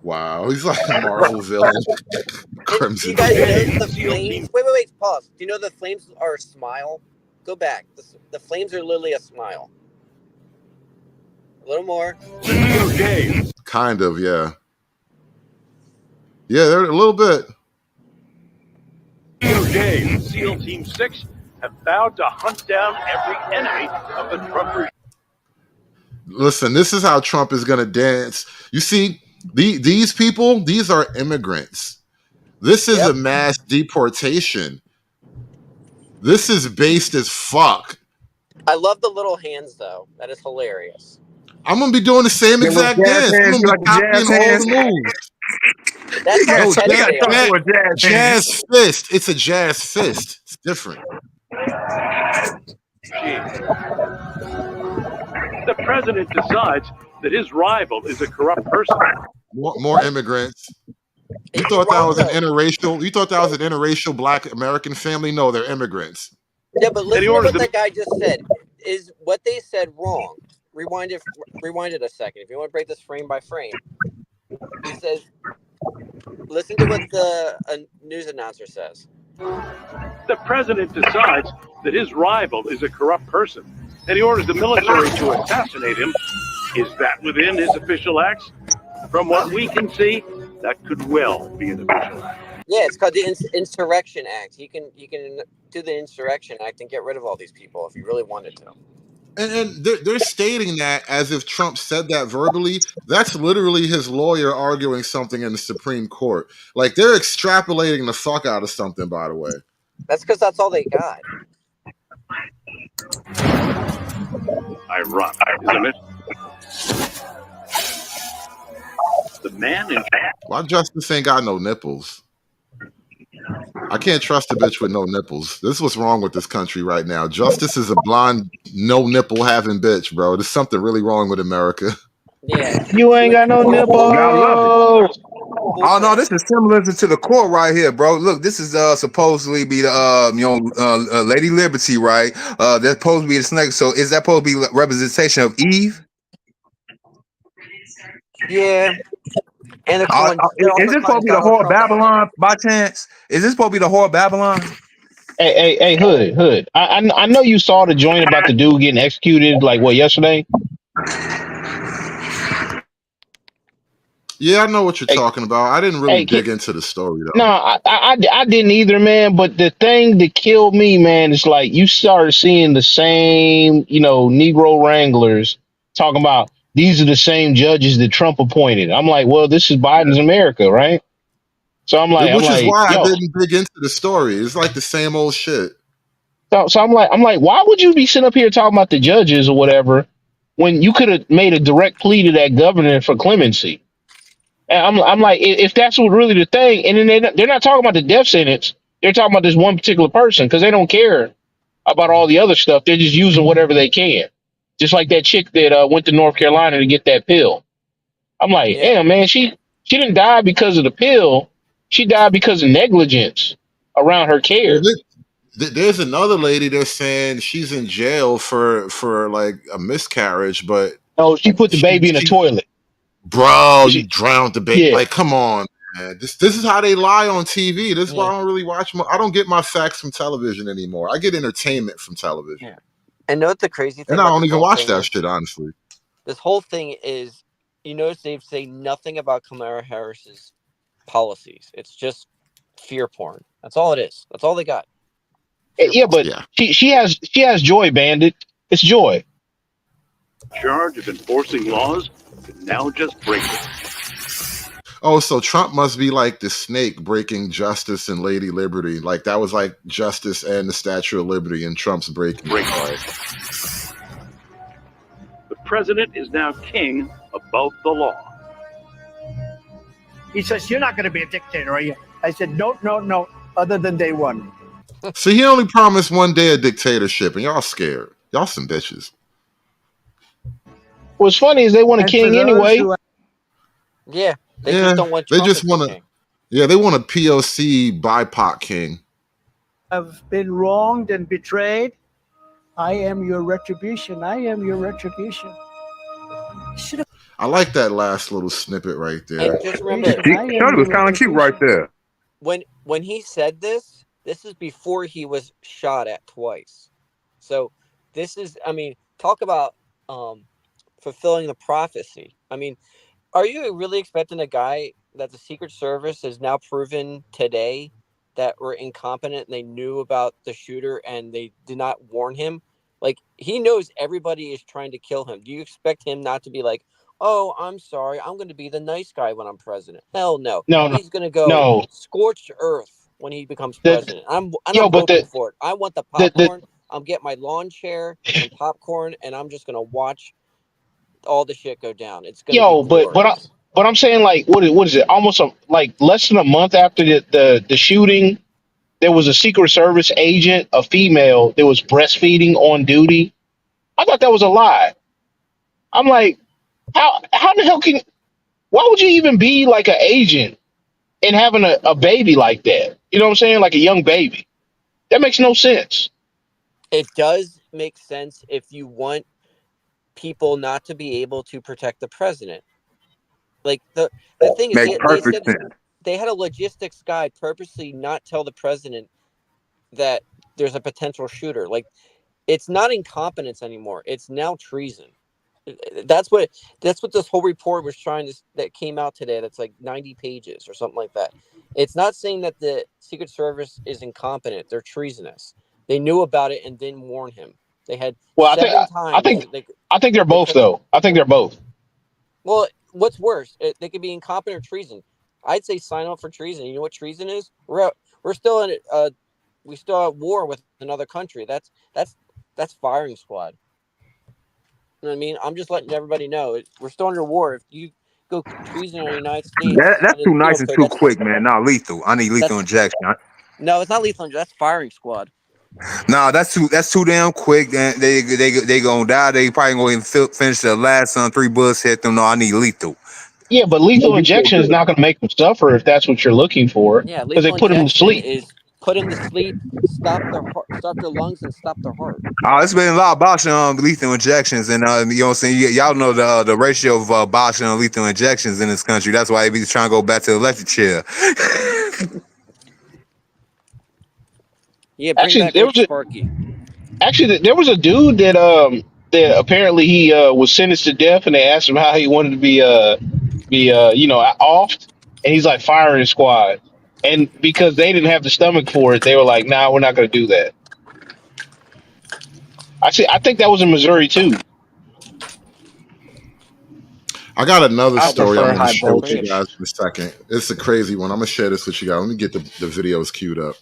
Wow, he's like a Marvel villain. Do Crimson. you guys know the flames? Wait, pause. Do you know the flames are a smile? Go back. The flames are literally a smile. A little more. Kind of, yeah. Yeah, they're a little bit. DOJ and SEAL Team 6 have vowed to hunt down every enemy of the Trump regime. Listen, this is how Trump is going to dance. You see, these people, these are immigrants. This is a mass deportation. This is based as fuck. I love the little hands, though. That is hilarious. I'm going to be doing the same Them little exact jazz dance. I'm hands, going to you be like the copying jazz all hands? the moves. That's how No, petty they are. jazz fist. It's a jazz fist. It's different. The president decides that his rival is a corrupt person. More immigrants. You thought that was an interracial? You thought that was an interracial Black American family? No, they're immigrants. Yeah, but listen to what that guy just said. Is what they said wrong? Rewind it a second. If you want to break this frame by frame, he says, listen to what the news announcer says. The president decides that his rival is a corrupt person, and he orders the military to assassinate him. Is that within his official acts? From what we can see, that could well be an official act. Yeah, it's called the Insurrection Act. He can do the Insurrection Act and get rid of all these people if he really wanted to. And they're stating that as if Trump said that verbally. That's literally his lawyer arguing something in the Supreme Court. Like, they're extrapolating the fuck out of something, by the way. That's because that's all they got. Ironic, isn't it? The man in Why Justice ain't got no nipples? I can't trust a bitch with no nipples. This is what's wrong with this country right now. Justice is a blonde, no nipple having bitch, bro. There's something really wrong with America. Yeah. You ain't got no nipples. Oh no, this is similar to the court right here, bro. Look, this is supposedly be the Lady Liberty, right? That's supposed to be the snake. So is that supposed to be representation of Eve? Yeah. And Is this supposed to be the whore of Babylon by chance? Is this supposed to be the whore of Babylon? Hey, Hood. I know you saw the joint about the dude getting executed, like what, yesterday? Yeah, I know what you're talking about. I didn't really dig into the story though. No, I didn't either, man. But the thing that killed me, man, is like you started seeing the same, Negro wranglers talking about these are the same judges that Trump appointed. I'm like, well, this is Biden's America, right? So I'm like, Which is why yo. I didn't dig into the story. It's like the same old shit. So I'm like, why would you be sitting up here talking about the judges or whatever when you could have made a direct plea to that governor for clemency? And I'm like, if that's what really the thing, and then they're not talking about the death sentence. They're talking about this one particular person because they don't care about all the other stuff. They're just using whatever they can. Just like that chick that went to North Carolina to get that pill. I'm like, damn, man, she didn't die because of the pill. She died because of negligence around her care. There's another lady they're saying she's in jail for like a miscarriage, but no, she put the baby in the toilet. Bro, you drowned the baby. Yeah. Like, come on, man. This is how they lie on TV. This is why I don't really watch. I don't get my facts from television anymore. I get entertainment from television. Yeah. And know what the crazy thing? And I don't even watch that shit, honestly. This whole thing is, you notice they say nothing about Kamala Harris's policies. It's just fear porn. That's all it is. That's all they got. Yeah, but she has joy, Bandit. It's joy. charge of enforcing laws can now just break them. Oh, so Trump must be like the snake breaking justice and Lady Liberty. Like that was like justice and the Statue of Liberty, and Trump's breaking it. The president is now king above the law. He says, "You're not going to be a dictator, are you?" I said, "No, no, no, other than day one." So he only promised one day of dictatorship, and y'all scared. Y'all some bitches. What's funny is they want a And for king those anyway. who Yeah, they Yeah, just don't want they Trump just as the want to. king. Yeah, they want a POC BIPOC king. have been wronged and betrayed, I am your retribution. I am your retribution. I like that last little snippet right there. And just remember, Shorty was kind of cute right there. when he said this is before he was shot at twice. So this is, I mean, talk about fulfilling the prophecy. I mean, are you really expecting a guy that the Secret Service has now proven today that were incompetent and they knew about the shooter and they did not warn him? Like, he knows everybody is trying to kill him. Do you expect him not to be like, "Oh, I'm sorry, I'm going to be the nice guy when I'm president"? Hell no. No, He's going to go no. scorched earth when he becomes The, president. I'm yo, but voting for it. I want the the popcorn. I'm getting my lawn chair and popcorn, and I'm just going to watch all the shit go down. It's going to be yo, glorious. but I'm saying like what is it? Almost like less than a month after the shooting, there was a Secret Service agent, a female, that was breastfeeding on duty. I thought that was a lie. I'm like, how the hell can why would you even be like an agent and having a baby like that? You know what I'm saying? Like a young baby. That makes no sense. It does make sense if you want people not to be able to protect the president. Like the thing is, Makes they perfect said sense. they had a logistics guy purposely not tell the president that there's a potential shooter. Like, it's not incompetence anymore. It's now treason. That's what this whole report was trying to that came out today. That's like 90 pages or something like that. It's not saying that the Secret Service is incompetent. They're treasonous. They knew about it and didn't warn him. They had Well, 7 I times. think I think they're They both could. though. I think they're both. Well, what's worse? They could be incompetent or treason. I'd say sign up for treason. You know what treason is? We're still in we still at war with another country. That's firing squad. You know what I mean? I'm just letting everybody know we're still under war. If you go treason on the United States That's on the too penal nice and code, too quick, man. Nah, lethal. I need lethal that's injection. no, it's not lethal. That's firing squad. Nah, that's too damn quick. They gonna die. They probably gonna even finish the last 3 bullets hit them. No, I need lethal. Yeah, but lethal injection is not going to make them suffer if that's what you're looking for, Yeah, because they lethal put them to injection sleep. is put them to sleep, stop their heart, stop their lungs, and stop their heart. It's been a lot of boxing lethal injections, and you know what I'm saying. Y'all know the ratio of boxing and lethal injections in this country. That's why they be trying to go back to the electric chair. Yeah, bring Actually, back old Sparky. there was a dude that apparently he was sentenced to death, and they asked him how he wanted to be you know, offed, and he's like firing squad, and because they didn't have the stomach for it, they were like, "Nah, we're not going to do that." I think that was in Missouri too. I got another I story I'm prefer going to high share with you voltage. guys in a second. It's a crazy one. I'm going to share this with you guys. Let me get the videos queued up.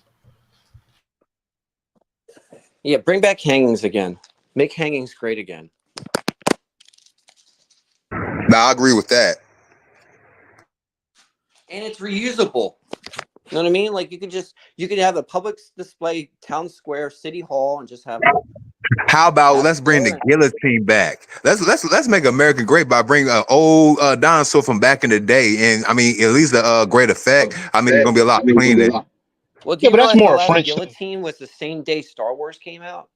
Yeah, bring back hangings again. Make hangings great again. Nah, I agree with that. And it's reusable. You know what I mean? Like, you could have a public display, town square, city hall, and just have How about have let's it bring there. the guillotine back? Let's make America great by bringing an old dinosaur from back in the day, and I mean at least the great effect. I mean it's gonna be a lot cleaner. Well, do Yeah, you but that's realize the more a last French thing. guillotine was the same day Star Wars came out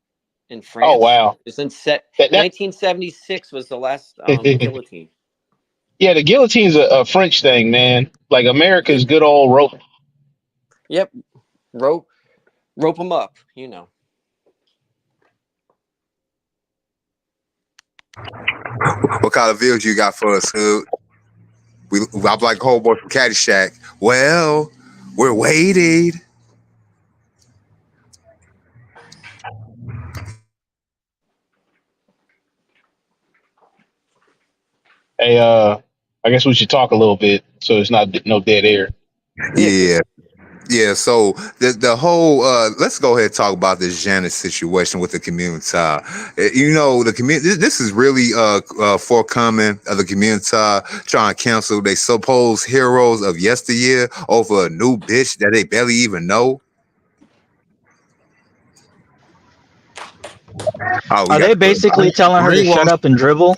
in Oh France? wow, It's in that 1976 was the last guillotine. yeah, the guillotine's a French thing, man. Like America's good old rope. Yep, rope them up. You know. What kind of views you got for us, Hood? I'm like a whole boy from Caddyshack. Well, we're waiting. Hey, I guess we should talk a little bit. so it's not no dead air. Yeah. Yeah, so the whole let's go ahead and talk about this Janet situation with the community. You know, the community. This is really forthcoming of the community trying to cancel they supposed heroes of yesteryear over a new bitch that they barely even know. Oh, we Are got they basically telling her to shut up and dribble?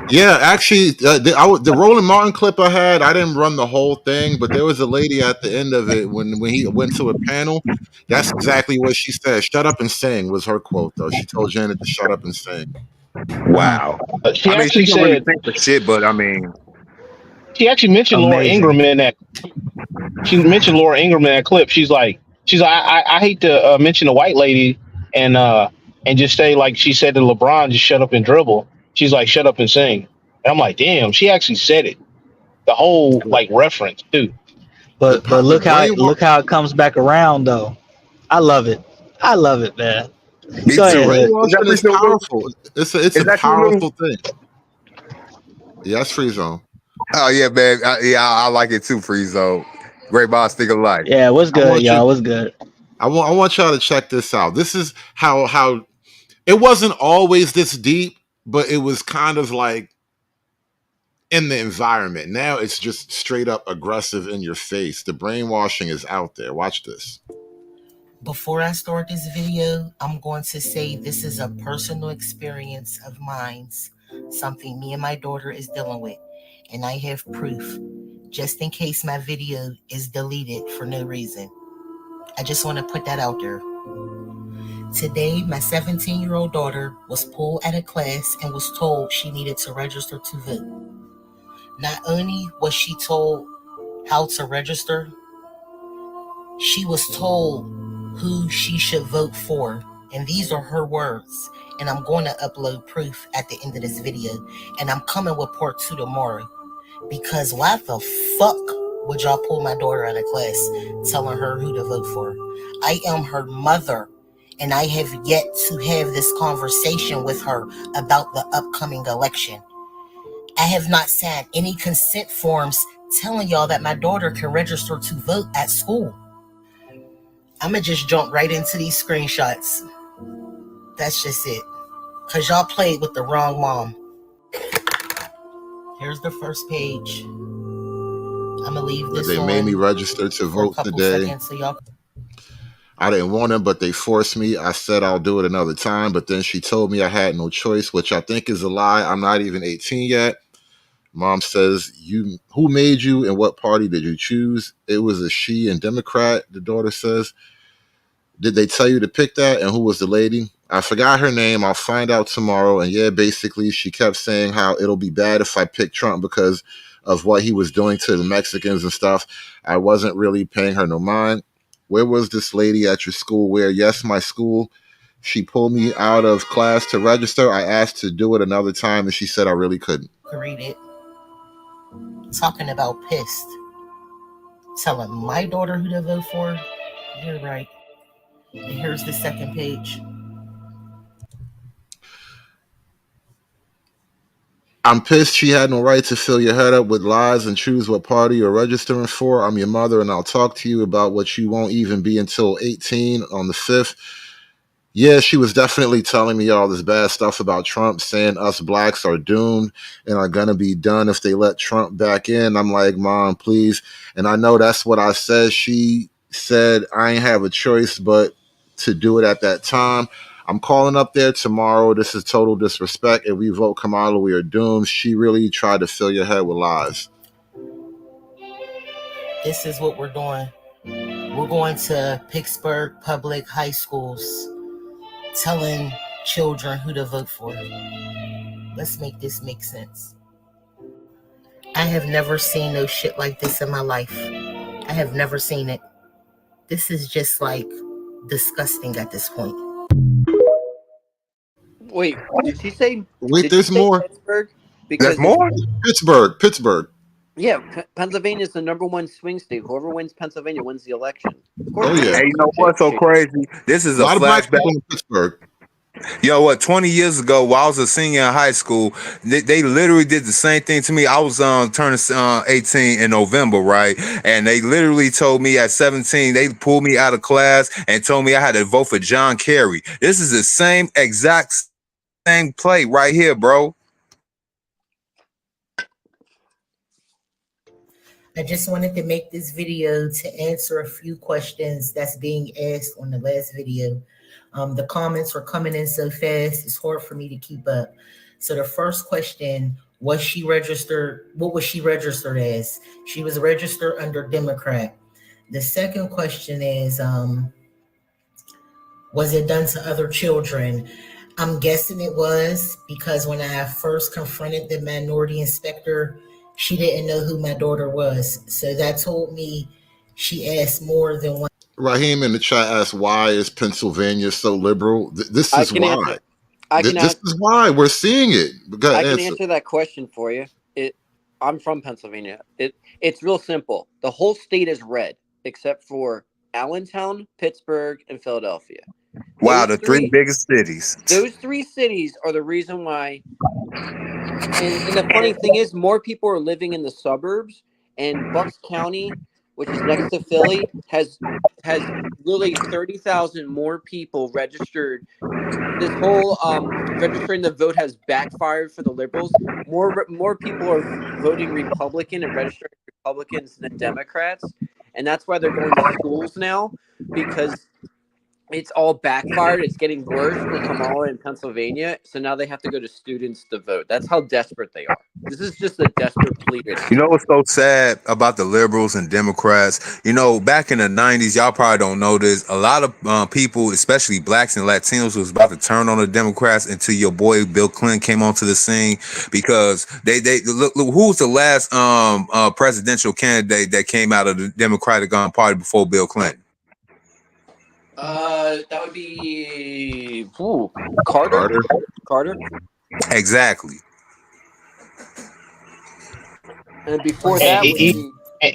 Yeah, actually, the Roland Martin clip I had, I didn't run the whole thing, but there was a lady at the end of it when he went to a panel. That's exactly what she said. "Shut up and sing" was her quote, though. She told Janet to shut up and sing. Wow. She I mean, she actually don't really said think for shit, but I mean, she actually mentioned Laura Amazing. Ingraham in that. She mentioned Laura Ingraham in that clip. She's like, I hate to mention a white lady and just say like she said to LeBron, just shut up and dribble. She's like, shut up and sing. And I'm like, damn, she actually said it. The whole like reference too. But the brainwash. look how it comes back around though. I love it. I love it, man. me Go The too. ahead. Is that brainwashing free is throw, Lou? powerful. It's Is a that you, Lou? powerful thing. Yeah, that's free zone. Oh yeah, man. I like it too, Free Zone. Great boss, think of life. Yeah, what's I good, want you. y'all? What's good? I want y'all to check this out. This is how it wasn't always this deep, but it was kind of like in the environment. Now it's just straight up aggressive in your face. The brainwashing is out there. Watch this. Before I start this video, I'm going to say this is a personal experience of mine, something me and my daughter is dealing with, and I have proof, just in case my video is deleted for no reason. I just want to put that out there. Today, my 17-year-old daughter was pulled out of class and was told she needed to register to vote. Not only was she told how to register, she was told who she should vote for. And these are her words. And I'm going to upload proof at the end of this video. And I'm coming with part 2 tomorrow. Because why the fuck would y'all pull my daughter out of class telling her who to vote for? I am her mother. And I have yet to have this conversation with her about the upcoming election. I have not signed any consent forms telling y'all that my daughter can register to vote at school. I'm going to just jump right into these screenshots. That's just it. Because y'all played with the wrong mom. Here's the first page. I'm going to leave this They made me on register to for a vote couple today. seconds so y'all. I didn't want to, but they forced me. I said I'll do it another time, but then she told me I had no choice, which I think is a lie. I'm not even 18 yet. Mom says, who made you and what party did you choose? It was a she and Democrat, the daughter says. Did they tell you to pick that? And who was the lady? I forgot her name. I'll find out tomorrow. And yeah, basically, she kept saying how it'll be bad if I pick Trump because of what he was doing to the Mexicans and stuff. I wasn't really paying her no mind. Where was this lady at your school? Where? Yes, my school. She pulled me out of class to register. I asked to do it another time, and she said I really couldn't. Read it. Talking about pissed. Telling my daughter who to vote for. You're right. And here's the second page. I'm pissed she had no right to fill your head up with lies and choose what party you're registering for. I'm your mother, and I'll talk to you about what you won't even be until 18 on the 5th. Yeah, she was definitely telling me all this bad stuff about Trump, saying us blacks are doomed and are going to be done if they let Trump back in. I'm like, Mom, please. And I know that's what I said. She said I ain't have a choice but to do it at that time. I'm calling up there tomorrow. This is total disrespect. If we vote Kamala, we are doomed. She really tried to fill your head with lies. This is what we're doing. We're going to Pittsburgh public high schools telling children who to vote for. Let's make this make sense. I have never seen no shit like this in my life. I have never seen it. This is just like disgusting at this point. Wait, did she say? Wait, there's more. Pittsburgh? There's more? Pittsburgh. Yeah, Pennsylvania is the #1 swing state. Whoever wins Pennsylvania wins the election. Oh yeah. Hey, you know what's so crazy? This is a lot of black flashback. people in Pittsburgh. Yo, what? 20 years ago, while I was a senior in high school, they literally did the same thing to me. I was turning 18 in November, right? And they literally told me at 17, they pulled me out of class and told me I had to vote for John Kerry. This is the same exact same play right here, bro. I just wanted to make this video to answer a few questions that's being asked on the last video. The comments are coming in so fast, it's hard for me to keep up. So the first question, was she registered? What was she registered as? She was registered under Democrat. The second question is, was it done to other children? I'm guessing it was, because when I first confronted the minority inspector, she didn't know who my daughter was. So that told me she asked more than one. Raheem in the chat asked, why is Pennsylvania so liberal? This is why. This is why we're seeing it. I can answer that question for you. I'm from Pennsylvania. It's real simple. The whole state is red except for Allentown, Pittsburgh, and Philadelphia. Wow, the three biggest cities. Those 3 cities are the reason why. And the funny thing is, more people are living in the suburbs, and Bucks County, which is next to Philly, has really 30,000 more people registered. This whole registering the vote has backfired for the liberals. More people are voting Republican and registering Republicans than Democrats, and that's why they're going to schools now, because it's all backfired. It's getting worse for Kamala in Pennsylvania, so now they have to go to students to vote. That's how desperate they are. This is just a desperate plea. You know what's so sad about the liberals and Democrats? You know, back in the 90s, y'all probably don't know this, a lot of people, especially blacks and Latinos, was about to turn on the Democrats until your boy Bill Clinton came onto the scene, because they look who was the last presidential candidate that came out of the Democratic Party before Bill Clinton? That would be Carter. Exactly. And before that,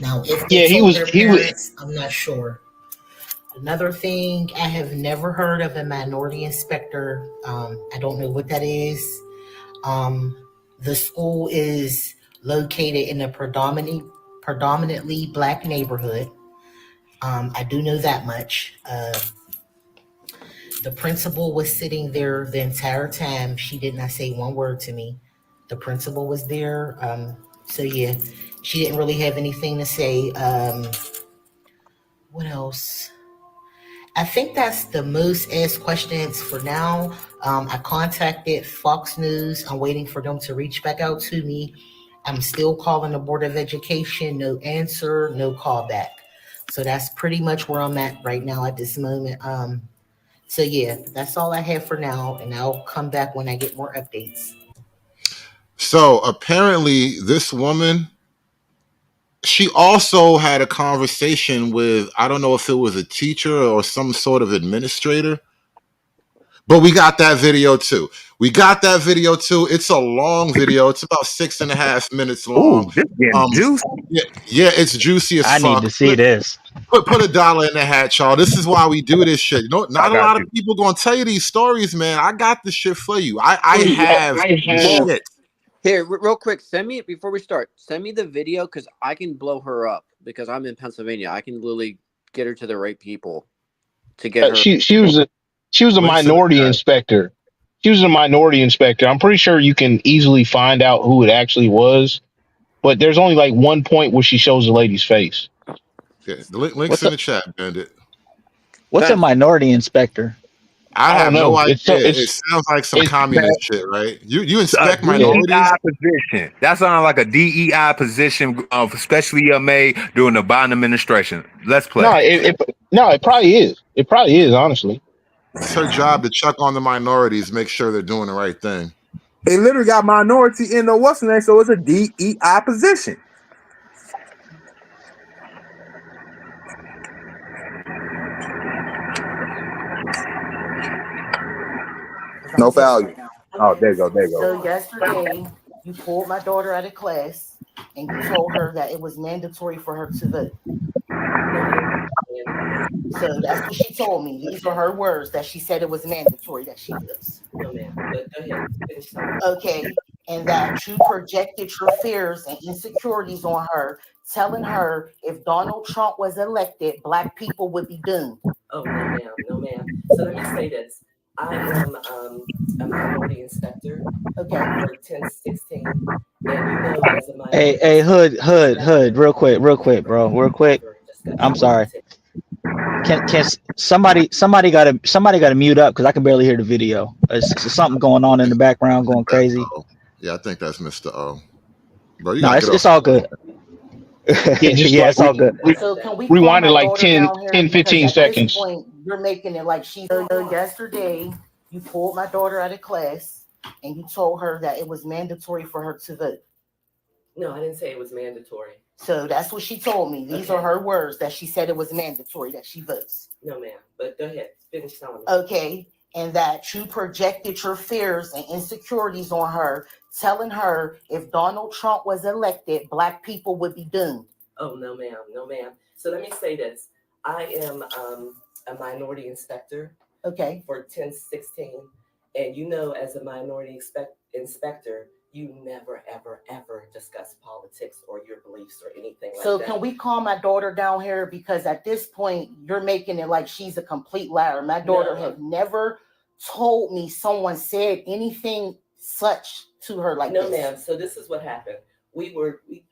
now if they told their parents, I'm not sure. Another thing, I have never heard of a minority inspector. I don't know what that is. The school is located in a predominantly black neighborhood. I do know that much. The principal was sitting there the entire time. She did not say one word to me. The principal was there. So yeah, she didn't really have anything to say. What else? I think that's the most asked questions for now. I contacted Fox News. I'm waiting for them to reach back out to me. I'm still calling the Board of Education. No answer, no callback. So that's pretty much where I'm at right now at this moment. So yeah, that's all I have for now, and I'll come back when I get more updates. So apparently this woman, she also had a conversation with, I don't know if it was a teacher or some sort of administrator, but we got that video too. It's a long video. It's about 6.5 minutes long. Ooh, this getting juicy. Yeah, it's juicy as fuck. I need to see this. Put $1 in the hat, y'all. This is why we do this shit. You know, not a lot of people gonna tell you these stories, man. I got this shit for you. I have shit. Here, real quick, send me, before we start, send me the video, because I can blow her up, because I'm in Pennsylvania. I can literally get her to the right people to get her. She was a minority inspector. She was a minority inspector. I'm pretty sure you can easily find out who it actually was, but there's only like one point where she shows the lady's face. Yeah, the link's in the chat, Bandit. What's a minority inspector? I have no idea. It sounds like some communist shit, right? You inspect minorities? DEI position. That sounds like a DEI position, especially made during the Biden administration. Let's play. No, it probably is. It probably is, honestly. It's her job to check on the minorities, make sure they're doing the right thing. They literally got minority in the what's the name, so it's a DEI position. No value. Oh, there you go. So yesterday, you pulled my daughter out of class, and you told her that it was mandatory for her to vote. So that's what she told me. These are her words that she said it was mandatory that she does. No, ma'am. But go ahead. Finish telling me. Okay. And that you projected your fears and insecurities on her, telling her if Donald Trump was elected, Black people would be doomed. Oh, no, ma'am. No, ma'am. So let me say this. I am a minority inspector for 1016. And you know, as a minority Hey, Hood, real quick, bro, real quick. I'm sorry. Can somebody gotta mute up because I can barely hear the video. It's something going on in the background, going crazy. Yeah, I think that's Mr. O. Bro, you No, gotta get it's off. all good. Yeah, just Yeah, like it's all good. So can we call rewind it my like daughter 10, down here? 10, Because 15 at this seconds. point, you're making it like she's yesterday. You pulled my daughter out of class and you told her that it was mandatory for her to vote. No, I didn't say it was mandatory. So that's what she told me. These are her words that she said it was mandatory that she votes. No, ma'am. But go ahead. Finish telling me. Okay. And that you projected your fears and insecurities on her, telling her if Donald Trump was elected, Black people would be doomed. Oh, no, ma'am. No, ma'am. So let me say this. I am a minority inspector for 1016. And you know, as a minority inspector, you never, ever, ever discuss politics or your beliefs or anything like that. So can we call my daughter down here? Because at this point, you're making it like she's a complete liar. My daughter had never told me someone said anything such to her like No, this. ma'am. So this is what happened.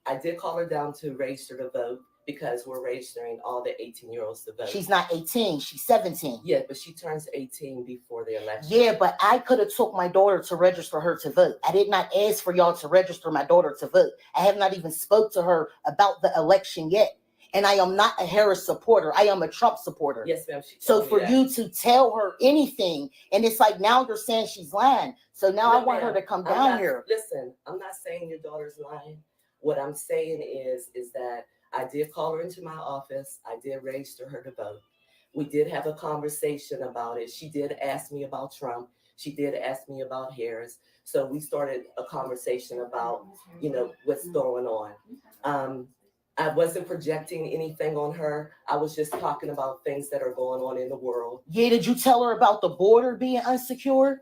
I did call her down to register to vote because we're registering all the 18-year-olds to vote. She's not 18, she's 17. Yeah, but she turns 18 before the election. Yeah, but I could have took my daughter to register her to vote. I did not ask for y'all to register my daughter to vote. I have not even spoke to her about the election yet. And I am not a Harris supporter. I am a Trump supporter. Yes, ma'am. So for you to tell her anything, and it's like now you're saying she's lying. So now I want her to come down here. Listen, I'm not saying your daughter's lying. What I'm saying is that I did call her into my office. I did register her to vote. We did have a conversation about it. She did ask me about Trump. She did ask me about Harris. So we started a conversation about, what's going on. I wasn't projecting anything on her. I was just talking about things that are going on in the world. Yeah, did you tell her about the border being unsecured?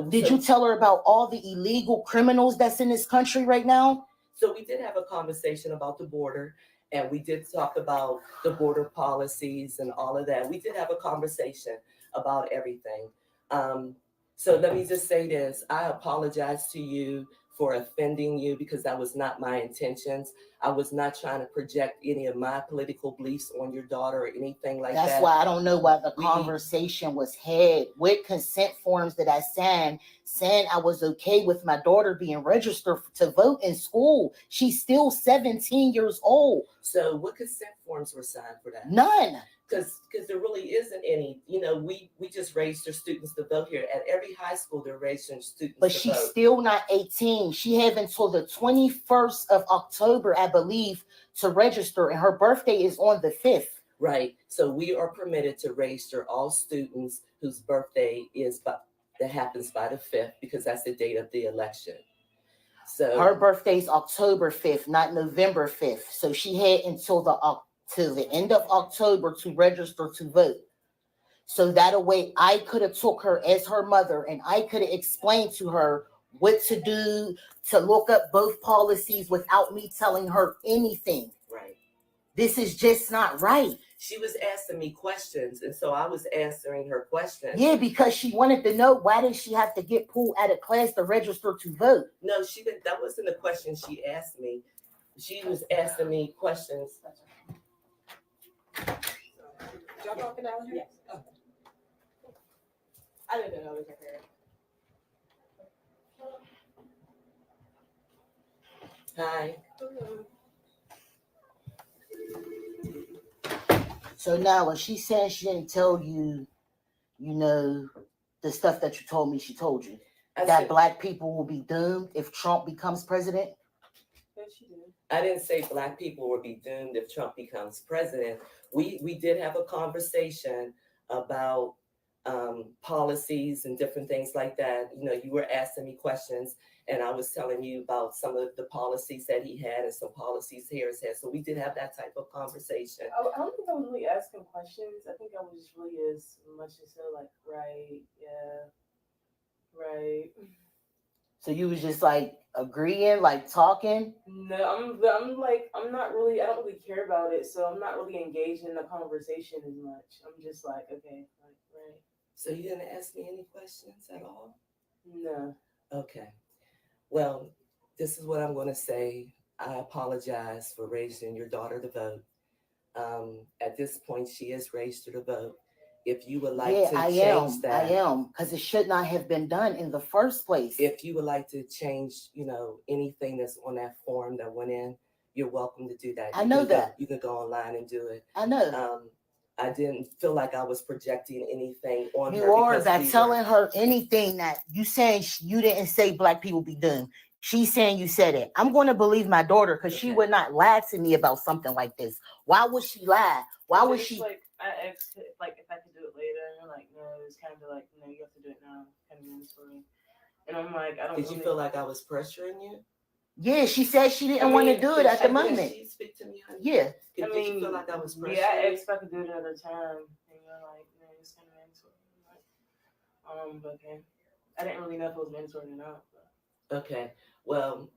Did you tell her about all the illegal criminals that's in this country right now? So we did have a conversation about the border, and we did talk about the border policies and all of that. We did have a conversation about everything. So let me just say this. I apologize to you for offending you because that was not my intentions. I was not trying to project any of my political beliefs on your daughter or anything like that. That's why I don't know why the conversation was had. What consent forms did I sign saying I was okay with my daughter being registered to vote in school? She's still 17 years old. So what consent forms were signed for that? None. Because there really isn't any. We just register students to vote here. At every high school, they're registering students but to she's vote. Still not 18. She have until the 21st of October, I believe, to register, and her birthday is on the 5th. Right. So we are permitted to register all students whose birthday that happens by the 5th because that's the date of the election. So her birthday's October 5th, not November 5th. So she had until the end of October to register to vote. So that way I could have took her as her mother and I could have explained to her what to do, to look up both policies without me telling her anything. Right. This is just not right. She was asking me questions, and so I was answering her questions. Yeah, because she wanted to know why did she have to get pulled out of class to register to vote. No, she didn't. That wasn't the question she asked me. She was asking me questions. Y'all talking down here? Yes. Oh. I didn't know it was her parent. Hi. So now, if she says she didn't tell you, the stuff that you told me she told you, that Black people will be doomed if Trump becomes president? I didn't say Black people will be doomed if Trump becomes president. We did have a conversation about policies and different things like that. You were asking me questions, and I was telling you about some of the policies that he had and some policies Harris had. So we did have that type of conversation. I don't think I was really asking questions. I think I was just really as much as so like, right, yeah, right. So you was just like agreeing, like talking. No, I'm like, I'm not really, I don't really care about it, so I'm not really engaged in the conversation as much. I'm just like, okay, like, right. So you didn't ask me any questions at all? No. Okay. Well, this is what I'm going to say. I apologize for raising your daughter to vote. At this point, she is raised to the vote. If you would like to change that, I am, because it should not have been done in the first place. If you would like to change, anything that's on that form that went in, you're welcome to do that. I know that. You can go online and do it. I know. I didn't feel like I was projecting anything on her. You are by telling her anything that you saying you didn't say black people be doomed. She's saying you said it. I'm going to believe my daughter because she would not lie to me about something like this. Why would she lie? Why would she? Like, I asked like if I could do it later, and they're like, no, it's kind of like, no, you have to do it now, kind of mandatory. And I'm like, I don't. Did you feel like I was pressuring you? Yeah, she said she didn't want to do it at the moment. She speak to me, honey? Yeah. Did you feel like I was pressuring? Yeah, I asked if I could do it another time, and you're like, no, it's kind of mandatory. But okay, I didn't really know if it was mandatory or not. But. Okay, well.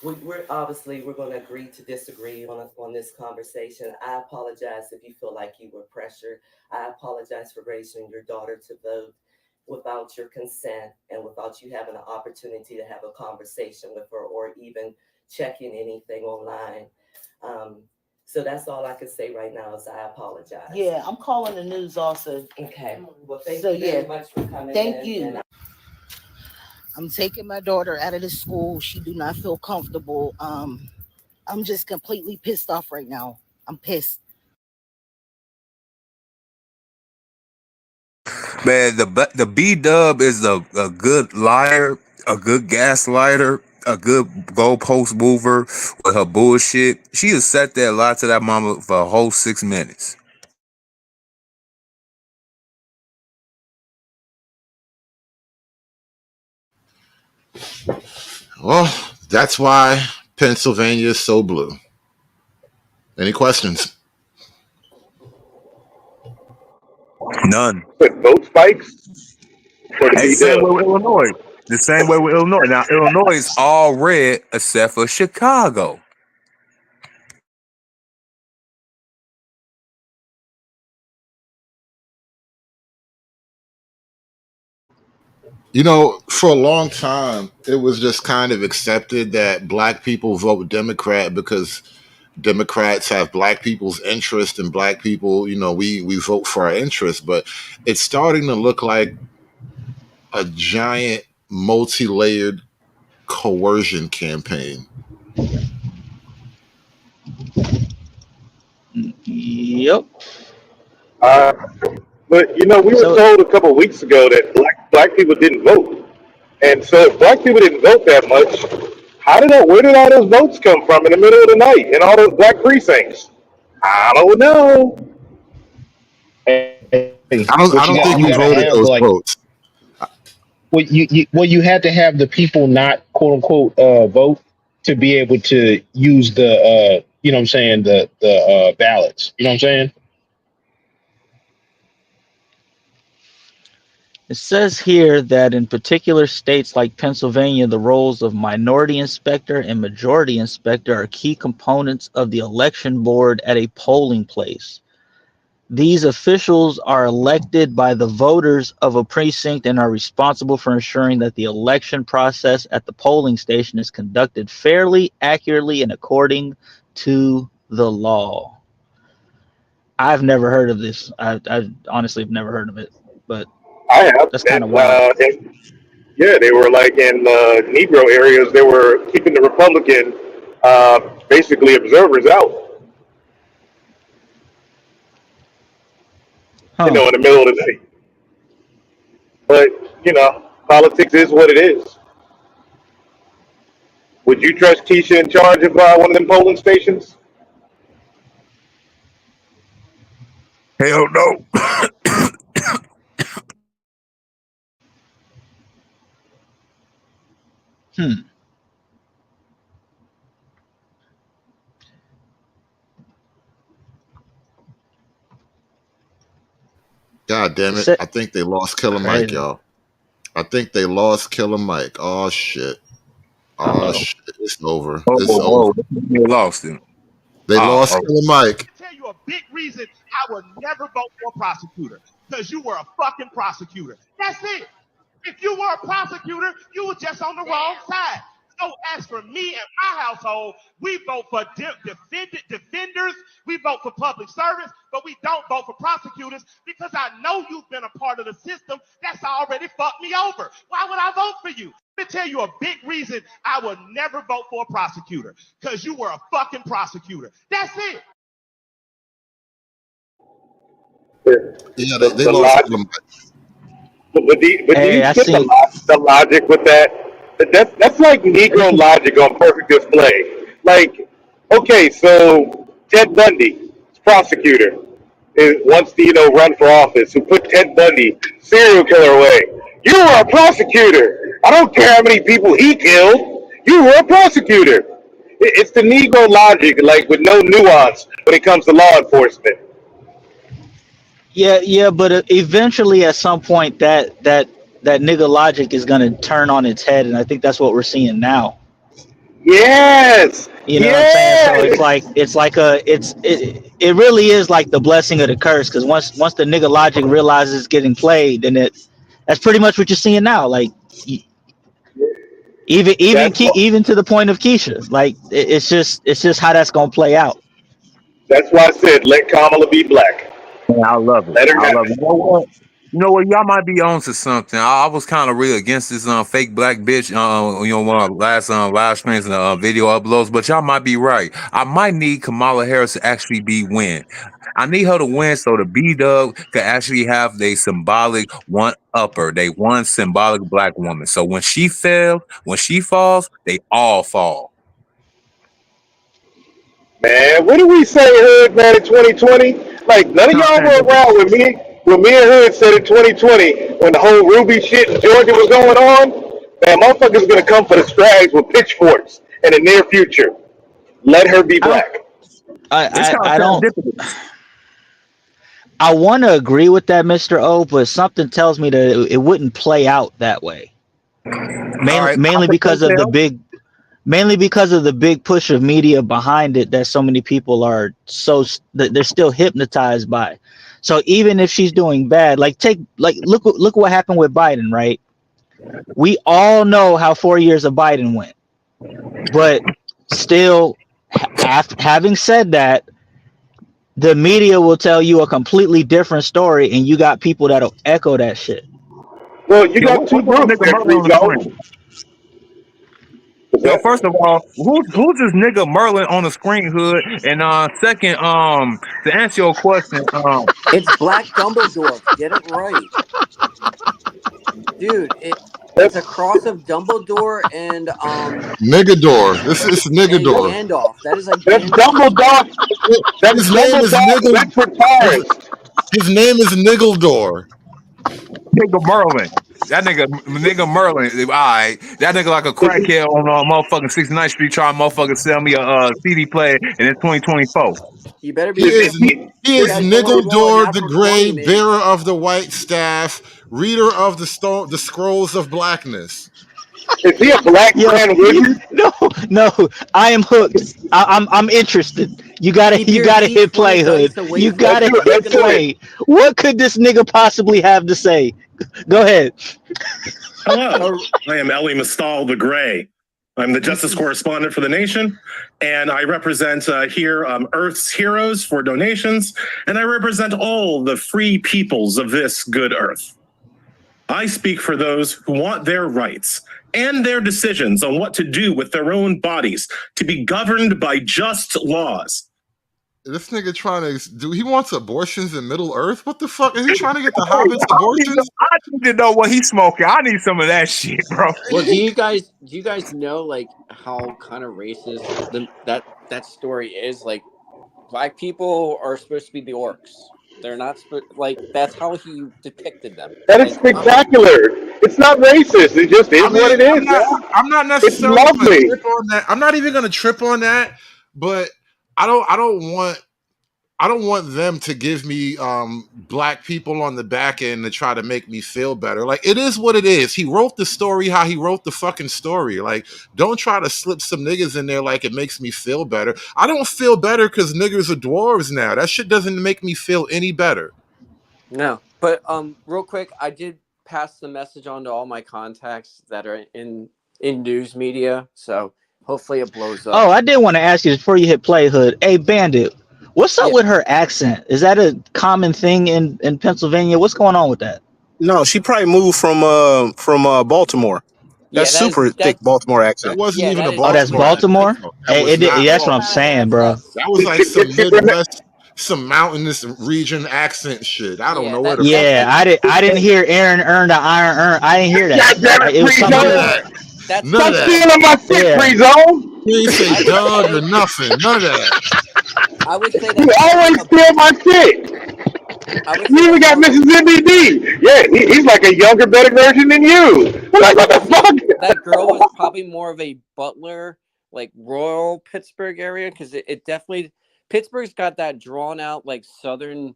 We're going to agree to disagree on this conversation. I apologize if you feel like you were pressured. I apologize for raising your daughter to vote without your consent and without you having an opportunity to have a conversation with her or even checking anything online. So that's all I can say right now is I apologize. Yeah, I'm calling the news also. Okay. Well, thank you very much for coming in. Thank you. I'm taking my daughter out of the school. She do not feel comfortable. I'm just completely pissed off right now. I'm pissed. Man, the B Dub is a good liar, a good gaslighter, a good goalpost mover with her bullshit. She has sat there and lied to that mama for a whole 6 minutes. Well, that's why Pennsylvania is so blue. Any questions? None. But vote spikes for the Hey, B same Dub. way with Illinois. The same way with Illinois. Now, Illinois is all red except for Chicago. For a long time, it was just kind of accepted that black people vote Democrat because Democrats have black people's interest and black people, we vote for our interests. But it's starting to look like a giant multi-layered coercion campaign. Yep. But we were told a couple of weeks ago that black people didn't vote, and so if black people didn't vote that much, where did all those votes come from in the middle of the night in all those black precincts? I don't know. Hey, I don't think you we gotta voted have those like votes. you had to have the people not quote unquote vote to be able to use the you know what I'm saying, the ballots. You know what I'm saying? It says here that in particular states like Pennsylvania, the roles of minority inspector and majority inspector are key components of the election board at a polling place. These officials are elected by the voters of a precinct and are responsible for ensuring that the election process at the polling station is conducted fairly, accurately, and according to the law. I've never heard of this. I honestly have never heard of it, but I have. that's kind of wild. Yeah, they were like in Negro areas. They were keeping the Republican, basically observers out. Huh. In the middle of the night. But politics is what it is. Would you trust Keisha in charge of one of them polling stations? Hell no. God damn it. I think they lost Killer Mike, Crazy. y'all. I think they lost Killer Mike. Oh, shit. Oh, shit. It's over. It's over. They lost him. They lost Killer Mike. Tell you a big reason I would never vote for a prosecutor, because you were a fucking prosecutor. That's it. If you were a prosecutor, you were just on the wrong side. So as for me and my household, we vote for defenders, we vote for public service, but we don't vote for prosecutors, because I know you've been a part of the system that's already fucked me over. Why would I vote for you? Let me tell you a big reason I would never vote for a prosecutor, because you were a fucking prosecutor. That's it. Yeah, they lost Killer Mike. But do you I get seen. the logic with that? That's like Negro logic on perfect display. Like, okay, so Ted Bundy, prosecutor, wants to run for office. Who put Ted Bundy, serial killer, away? You were a prosecutor. I don't care how many people he killed. You were a prosecutor. It's the Negro logic, like with no nuance when it comes to law enforcement. Yeah, but eventually, at some point, that nigga logic is gonna turn on its head, and I think that's what we're seeing now. Yes. You know what I'm saying? So it really is like the blessing of the curse, because once the nigga logic realizes it's getting played, then that's pretty much what you're seeing now. Like even to the point of Keisha, like it's just how that's gonna play out. That's why I said let Kamala be black. Yeah, I love it. Let her I have love it. it. You know what? Y'all might be on to something. I was kind of real against this fake black bitch. One of the last live streams and video uploads. But y'all might be right. I might need Kamala Harris to actually win. I need her to win so the B Dub could actually have they symbolic one upper, they one symbolic black woman. So when she falls, they all fall. Man, what do we say, Hood, man, in 2020? Like, none of y'all were around when me and Hood said in 2020, when the whole Ruby shit in Georgia was going on, man, motherfuckers gonna come for the strags with pitchforks in the near future. Let her be black. I don't. I want to agree with that, Mr. O, but something tells me that it wouldn't play out that way. Mainly because of the big push of media behind it that so many people are that they're still hypnotized by. So even if she's doing bad, look what happened with Biden, right? We all know how 4 years of Biden went, but still, having said that, the media will tell you a completely different story, and you got people that'll echo that shit. Well, you got two groups there, Rico. Yo, first of all, who's this nigga Merlin on the screen, Hood? And second, to answer your question, It's Black Dumbledore. Get it right, dude. It's a cross of Dumbledore and Niggador. This is and Niggador. Gandalf. That is like That's Dumbledore. That's His name is Dumbledore Niggle. went for tyrants. His name is Niggledor. nigga Merlin. That nigga Merlin. All right, that nigga like a crackhead on motherfucking 69th Street trying to motherfucking sell me a CD player, and it's 2024. You better be. He is guys don't wanna roll a Niggledor the natural Grey, 20, man. bearer of the white staff, reader of the scrolls of blackness. Is he a black man wizard? No, I am hooked. I'm interested. You gotta hit play, Hood. You gotta hit play. What could this nigga possibly have to say? Go ahead. Hello, I am Ellie Mistal the Gray. I'm the Justice Correspondent for The Nation, and I represent here Earth's Heroes for donations, and I represent all the free peoples of this good Earth. I speak for those who want their rights and their decisions on what to do with their own bodies to be governed by just laws. This nigga trying to do. He wants abortions in Middle Earth. What the fuck is he trying to get the hobbits abortions? I need to know what he's smoking. I need some of that shit, bro. Well, do you guys know like how kind of racist that story is? Like, black people are supposed to be the orcs. They're not like that's how he depicted them. That is Like spectacular. It's not racist. It just is I what mean, it is, man. I'm not It's necessarily going to lovely. trip on that. I'm not even going to trip on that, but I don't want them to give me black people on the back end to try to make me feel better. Like, it is what it is. He wrote the story how he wrote the fucking story. Like, don't try to slip some niggas in there like it makes me feel better. I don't feel better because niggas are dwarves now. That shit doesn't make me feel any better. no, but real quick, I did pass the message on to all my contacts that are in news media, so hopefully it blows up. Oh, I did want to ask you before you hit play, Hood. Hey, Bandit, what's up Yeah. with her accent? Is that a common thing in Pennsylvania? What's going on with that? No, she probably moved from Baltimore. That's super thick Baltimore That accent. wasn't even a Oh, that's Baltimore Baltimore? accent. That was not. That's what I'm saying, bro. That was like some Midwest, some mountainous region accent shit. I don't know where the fuck. Yeah, I didn't hear Aaron earned an iron earn. I didn't hear that. God damn it, It was Free something Zone. different. None of Stop that. stealing my shit, Yeah. Free Zone. He ain't say Doug or nothing. None of that. I would say You that always steal my shit. You even got Mississippi D. Yeah, he's like a younger, better version than you. Like, what the fuck? that girl was probably more of a Butler, like rural Pittsburgh area, because it definitely Pittsburgh's got that drawn out like southern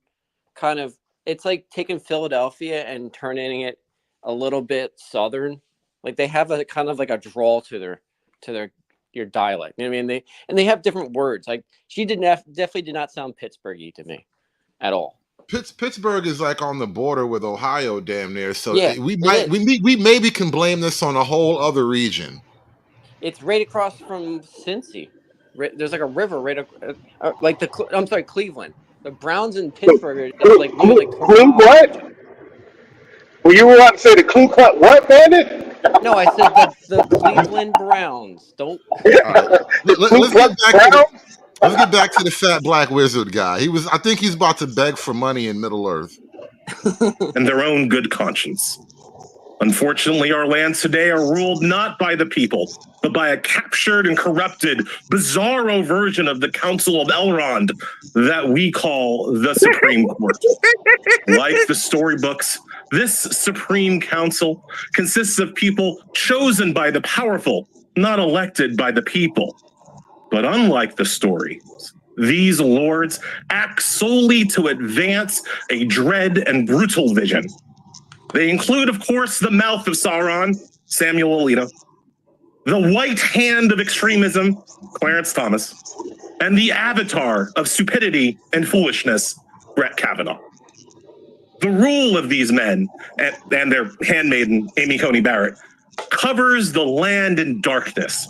kind of. It's like taking Philadelphia and turning it a little bit southern. Like they have a kind of like a drawl to their your dialect. You know what I mean? They have different words. Like she definitely did not sound Pittsburghy to me at all. Pittsburgh is like on the border with Ohio, damn near. So Yeah, we maybe can blame this on a whole other region. It's right across from Cincy. There's like a river right, like I'm sorry, Cleveland. The Browns in Pittsburgh is like only like 20 miles. What? Well, you were about to say the Ku Klux what, Bandit? No, I said the Cleveland Browns. Don't. Let's get back to the fat black wizard guy. I think he's about to beg for money in Middle Earth. And their own good conscience. Unfortunately, our lands today are ruled not by the people, but by a captured and corrupted, bizarro version of the Council of Elrond that we call the Supreme Court. Like the storybooks, this Supreme Council consists of people chosen by the powerful, not elected by the people. But unlike the stories, these lords act solely to advance a dread and brutal vision. They include, of course, the mouth of Sauron, Samuel Alito, the white hand of extremism, Clarence Thomas, and the avatar of stupidity and foolishness, Brett Kavanaugh. The rule of these men and their handmaiden, Amy Coney Barrett, covers the land in darkness,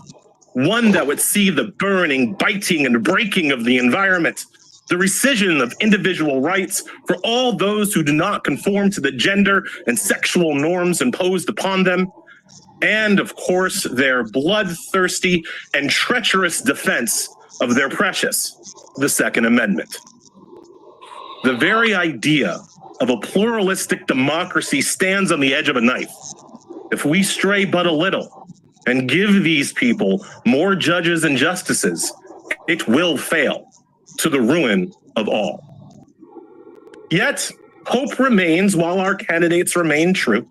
one that would see the burning, biting, and breaking of the environment, the rescission of individual rights for all those who do not conform to the gender and sexual norms imposed upon them, and, of course, their bloodthirsty and treacherous defense of their precious, the Second Amendment. The very idea of a pluralistic democracy stands on the edge of a knife. If we stray but a little and give these people more judges and justices, it will fail, to the ruin of all. Yet, hope remains while our candidates remain true.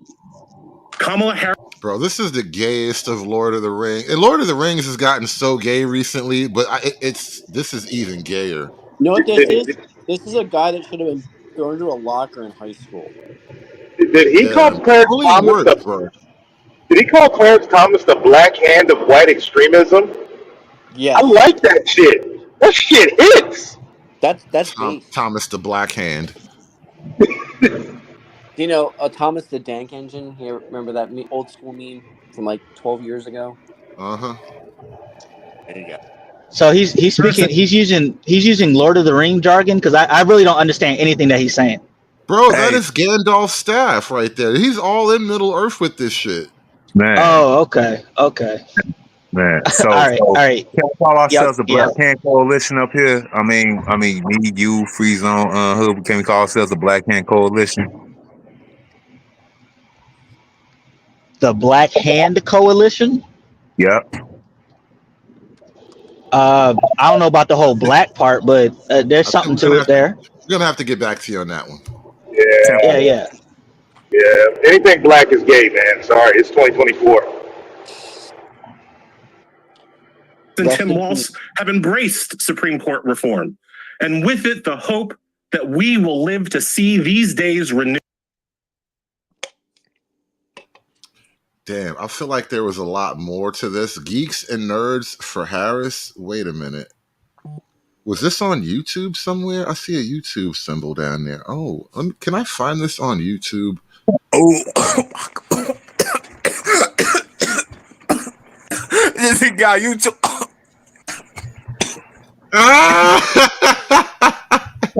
Kamala Harris. Bro, this is the gayest of Lord of the Rings. And Lord of the Rings has gotten so gay recently, but this is even gayer. You know what this is? This is a guy that should have been thrown into a locker in high school. Did he call Clarence Thomas Did he call Clarence Thomas the black hand of white extremism? Yeah, I like that shit. That shit hits. That's Thomas the Black Hand. Do you know Thomas the Dank Engine? You remember that old school meme from like 12 years ago? Uh-huh. There you go. So he's using Lord of the Ring jargon, because I really don't understand anything that he's saying. Bro, that is Gandalf's staff right there. He's all in Middle Earth with this shit. Man. Oh, okay. Man, so all right. Can we call ourselves the Black Hand Coalition up here? I mean, me, you, Free Zone, Hood. Can we call ourselves the Black Hand Coalition? The Black Hand Coalition? Yep. I don't know about the whole black part, but there's something to it there. We're gonna have to get back to you on that one. Yeah. Anything black is gay, man. Sorry, it's 2024. And Tim Walz have embraced Supreme Court reform, and with it, the hope that we will live to see these days renewed. Damn, I feel like there was a lot more to this. Geeks and Nerds for Harris. Wait a minute. Was this on YouTube somewhere? I see a YouTube symbol down there. Oh, can I find this on YouTube? Oh, this guy YouTube.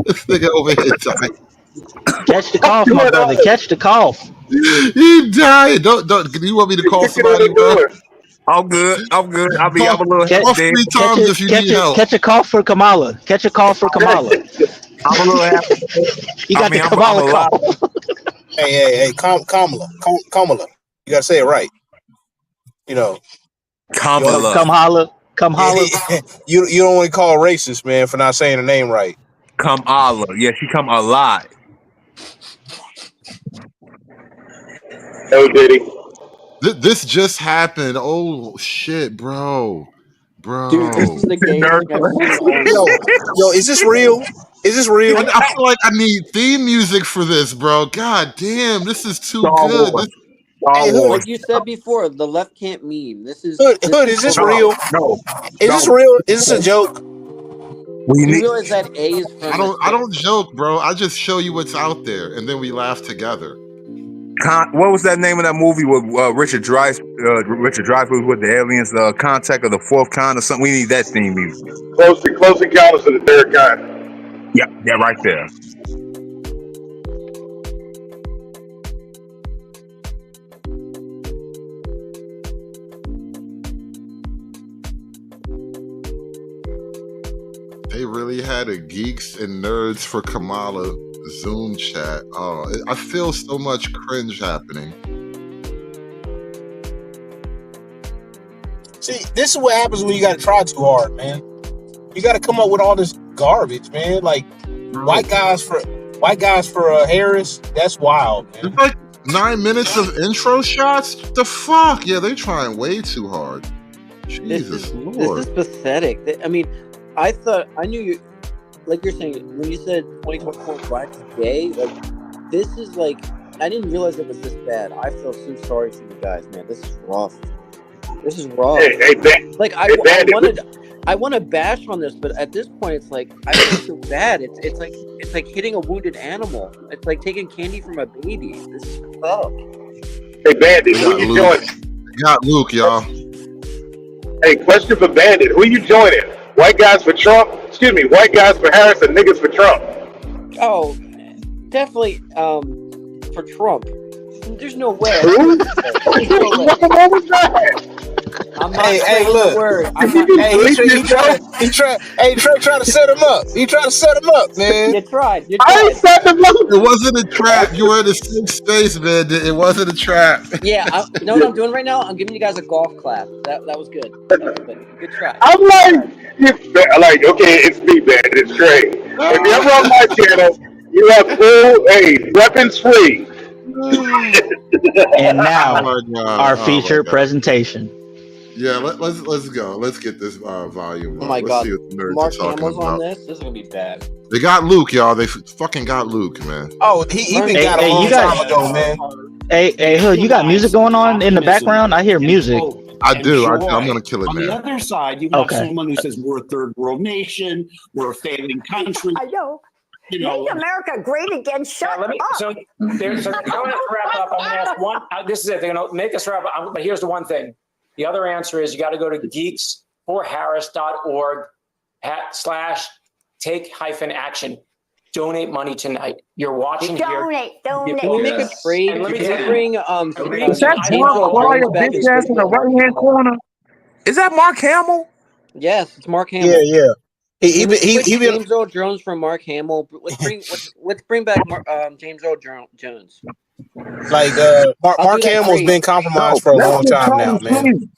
This nigga over here died. Catch the cough, my brother. Catch the cough. He died. Don't. You want me to call somebody, bro? I'm good. I'm a little Cough 3 times if you need help. Catch a call for Kamala. Catch a call for Kamala. I'm a little happy. You got the Kamala call. Hey, Kamala. You gotta say it right. You know, Kamala. Come holla. You don't want to call her racist, man, for not saying her name right. Kamala. Yeah, she come a lot. Oh, Diddy. This just happened. Oh shit, bro. Dude, this is the gayest thing I've seen all Yo, is this real? Is this real? I feel like I need theme music for this, bro. God damn, this is too good. Hey, Hood. Like you said before, the left can't meme. This is Hood, is this real? No. Is this real? Is this a joke? You realize that A is from I don't joke, bro. I just show you what's out there, and then we laugh together. What was that name of that movie with Richard Dreyfuss with the aliens? Contact of the Fourth Kind or something. We need that theme music. Close Encounters of the Third Kind. Yeah, right there. They really had a Geeks and Nerds for Kamala Zoom chat. Oh, I feel so much cringe happening. See, this is what happens when you gotta try too hard, man. You gotta come up with all this garbage, man. Like white guys for Harris. That's wild, man. It's like 9 minutes of intro shots. The fuck? Yeah, they trying way too hard. Jesus Lord. This is pathetic. I mean, I knew you, like you're saying, when you said 2024 black is gay, like, this is like, I didn't realize it was this bad. I feel so sorry for you guys, man. This is rough. Hey, like, I want to bash on this, but at this point, it's like, I feel so bad. It's like hitting a wounded animal. It's like taking candy from a baby. This is tough. Hey, Bandit, who you joining? Got Luke, y'all. Hey, question for Bandit. Who you joining? White guys for Trump? Excuse me, white guys for Harris and niggas for Trump? Oh, definitely for Trump. There's no way. What was that? I'm not Hey, look. He tried to set him up. He tried to set him up, man. You tried. I ain't set him up. It wasn't a trap. You were in a safe space, man. It wasn't a trap. Yeah, you know what I'm doing right now? I'm giving you guys a golf clap. That was good. Good try. I'm like, okay, it's me, Bandit. It's Trey. If you're ever on my channel, you have full, weapons free. And now, our feature presentation. Yeah, let's go. Let's get this volume. Oh my let's God, see what the nerds Mark are talking Hamill's about. on this. This is gonna be bad. They got Luke, y'all. They fucking got Luke, man. Oh, he been got a long time ago, man. Hey, Hood, you got music going on in the background? I hear music. I do. I'm gonna kill it, on man. the other side, you have someone who says we're a third world nation, we're a failing country. I know. You know, Make America great again. Shut up. So I'm going to wrap up. I'm going to ask one. This is it. They're going to make us wrap up. But here's the one thing. The other answer is you got to go to geeksforharris.org/take-action. Donate money tonight. You're watching here. Donate. Can we make a trade? And let me Can we tell bring Is that in the right hand corner? Is that Mark Hamill? Yes, it's Mark Hamill. Yeah. He been James Earl Jones from Mark Hamill. Let's bring back James Earl Jones. Like Mark Hamill's been compromised for a long time now, man.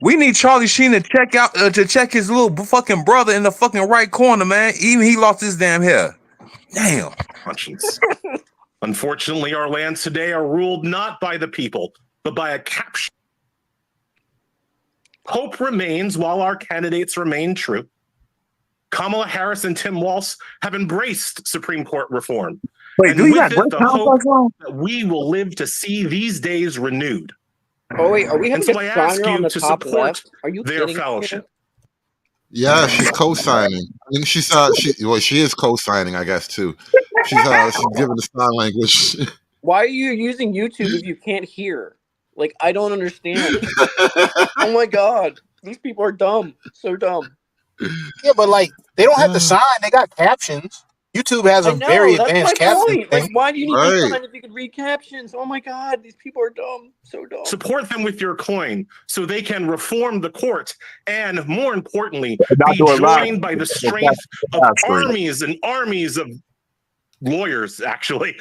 We need Charlie Sheen to check out to check his little fucking brother in the fucking right corner, man. Even he lost his damn hair. Damn. Conscience. Unfortunately, our lands today are ruled not by the people, but by a capture. Hope remains while our candidates remain true. Kamala Harris and Tim Walz have embraced Supreme Court reform. Wait, and do you with got it, great the sound hope effects on? that we will live to see these days renewed. Oh wait, are we And having so a I ask signer on you the to top support left? Are you their kidding me? fellowship. Yeah, she's co-signing. I mean, she is co-signing, I guess too. She's giving the sign language. Why are you using YouTube if you can't hear? Like, I don't understand. Oh my god, these people are dumb. So dumb. Yeah, but like they don't have to sign. They got captions. YouTube has I a very know, that's my advanced caption point. Like, thing. why do you need to Right. sign if you could read captions? Oh my god, these people are dumb. So dumb. Support them with your coin so they can reform the court and, more importantly, Not be doing live. joined by the strength of armies and armies of lawyers, actually.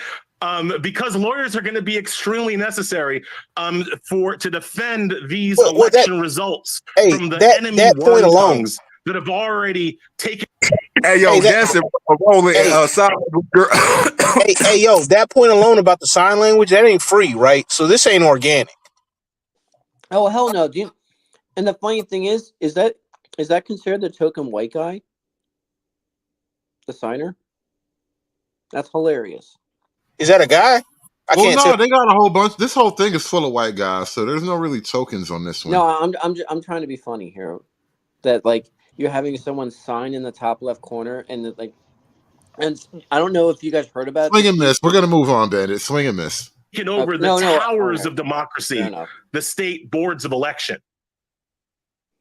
Because lawyers are going to be extremely necessary to defend these election results from the enemy that point worm alone. tongues that have already taken. Hey, yo, that's a rolling sign girl. hey, yo, that point alone about the sign language, that ain't free, right? So this ain't organic. Oh hell no, dude. And the funny thing is that considered the token white guy? The signer? That's hilarious. Is that a guy? They got a whole bunch. This whole thing is full of white guys, so there's no really tokens on this one. No, I'm trying to be funny here. That like you're having someone sign in the top left corner, and and I don't know if you guys heard about Swing and miss. We're gonna move on, Bandit. Swing and miss. Taken over the towers of democracy, the state boards of election.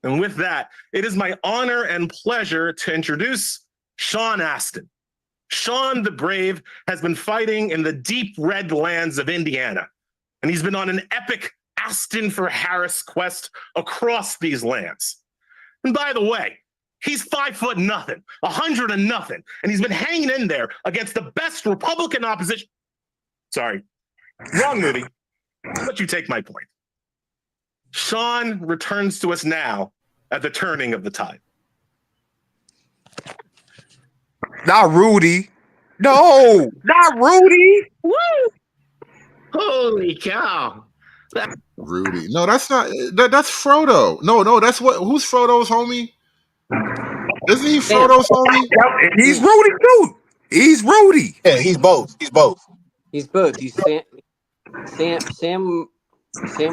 And with that, it is my honor and pleasure to introduce Sean Astin. Sean the Brave has been fighting in the deep red lands of Indiana, and he's been on an epic Astin for Harris quest across these lands. And by the way, he's 5'0" 100 and nothing, and he's been hanging in there against the best Republican opposition. Sorry, wrong movie, but you take my point. Sean returns to us now at the turning of the tide. Not Rudy. No, not Rudy. Woo! Holy cow. Rudy. No, that's not. That's Frodo. No, that's what. Who's Frodo's homie? Isn't he Frodo's homie? He's Rudy too. He's Rudy. Yeah, he's both. He's both. He's both. He's Sam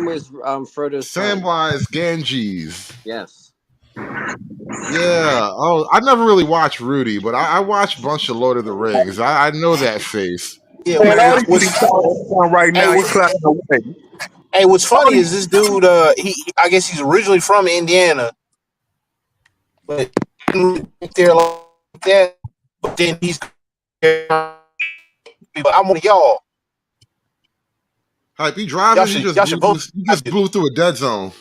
was Frodo's son. Samwise Ganges. Yes. Yeah. Oh, I never really watched Rudy, but I watched a bunch of Lord of the Rings. I know that face. Yeah, man, man, right now he's clapping away. Hey, what's funny is this dude. I guess he's originally from Indiana, but there like that. But then he's. I'm one of y'all. Hype, he driving. He just blew through a dead zone.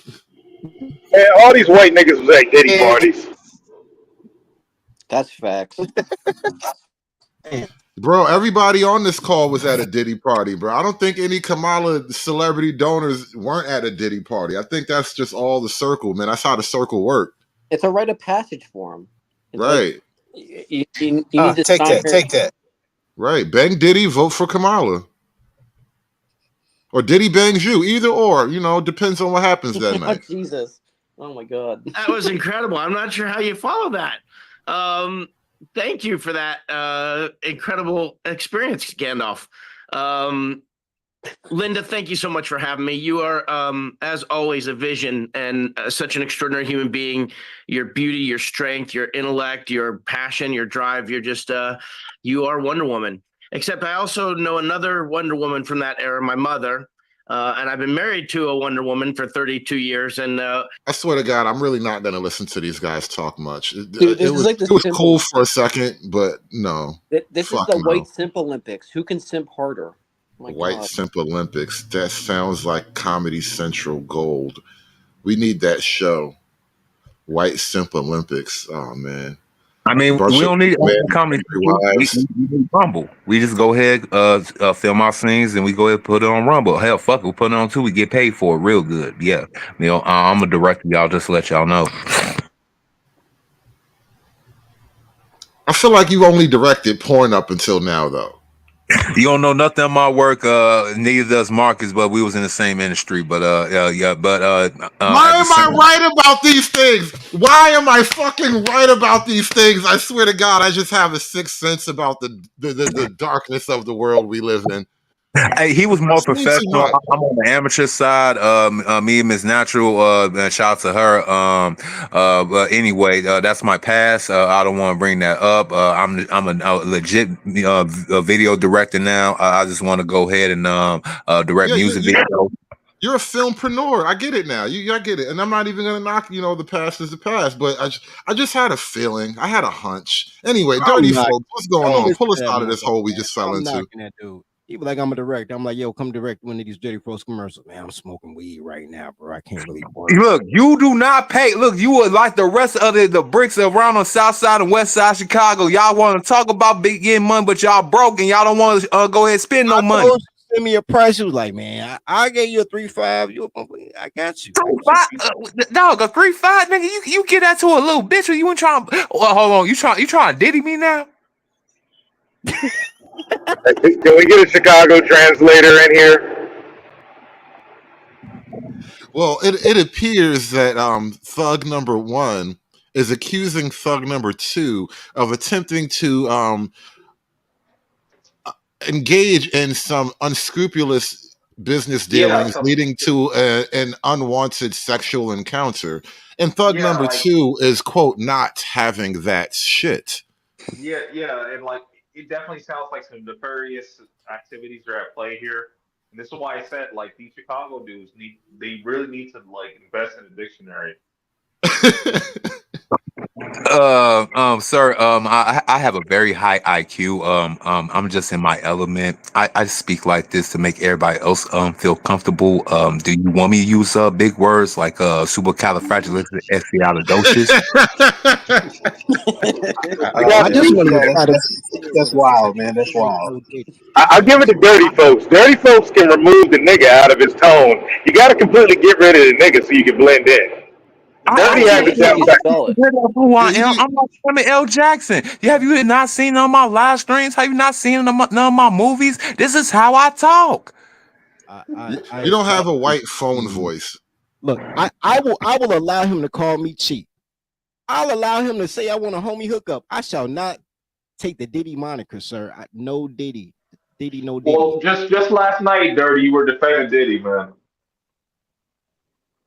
Man, all these white niggas was at Diddy parties. That's facts. Bro, everybody on this call was at a Diddy party, bro. I don't think any Kamala celebrity donors weren't at a Diddy party. I think that's just all the circle, man. That's how the circle worked. It's a rite of passage for him. It's right. Like, you need to take that. Right. Bang Diddy, vote for Kamala. Or Diddy bangs you. Either or, depends on what happens that night. Jesus. Oh my God. That was incredible. I'm not sure how you follow that. Thank you for that incredible experience, Gandalf. Linda, thank you so much for having me. You are, as always, a vision and such an extraordinary human being. Your beauty, your strength, your intellect, your passion, your drive. You're just, you are Wonder Woman. Except I also know another Wonder Woman from that era, my mother. And I've been married to a Wonder Woman for 32 years. And I swear to God, I'm really not going to listen to these guys talk much. Dude, it was cool for a second, but no. This is the White Simp Olympics. Who can simp harder? White Simp Olympics. That sounds like Comedy Central gold. We need that show. White Simp Olympics. Oh, man. I mean, we don't need comedy. We Rumble. We just go ahead, film our scenes, and we go ahead and put it on Rumble. Hell, fuck it, we put it on too. We get paid for it real good. Yeah, I'm a director. Y'all just let y'all know. I feel like you only directed porn up until now, though. You don't know nothing of my work. Neither does Marcus, but we was in the same industry. But yeah. But why am I right about these things? Why am I fucking right about these things? I swear to God, I just have a sixth sense about the darkness of the world we live in. Hey, he was more professional. I'm on the amateur side. Me and Miss Natural. Shout out to her. But anyway, that's my past. I don't want to bring that up. I'm a legit video director now. I just want to go ahead and direct music videos. You're a filmpreneur. I get it now. I get it, and I'm not even gonna knock. The past is the past, but I just had a feeling. I had a hunch. Anyway, Dirty Folks, what's going on? Pull us out of this hole we just fell into. Knocking that dude. He was like, I'm a director. I'm like, yo, come direct one of these Dirty Folks commercials. Man, I'm smoking weed right now, bro. I can't really work. Look, you do not pay. Look, you are like the rest of the bricks around on South Side and West Side Chicago. Y'all want to talk about big getting money, but y'all broke and y'all don't want to go ahead and spend no money. Send me a price. He was like, man, I gave you a 3.5. I got you. 3.5, dog, a 3.5, nigga. You get that to a little bitch, or you ain't trying? Well, hold on, you trying to diddy me now? Can we get a Chicago translator in here? Well, it appears that Thug number 1 is accusing Thug number 2 of attempting to engage in some unscrupulous business dealings leading to an unwanted sexual encounter. And Thug number 2 is, quote, not having that shit. Yeah, and like it definitely sounds like some nefarious activities are at play here. And this is why I said like these Chicago dudes really need to like invest in a dictionary. Sir, I have a very high IQ. I'm just in my element. I speak like this to make everybody else feel comfortable. Do you want me to use big words like supercalifragilisticexpialidocious? I just want to try to. That's wild, man. That's wild. I'll give it to Dirty Folks. Dirty Folks can remove the nigga out of his tone. You got to completely get rid of the nigga so you can blend in. Dirty has it down pat. Who I am? I'm like Samuel L. Jackson. Have you not seen none of my live streams? Have you not seen none of my movies? This is how I talk. You don't have a white phone voice. Look, I will allow him to call me cheap. I'll allow him to say I want a homie hookup. I shall not take the Diddy moniker, sir. No Diddy. Diddy, no Diddy. Well, just last night, Dirty, you were defending Diddy, man.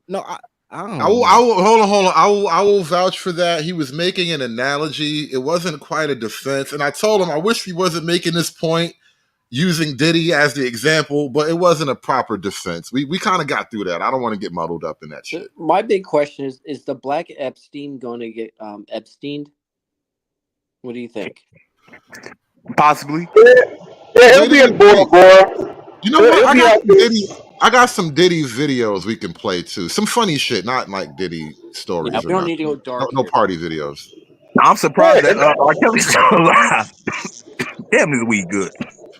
No, I don't know. Hold on. I will vouch for that. He was making an analogy. It wasn't quite a defense. And I told him I wish he wasn't making this point using Diddy as the example, but it wasn't a proper defense. We kind of got through that. I don't want to get muddled up in that shit. My big question is the Black Epstein going to get Epsteined? What do you think? Possibly. Yeah, he'll be in Bora. You know what? I got some Diddy videos we can play too. Some funny shit, not like Diddy stories. Yeah, we don't need to go dark. No party videos. I'm surprised that R. Kelly's still alive. Damn, this weed good.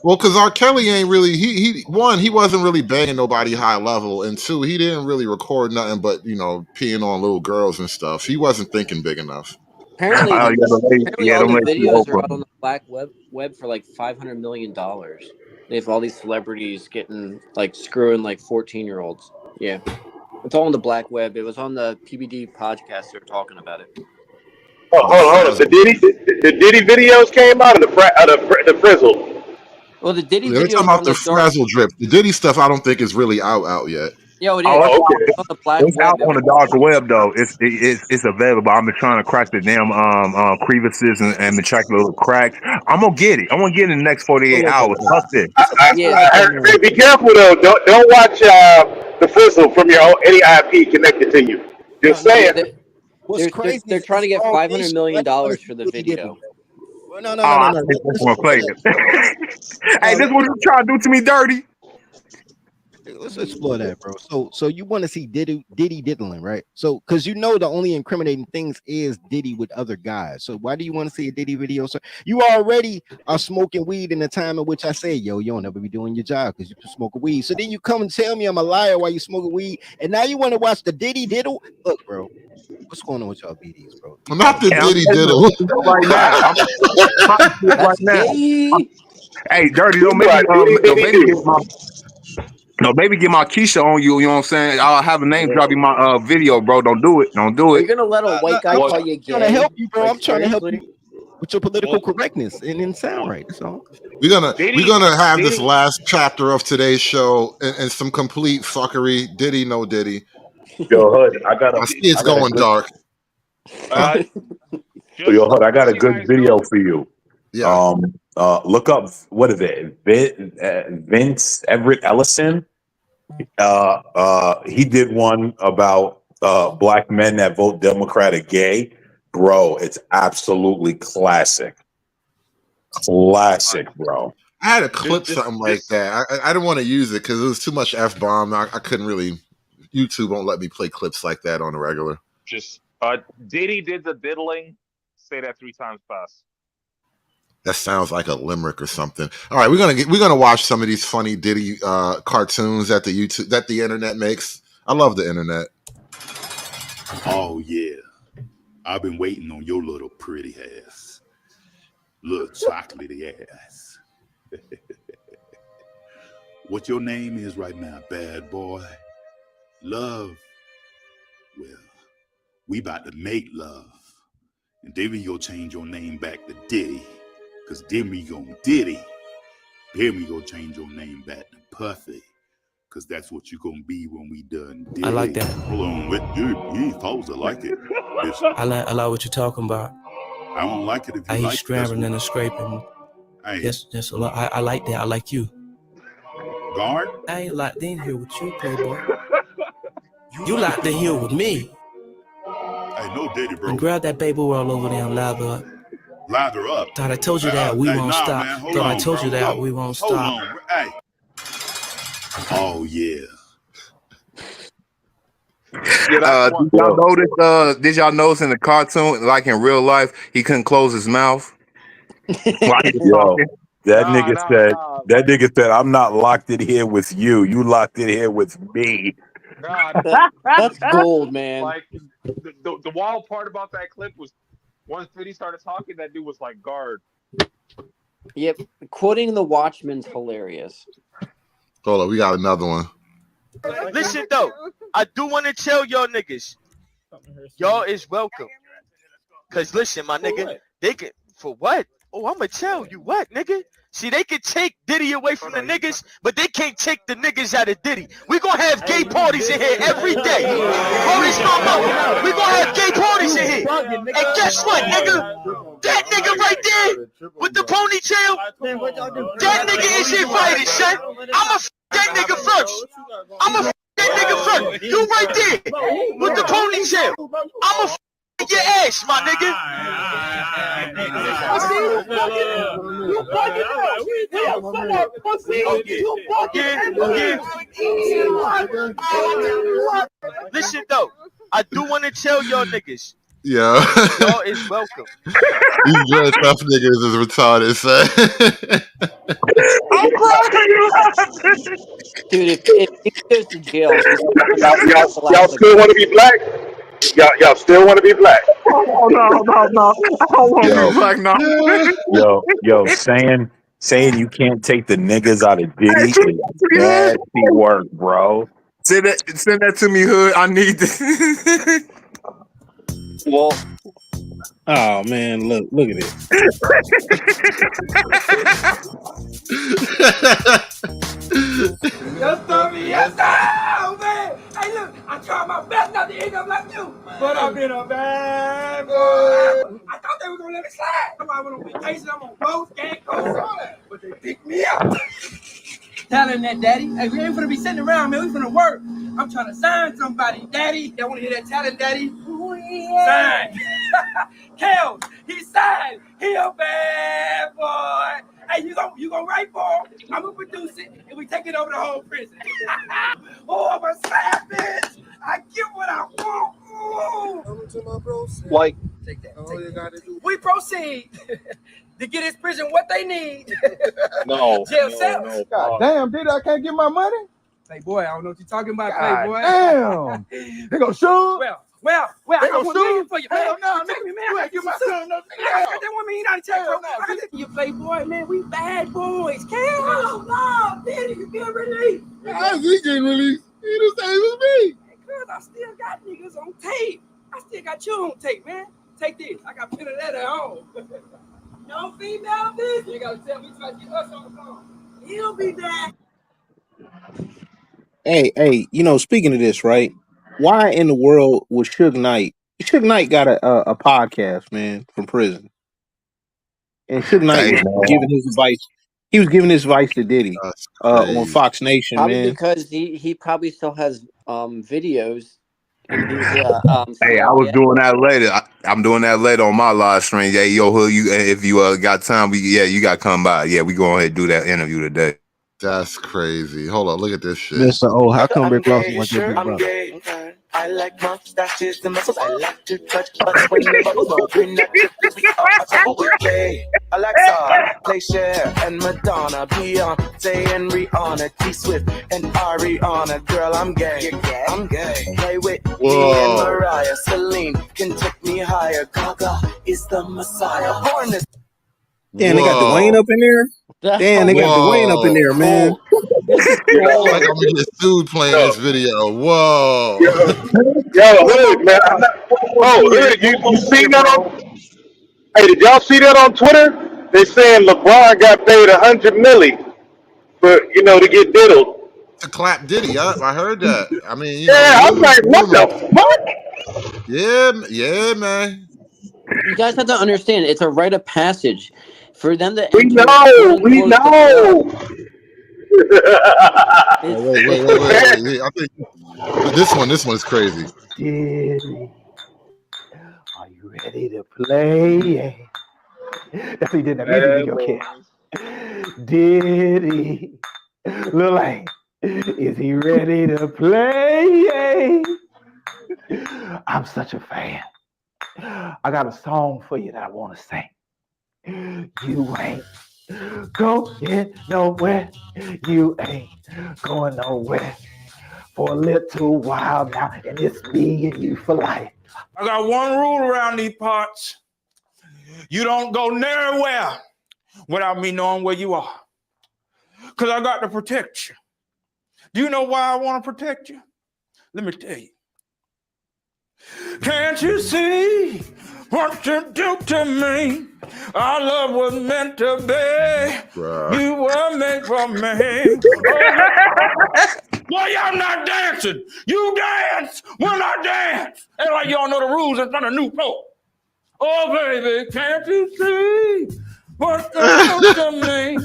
Well, because R. Kelly ain't really he wasn't really banging nobody high level, and 2, he didn't really record nothing but peeing on little girls and stuff. He wasn't thinking big enough. Apparently, all the videos are out on the black web for like $500 million. They have all these celebrities getting screwing 14-year-olds. Yeah, it's all on the black web. It was on the PBD podcast. They were talking about it. Oh, hold on. The Diddy videos came out of the Frizzle. Well, the Diddy they're talking about the frazzle drip. The Diddy stuff, I don't think is really out yet. Yeah, it is. Okay. On the black it's web. out on the dark web though. It's available. I've been trying to crack the damn crevices and the track little cracks. I'm gonna get it. I'm gonna get it in the next 48 hours. Plus this. Be careful though. Don't watch the Frizzle from any IP connected to you. Just saying. They're trying to get $500 million for the video. No. Hey, this is what you trying to do to me, Dirty. Let's explore that, bro. So you want to see Diddy diddling, right? So because you know the only incriminating things is Diddy with other guys. So why do you want to see a Diddy video, sir? You already are smoking weed in the time in which I say, yo, you don't ever be doing your job because you smoking weed. So then you come and tell me I'm a liar while you smoking weed, and now you want to watch the Diddy diddle? Look, bro, what's going on with y'all BDs, bro? You Not the And I'm Diddy telling diddle. you right now. I'm about to do it right That's now. gay. Hey, Dirty, don't make me don't maybe get my Keisha on you. You know what I'm saying? I'll have a name drop you my video, bro. Don't do it. Don't do Are it. you gonna let a white guy I'm call you trying to gay? help you, bro. Like I'm trying to help seriously? you with your political correctness and in sound right. That's all. We're Diddy, gonna have this Diddy, last chapter of today's show and some complete fuckery. Diddy, no Diddy. Yo, Hood, I see it's going dark. Huh? just I got just a so you good guys video know, for you. Yeah. Look up what is it? Vince Everett Ellison. He did one about black men that vote Democrat are gay. Bro, it's absolutely classic. Classic, bro. I had a clip just something like just that. I didn't want to use it because it was too much F bomb. I couldn't really. YouTube won't let me play clips like that on a regular. just Diddy did the diddling. Say that 3 times fast. That sounds like a limerick or something. All right, we're gonna watch some of these funny Diddy cartoons that the internet makes. I love the internet. Oh yeah, I've been waiting on your little pretty ass, little chocolatey ass. What your name is right now, bad boy? Love. Well, we about to make love, and then we gonna change your name back to Diddy, cause then we gonna Diddy. Then we gonna change your name back to Puffy, cause that's what you gonna be when we done Diddy. I like that. Hold on, wait, you ain't supposed to like it. I like what you're talking about. I don't like it if you I hear like scrambling and scraping. Hey. That's a lot. I like that. I like you. Guard? I ain't locked in here with you, playboy. You locked in here with me. Hey, no Diddy, bro. And grab that baby roll over there and lather up. Lather up. Thought I told you that we won't stop. Man, Thought I told you that we won't Hold stop. on, hey. Oh yeah. Did y'all notice in the cartoon, like in real life, he couldn't close his mouth while he was Yo, talking? that nigga said, I'm not locked in here with you. You locked in here with me. That's gold, man. Like the wild part about that clip was once Diddy started talking, that dude was like, guard. Yep, quoting the Watchmen's hilarious. Hold on, we got another one. Listen though, I do want to tell y'all niggas, y'all is welcome. Cause listen, my nigga, they can for what? Oh, I'ma tell you what, nigga. See, they can take Diddy away from the niggas, but they can't take the niggas out of Diddy. We gonna have gay parties in here every day. Hold this mama. We gonna have gay parties in here. And guess what, nigga? That nigga right there with the ponytail, that nigga is invited, son. I'ma f that nigga first. I'ma f that nigga first. You right there with the ponytail. I'ma f your ass, my nigga. Listen though, I do want to tell y'all niggas. Yeah. Y'all is welcome. These dread tough niggas is retarded, son. I'm crying. Dude, if he goes to jail, he's Y'all still want to be black? Y'all still want to be black? Oh, no. I don't want to be black now. Yo, saying you can't take the niggas out of Diddy is nasty work, bro. Send that to me, Hood. I need this. Well, oh man, look at it. Yes, Tommy, yes, oh, man. Hey, look, I tried my best not to end up like you, but I've been a bad boy. I thought they were gonna let me slide. I went on vacation, I'm on boats, gang coast, all that, but they picked me up. Tell him that, Daddy. Hey, we ain't gonna be sitting around, man. We finna work. I'm trying to sign somebody, Daddy. Y'all wanna hear that talent, Daddy? Ooh, yeah. Sign. Kels, he signed. He a bad boy. Hey, you gonna write for him? I'm gonna produce it, and we take it over the whole prison. Oh, I'm a savage. I get what I want. Like, Take that. We proceed to get his prison what they need. no, Jail no, cells. no. God damn, dude, I can't get my money. Playboy, I don't know what you're talking about, God Playboy. damn. They gonna shoot. Well, They I got gonna 1 million shoot. for you, man. Hell no, Take me, man. you I ain't got get my son no I got that $1 million check, bro. I got you, Playboy, man. We bad boys. Hell no, Daddy, you get released. How's he getting released? He the same as me. Cause I still got niggas on tape. I still got you on tape, man. Take this. I got pen and letter at home. No female bitch. You gotta tell me try to get us on the phone. He'll be back. Hey, speaking of this, right? Why in the world was Suge Knight? Suge Knight got a podcast, man, from prison, and Suge Knight Hey, was man. giving his advice. He was giving his advice to Diddy That's on crazy. Fox Nation, Probably man. because he probably still has videos, and he was Hey, I was CIA. doing that later. I'm doing that later on my live stream. Yeah, yo, Hood, you if you got time, you got to come by. Yeah, we go ahead and do that interview today. That's crazy. Hold on, look at this shit. Mr. O, how come I'm Rick Ross gay, was your sure, big I'm brother? gay. I like mustaches and muscles. I like to touch butts when they bubble. No, we're not tripping, we are a couple. We're gay. Alexa, play Cher and Madonna, Beyonce and Rihanna, T Swift and Ariana. Girl, I'm gay. I'm gay. Play with me and Mariah. Celine can take me higher. Gaga is the Messiah. Born this. Damn, they got Dwayne up in there. Damn, they got Dwayne up in there, man. This is I cool. like I'm gonna get sued playing this video. Whoa. Yo, Hood, man. Hood, you seen that on? Hey, did y'all see that on Twitter? They saying LeBron got paid $100 million for to get diddled. To clap Diddy up. I heard that. I mean, Yeah, I'm like, what the fuck? Yeah, man. You guys have to understand, it's a rite of passage for them to We enter. know, we quote, unquote, know. Wait. I think this one is crazy. Diddy, are you ready to play? That's what he did in that music video, kid. Diddy, Lil Wayne, is he ready to play? I'm such a fan. I got a song for you that I want to sing. You ain't going nowhere. You ain't going nowhere for a little while now, and it's me and you for life. I got one rule around these parts. You don't go nowhere without me knowing where you are. Because I got to protect you. Do you know why I want to protect you? Let me tell you. Can't you see what you do to me? Our love was meant to be. Bruh. You were made for me. Boy, y'all not dancing. You dance when I dance. And like y'all know the rules in front of new folk. Oh, baby, can't you see what you do to me?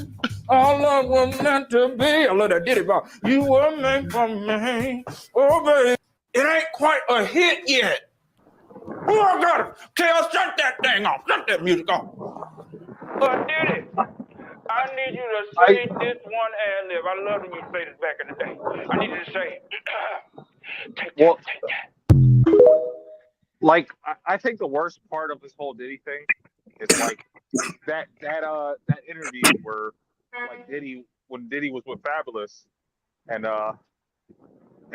Our love was meant to be. I love that Diddy ball. You were made for me. Oh, baby. It ain't quite a hit yet. Oh, I got it. Tell, shut that thing off. Shut that music off. But Diddy, I need you to say this one ad lib. I love when you say this back in the day. I need you to say, take that. Like, I think the worst part of this whole Diddy thing is like that interview where like when Diddy was with Fabulous and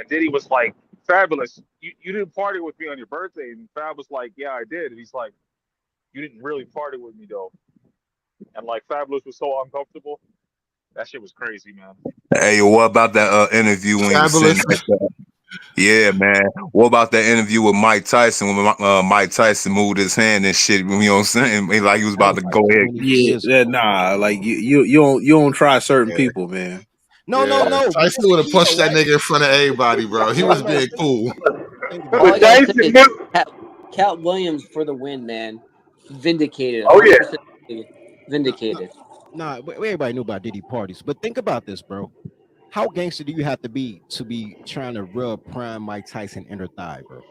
Diddy was like, Fabulous, you didn't party with me on your birthday, and Fab was like, yeah, I did, and he's like, you didn't really party with me though, and like Fabulous was so uncomfortable. That shit was crazy, man. Hey, what about that interview when he was sitting Fabulous. Yeah, man. What about that interview with Mike Tyson when Mike Tyson moved his hand and shit? You know what I'm saying? Like he was about to go ahead. Yeah, nah. Like you don't try certain people, man. No. Tyson would have punched that nigga in front of everybody, bro. He was being cool. All I gotta say is Cat Williams for the win, man. Vindicated. Oh, yeah. 100% vindicated. Nah, everybody knew about Diddy parties, but think about this, bro. How gangster do you have to be trying to rub prime Mike Tyson inner thigh, bro?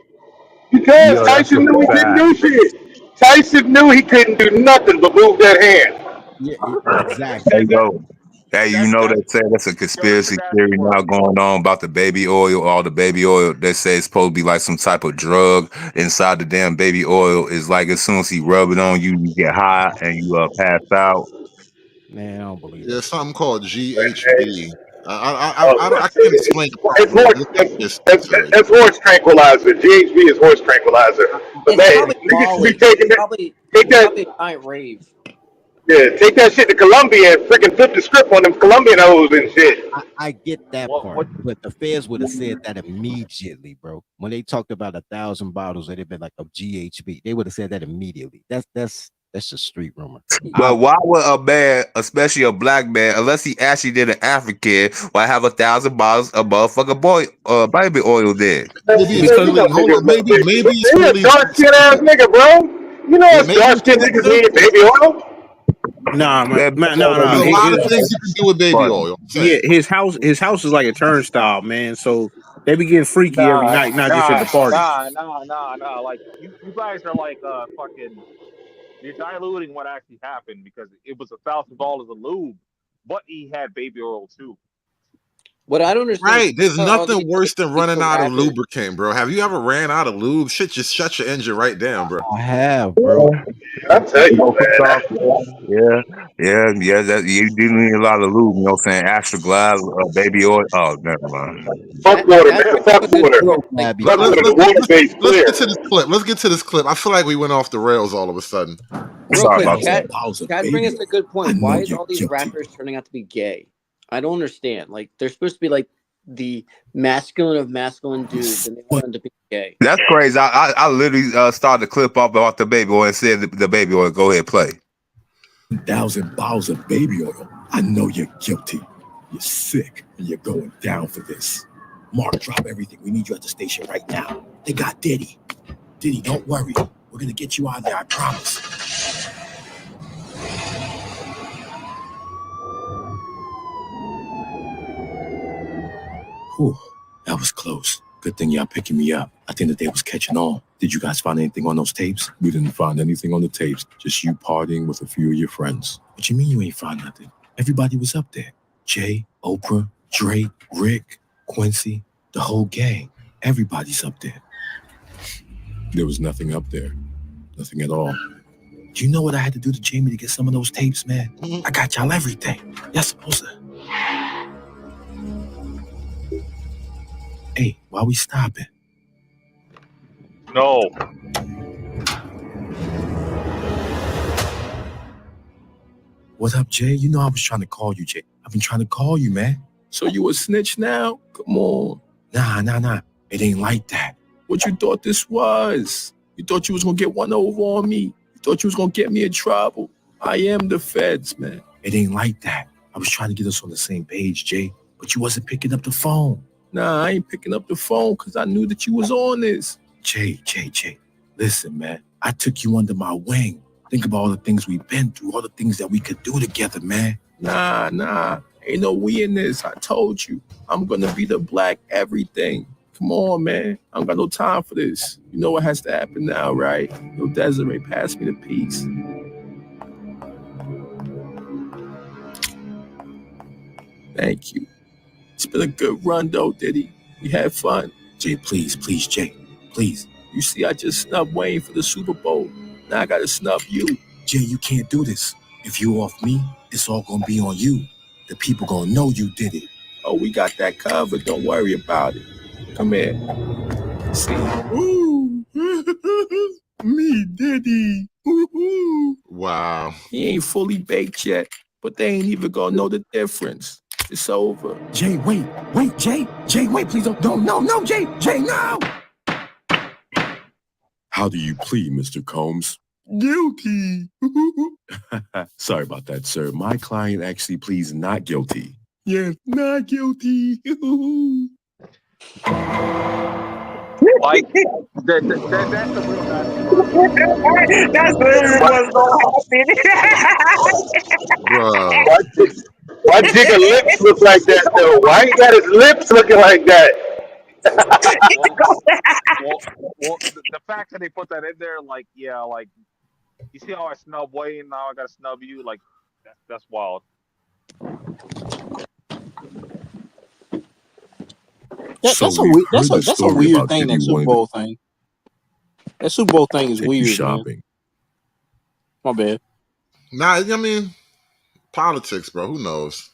Because Yo, Tyson knew he couldn't do shit. Tyson knew he couldn't do nothing but move that hand. Yeah, There exactly. you go. Hey, you That's know that's they say that's a yo, that's a conspiracy nasty theory now word. going on about the baby oil. All the baby oil, they say it's supposed to be like some type of drug inside the damn baby oil. It's like as soon as he rub it on you, you get high and you pass out. Man, I don't believe that There's shit. something called GHB. I can't Oh, explain it it's properly, horse. but it's definitely a steroid. It's horse tranquilizer. GHB is horse tranquilizer. But It's man, probably niggas should be Molly. taking that. Take It's that. probably a giant rave. Yeah, take that shit to Colombia and freaking flip the script on them Colombian hoes and shit. I get that part, but the feds would have said that immediately, bro. When they talked about 1,000 bottles, it'd been like of GHB. They would have said that immediately. That's just street rumor. But why would a man, especially a black man, unless he actually did an African, why have 1,000 bottles of motherfucking baby oil there? Maybe it's Because You really know hold on. niggas love baby. Maybe it's He a really dark skin ass nigga, bro. You know us maybe dark it's skin really niggas need simple. baby oil. nah, man, That man, no, There's no. a lot of It, things you can do with baby funny. oil. I'm yeah, saying. his house is like a turnstile, man. So they be getting freaky every Nah, night, not just at nah, the party. nah. Like you guys are like fucking. You're diluting what actually happened because it was $1,000 of lube, but he had baby oil too. What I don't understand is Right. There's why are all nothing these worse than these running out of rappers. lubricant, bro. Have you ever ran out of lube? Shit just shut your engine right down, bro. I have, bro. I tell you, Smoke it man. off, yeah. That you do need a lot of lube. You know what I'm saying? Extra glide, baby oil. Oh, never mind. Fuck Chad, water, Chad man. brings up Fuck a good water. point. Hello, Like Gabby. Fuck Let's water. The let's water let's, base let's clear. get to this clip. Let's get to this clip. I feel like we went off the rails all of a sudden. real Sorry quick, about that. Chad bring us a good point. Why is all these rappers turning out to be gay? I don't understand. Like they're supposed to be like the masculine of masculine dudes, and they all end up being gay. That's crazy. I literally started the clip off about the baby oil and said the baby oil. Go ahead, play. 1,000 bottles of baby oil. I know you're guilty. You're sick, and you're going down for this. Mark, drop everything. We need you at the station right now. They got Diddy. Diddy, don't worry. We're gonna get you out of there, I promise. Whew, that was close. Good thing y'all picking me up. I think that they was catching on. Did you guys find anything on those tapes? We didn't find anything on the tapes. Just you partying with a few of your friends. What you mean you ain't find nothing? Everybody was up there. Jay, Oprah, Drake, Rick, Quincy, the whole gang. Everybody's up there. There was nothing up there. Nothing at all. Do you know what I had to do to Jamie to get some of those tapes, man? I got y'all everything. Y'all supposed to. Hey, why we stopping? No. What up, Jay? You know I was trying to call you, Jay. I've been trying to call you, man. So you a snitch now? Come on. Nah. It ain't like that. What you thought this was? You thought you was gonna get one over on me? You thought you was gonna get me in trouble? I am the feds, man. It ain't like that. I was trying to get us on the same page, Jay, but you wasn't picking up the phone. Nah, I ain't picking up the phone because I knew that you was on this. Jay. Listen, man. I took you under my wing. Think about all the things we've been through, all the things that we could do together, man. Nah. Ain't no we in this. I told you. I'm gonna be the black everything. Come on, man. I don't got no time for this. You know what has to happen now, right? Yo, Desiree, pass me the piece. Thank you. It's been a good run, though, Diddy. We had fun. Jay, please, Jay. Please. You see, I just snubbed Wayne for the Super Bowl. Now I gotta snub you. Jay, you can't do this. If you off me, it's all gonna be on you. The people gonna know you did it. Oh, we got that covered. Don't worry about it. Come here. See? Ooh. Me, Diddy. Ooh. Wow. He ain't fully baked yet, but they ain't even gonna know the difference. It's over. Jay, wait, Jay, wait, please don't, no, Jay, no! How do you plead, Mr. Combs? Guilty. Sorry about that, sir. My client actually pleads not guilty. Yes, not guilty. Like that's the real nasty part. That's literally what's gonna happen. Bro. Why Jigga lips look like that though? Why he got his lips looking like that? The fact that they put that in there, like, yeah, like, you see how I snub Wayne, now I gotta snub you, like, That's wild. That's a weird thing. That Super Bowl thing. That Super Bowl thing is weird, man. My bad. Nah, I mean, politics, bro. Who knows?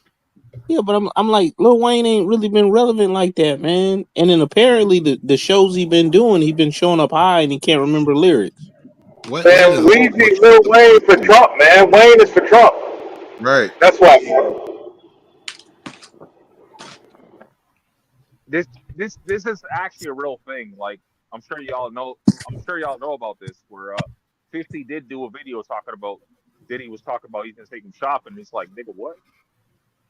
Yeah, but I'm like, Lil Wayne ain't really been relevant like that, man. And then apparently the shows he been doing, he been showing up high and he can't remember lyrics. Wayne Man, is Weezy, Lil Wayne for Trump, man. Wayne is for Trump. right. That's why, man. This is actually a real thing. Like I'm sure y'all know about this. Where 50 did do a video talking about Diddy was talking about he's gonna take him shopping. It's like, nigga, what?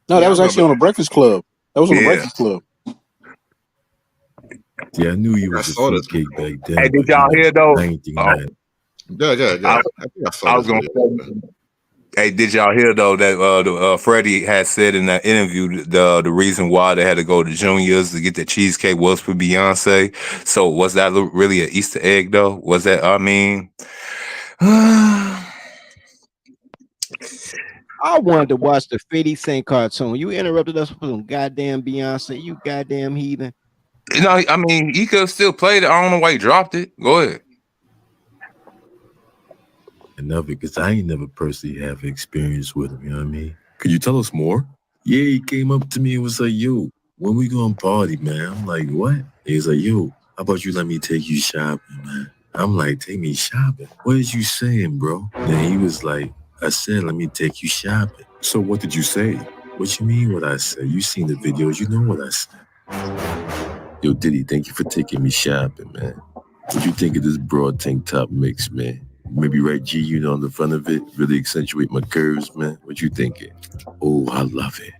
No, that was actually on the Breakfast Club. That was on the Breakfast Club. Yeah, I knew you was a fruitcake back then. Hey, did y'all hear though? I ain't think that. Yeah. I think I saw I was this gonna video. say, Hey, did y'all hear though that Freddie had said in that interview the reason why they had to go to Junior's to get the cheesecake was for Beyonce? So was that really an Easter egg though? Was that? I mean, I wanted to watch the 50 Cent cartoon. You interrupted us with some goddamn Beyonce. You goddamn heathen. no, I mean he could have still played it. I don't know why he dropped it. Go ahead. Enough because I ain't never personally have experience with him, you know what I mean? Could you tell us more? Yeah, he came up to me and was like, yo, when we gonna party, man? I'm like, what? He was like, yo, how about you let me take you shopping, man? I'm like, take me shopping? What is you saying, bro? And he was like, I said, let me take you shopping. So what did you say? What you mean what I said? You seen the videos, you know what I said. Yo, Diddy, thank you for taking me shopping, man. What you think of this broad tank top mix, man? Maybe write G unit on the front of it, really accentuate my curves, man. What you thinking? Oh, I love it.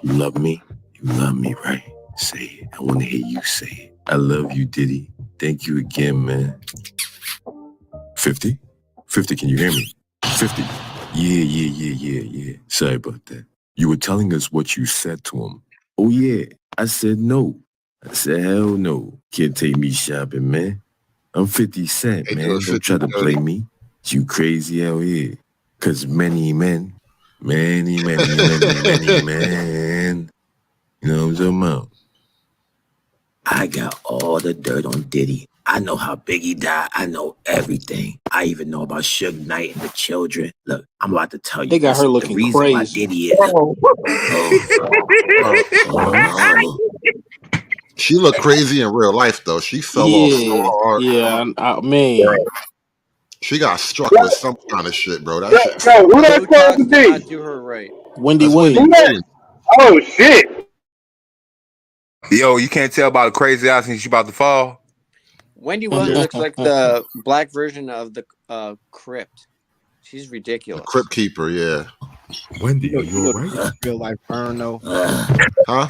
You love me? You love me, right? Say it. I want to hear you say it. I love you, Diddy. Thank you again, man. 50? 50, can you hear me? 50. Yeah. Sorry about that. You were telling us what you said to him. Oh, yeah. I said no. I said, hell no. Can't take me shopping, man. I'm 50 Cent, man. Don't try to play me. You crazy out here. Cause many men, you know what I'm talking about? I got all the dirt on Diddy. I know how Biggie died. I know everything. I even know about Suge Knight and the children. Look, I'm about to tell you. They got her the looking reason why crazy. Diddy is. She looked crazy in real life though. She fell off so hard. Yeah, man. She got struck with some kind of shit, bro. That shit. Yo, who that supposed to Botox did not be? do her right. Wendy That's Williams. Oh shit! Yo, you can't tell about the crazy eyes and she about to fall. Wendy Williams looks like the black version of the Crypt. She's ridiculous. The Crypt Keeper, yeah. Wendy, You know the biggest real life burn though? Huh?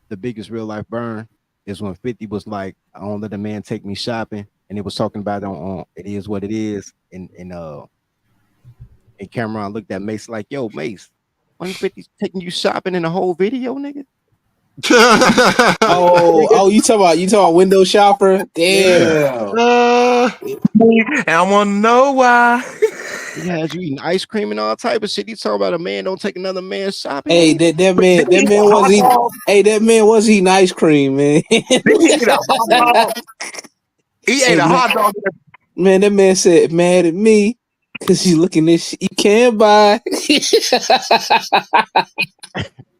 The biggest real life burn is when 50 was like, I don't let a man take me shopping. And it was talking about on It Is What It Is. And Cameron looked at Mace like, yo, Mace, 150's taking you shopping in the whole video, nigga. Oh, you talking about window shopper? Damn. I want to know why. He had you eating ice cream and all type of shit. He talking about a man don't take another man shopping. Hey, that man was eating ice cream, man. He ate a hot dog. Man, that man said mad at me because you looking this shit you can't buy.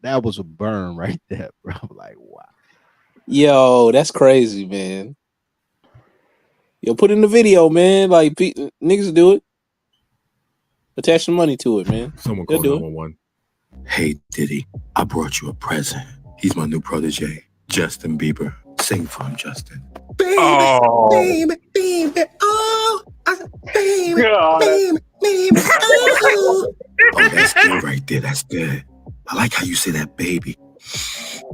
That was a burn right there, bro. I'm like, wow. Yo, that's crazy, man. Yo, put in the video, man. Like, niggas do it. Attach some money to it, man. Someone They'll call do 911. Hey, Diddy, I brought you a present. He's my new protege, Justin Bieber. Sing for him, Justin. Baby, oh, baby, oh. Oh, that's good right there. That's good. I like how you say that, baby.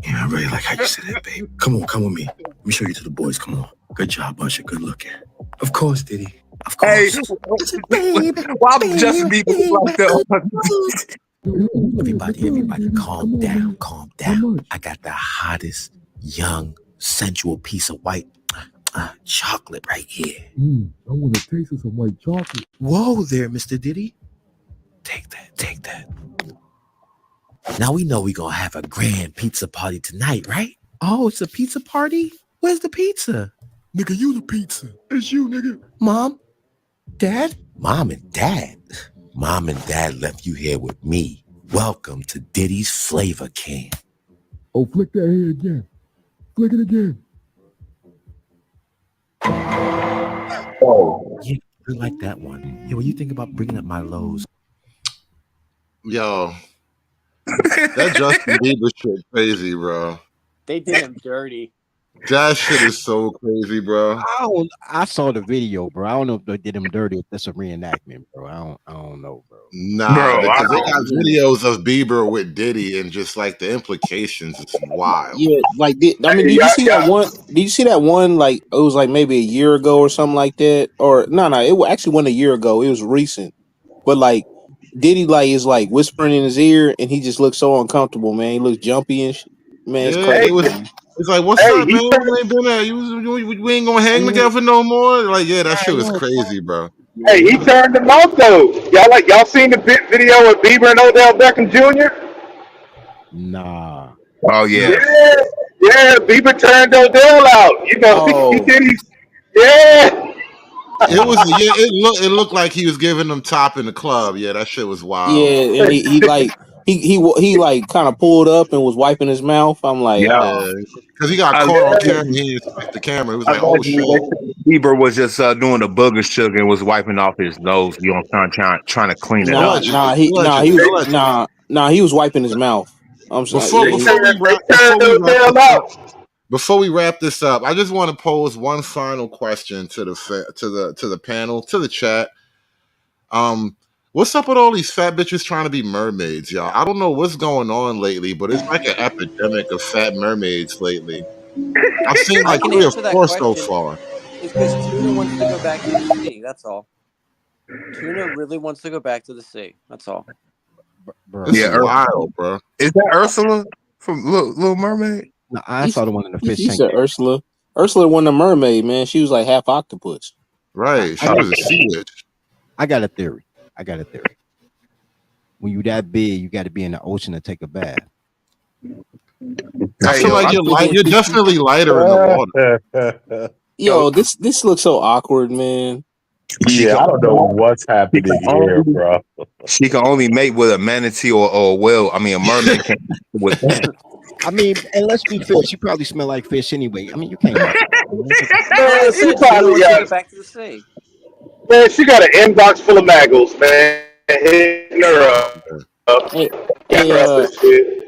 Yeah, I really like how you say that, baby. Come on, come with me. Let me show you to the boys. Come on. Good job, Usher. Good looking. Of course, Diddy. Of course. Hey, why would Justin Bieber like that? Everybody, calm down, calm down. I got the hottest, young, sensual piece of white chocolate right here. I want to taste some white chocolate. Whoa there, Mr. Diddy. Take that. Now we know we're gonna have a grand pizza party tonight, right? Oh, it's a pizza party? Where's the pizza? Nigga, you the pizza. It's you, nigga. Mom? Dad? Mom and Dad? Mom and Dad left you here with me. Welcome to Diddy's Flavor Can. Oh, flick that here again. Flick it again. Oh. Yeah, I like that one. Yeah, when you think about bringing up my lows. Yo, that Justin Bieber shit crazy, bro. They did him dirty. That shit is so crazy, bro. I saw the video, bro. I don't know if they did him dirty, if that's a reenactment, bro. I don't know, bro. Nah, because they got videos of Bieber with Diddy and just like the implications is wild. Yeah, like did you see that one? Did you see that one? Like it was like maybe a year ago or something like that, or no, it actually wasn't a year ago. It was recent, but like Diddy like is like whispering in his ear, and he just looks so uncomfortable, man. He looks jumpy and man, it's Yeah, crazy. it's like, what's up, man? We ain't been there. We ain't gonna hang together no more. Like, yeah, that shit was crazy, bro. Hey, he turned him out though. Y'all seen the video of Bieber and Odell Beckham Jr.? Nah. Oh yeah. Yeah, Bieber turned Odell out. You know, he did. Yeah. It looked like he was giving them top in the club. Yeah, that shit was wild. Yeah, and he like he like kind of pulled up and was wiping his mouth. I'm like, because he got caught on camera. He didn't expect the camera. He was like, "Oh shit." Bieber was just doing the booger sugar and was wiping off his nose. You know, trying to clean it up. he was wiping his mouth. I'm sorry. Before we wrap this up, I just want to pose one final question to the panel, to the chat. What's up with all these fat bitches trying to be mermaids, y'all? I don't know what's going on lately, but it's like an epidemic of fat mermaids lately. I've seen like 3 or 4 so far. It's because Tuna wants to go back to the sea. That's all. Tuna really wants to go back to the sea. That's all. This is wild, bro. Is that Ursula from Little Mermaid? No, I saw the one in the fish He tank. said Ursula. Ursula wasn't a mermaid, man. She was like half octopus. Right. She was a sea witch. I got a theory. When you that big, you got to be in the ocean to take a bath. I feel like you're definitely lighter in the water. Yo, this looks so awkward, man. Yeah, I don't know what's happening here, bro. She can only mate with a manatee or a whale. I mean, a mermaid can't with that. I mean, and let's be fair, she probably smell like fish anyway. I mean, you can't. Man, she probably got back to the sea. Man, she got an inbox full of maggles, man. Hitting her up. I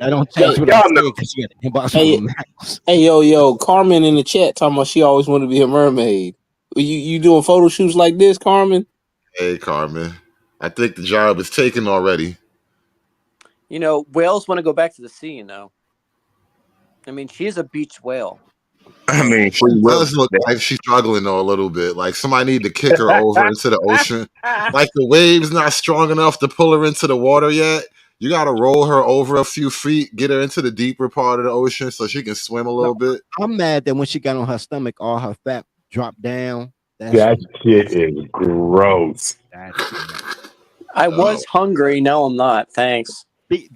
don't change what I say because you got an inbox full of maggles. Hey, yo, Carmen in the chat talking about she always wanted to be a mermaid. You doing photo shoots like this, Carmen? Hey, Carmen. I think the job is taken already. You know, whales want to go back to the sea, you know. I mean, she is a beach whale. I mean, she does look like she's struggling though a little bit. Like somebody need to kick her over into the ocean. Like the wave's not strong enough to pull her into the water yet. You got to roll her over a few feet, get her into the deeper part of the ocean so she can swim a little bit. I'm mad that when she got on her stomach, all her fat dropped down. That shit is gross. I was hungry. Now I'm not. Thanks. You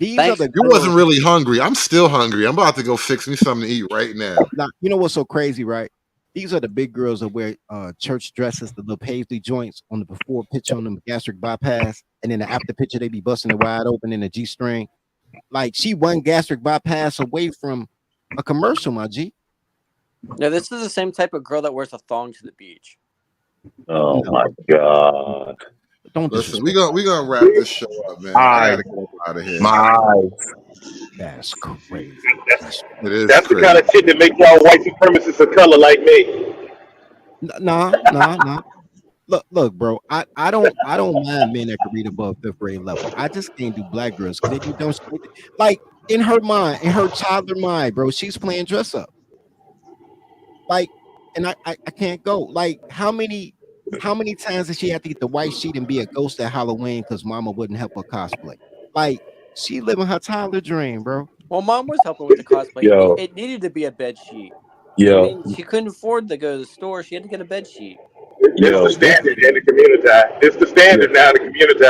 wasn't really hungry. I'm still hungry. I'm about to go fix me something to eat right now. Now, you know what's so crazy, right? These are the big girls that wear church dresses, the little paisley joints on the before picture on the gastric bypass, and then the after picture they be busting it wide open in a G-string. Like she one gastric bypass away from a commercial, my G. No, this is the same type of girl that wears a thong to the beach. Oh my god! Don't listen. We gonna wrap this show up, man. I gotta get out of here. My eyes. That's crazy. It is. That's crazy. the kind of shit that make y'all white supremacists of color like me. Nah. Look, bro. I don't mind men that can read above 5th grade level. I just can't do black girls because they do dumb shit. Like in her mind, in her toddler mind, bro, she's playing dress up. Like, and I can't go. Like, how many times did she have to get the white sheet and be a ghost at Halloween because mama wouldn't help her cosplay? Like, she living her toddler dream, bro. Well, mom was helping with the cosplay. Yo. It needed to be a bed sheet. Yo. I mean, she couldn't afford to go to the store. She had to get a bed sheet. It's the standard in the community. It's the standard now in the community.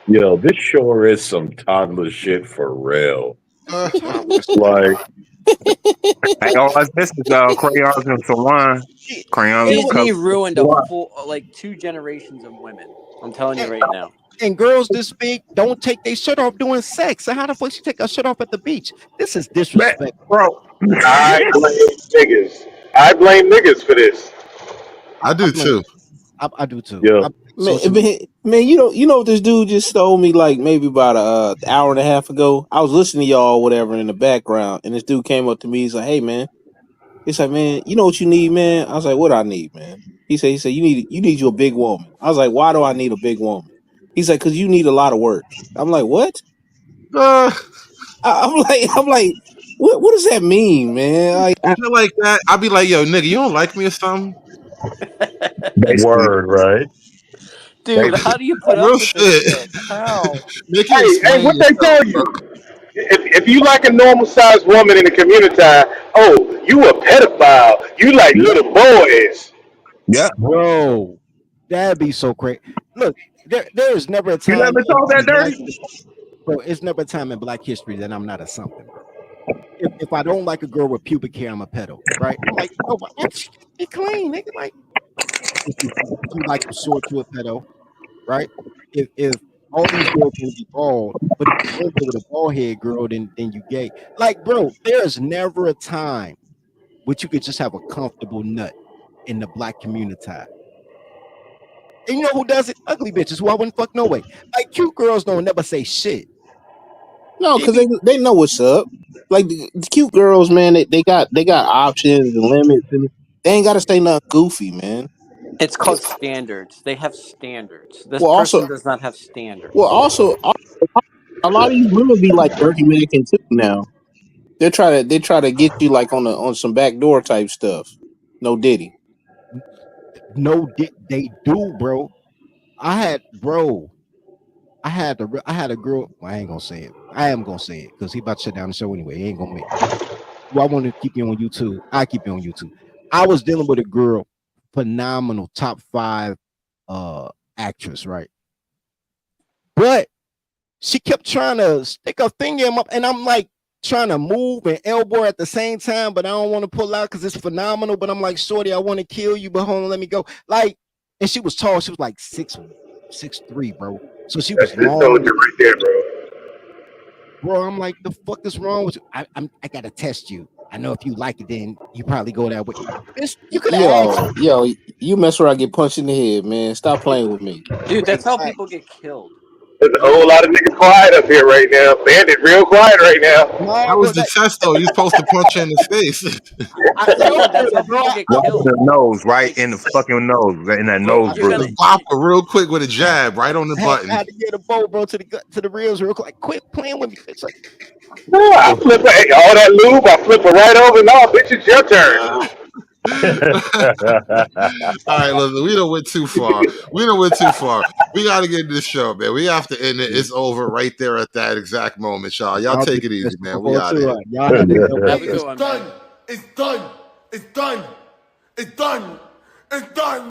Yo, this sure is some toddler shit for real. Like, Hey, this is crayons and salon. Crayons and Disney cup. ruined a full, like, 2 generations of women. I'm telling you right now. and girls this big don't take their shirt off doing sex. So how the fuck she take her shirt off at the beach? This is disrespect, bro. I blame niggas. I blame niggas for this. I do too. I do too. Yeah. Man, you know what this dude just told me like maybe about a hour and a half ago. I was listening to y'all, whatever, in the background, and this dude came up to me. He's like, "Hey, man," he's like, "Man, you know what you need, man?" I was like, "What I need, man?" He said, "You need you a big woman." I was like, "Why do I need a big woman?" He's like, "Cause you need a lot of work." I'm like, "What?" I'm like, what does that mean, man? Shit like that, I'd be like, yo, nigga, you don't like me or something? Word, right? Dude, how do you put up Real with this shit. shit? How? Make you Hey, explain what they yourself, tell bro. you? If you like a normal sized woman in the community, oh, you a pedophile. You like little boys. Yeah. bro. That'd be so crazy. Look, there is never a You time never told that in black, dirty? bro. It's never a time in Black history that I'm not a something, bro. If I don't like a girl with pubic hair, I'm a pedo, right? I'm like, oh, be clean, nigga. Like, if you like a short to a pedo, right? If all these girls can be bald, but if you don't go with a bald head girl, then you gay. Like, bro, there's never a time which you could just have a comfortable nut in the Black community. And you know who does it? Ugly bitches who I wouldn't fuck no way. Like, cute girls don't never say shit. No, because they know what's up. Like the cute girls, man, they got options and limits, and they ain't got to say nothing goofy, man. It's called standards. They have standards. This Well, person does not have standards. also, a lot of these women be like dirty mannequin too now. They try to get you like on some backdoor type stuff. No Diddy. No, they do, bro. I had a girl. Well, I ain't gonna say it. I am gonna say it because he about to shut down the show anyway. He ain't gonna make it. Well, I want to keep you on YouTube. I keep you on YouTube. I was dealing with a girl, phenomenal, top 5 actress, right? But she kept trying to stick her finger in my, and I'm like trying to move and elbow at the same time, but I don't want to pull out because it's phenomenal. But I'm like, shorty, I want to kill you, but hold on, let me go. Like, and she was tall. She was like 6'3", bro. So she was That's long. soldier right there, bro. Bro, I'm like, the fuck is wrong with you? I gotta test you. I know if you like it, then you probably go that way. Bitch, you could ask. Yo, you mess around, get punched in the head, man. Stop playing with me, Dude, that's how people get killed. There's a whole lot of niggas quiet up here right now. Bandit real quiet right now. That was the test, though. You're supposed to punch her in the face. That's how people get Right killed. in the nose, right in the fucking nose, in that nose bruise. Just bop her real quick with a jab right on the button. I had to get a bow, bro, to the reels real quick. Like, quit playing with me, bitch. Like, No, I flip her, hey, all that lube, I flip her right over. No, bitch, it's your turn. All right, listen, we don't went too far. We got to get into the show, man. We have to end it. It's over right there at that exact moment, y'all. Y'all take it easy, man. We out here. It's done. It's done. It's done. It's done. It's done.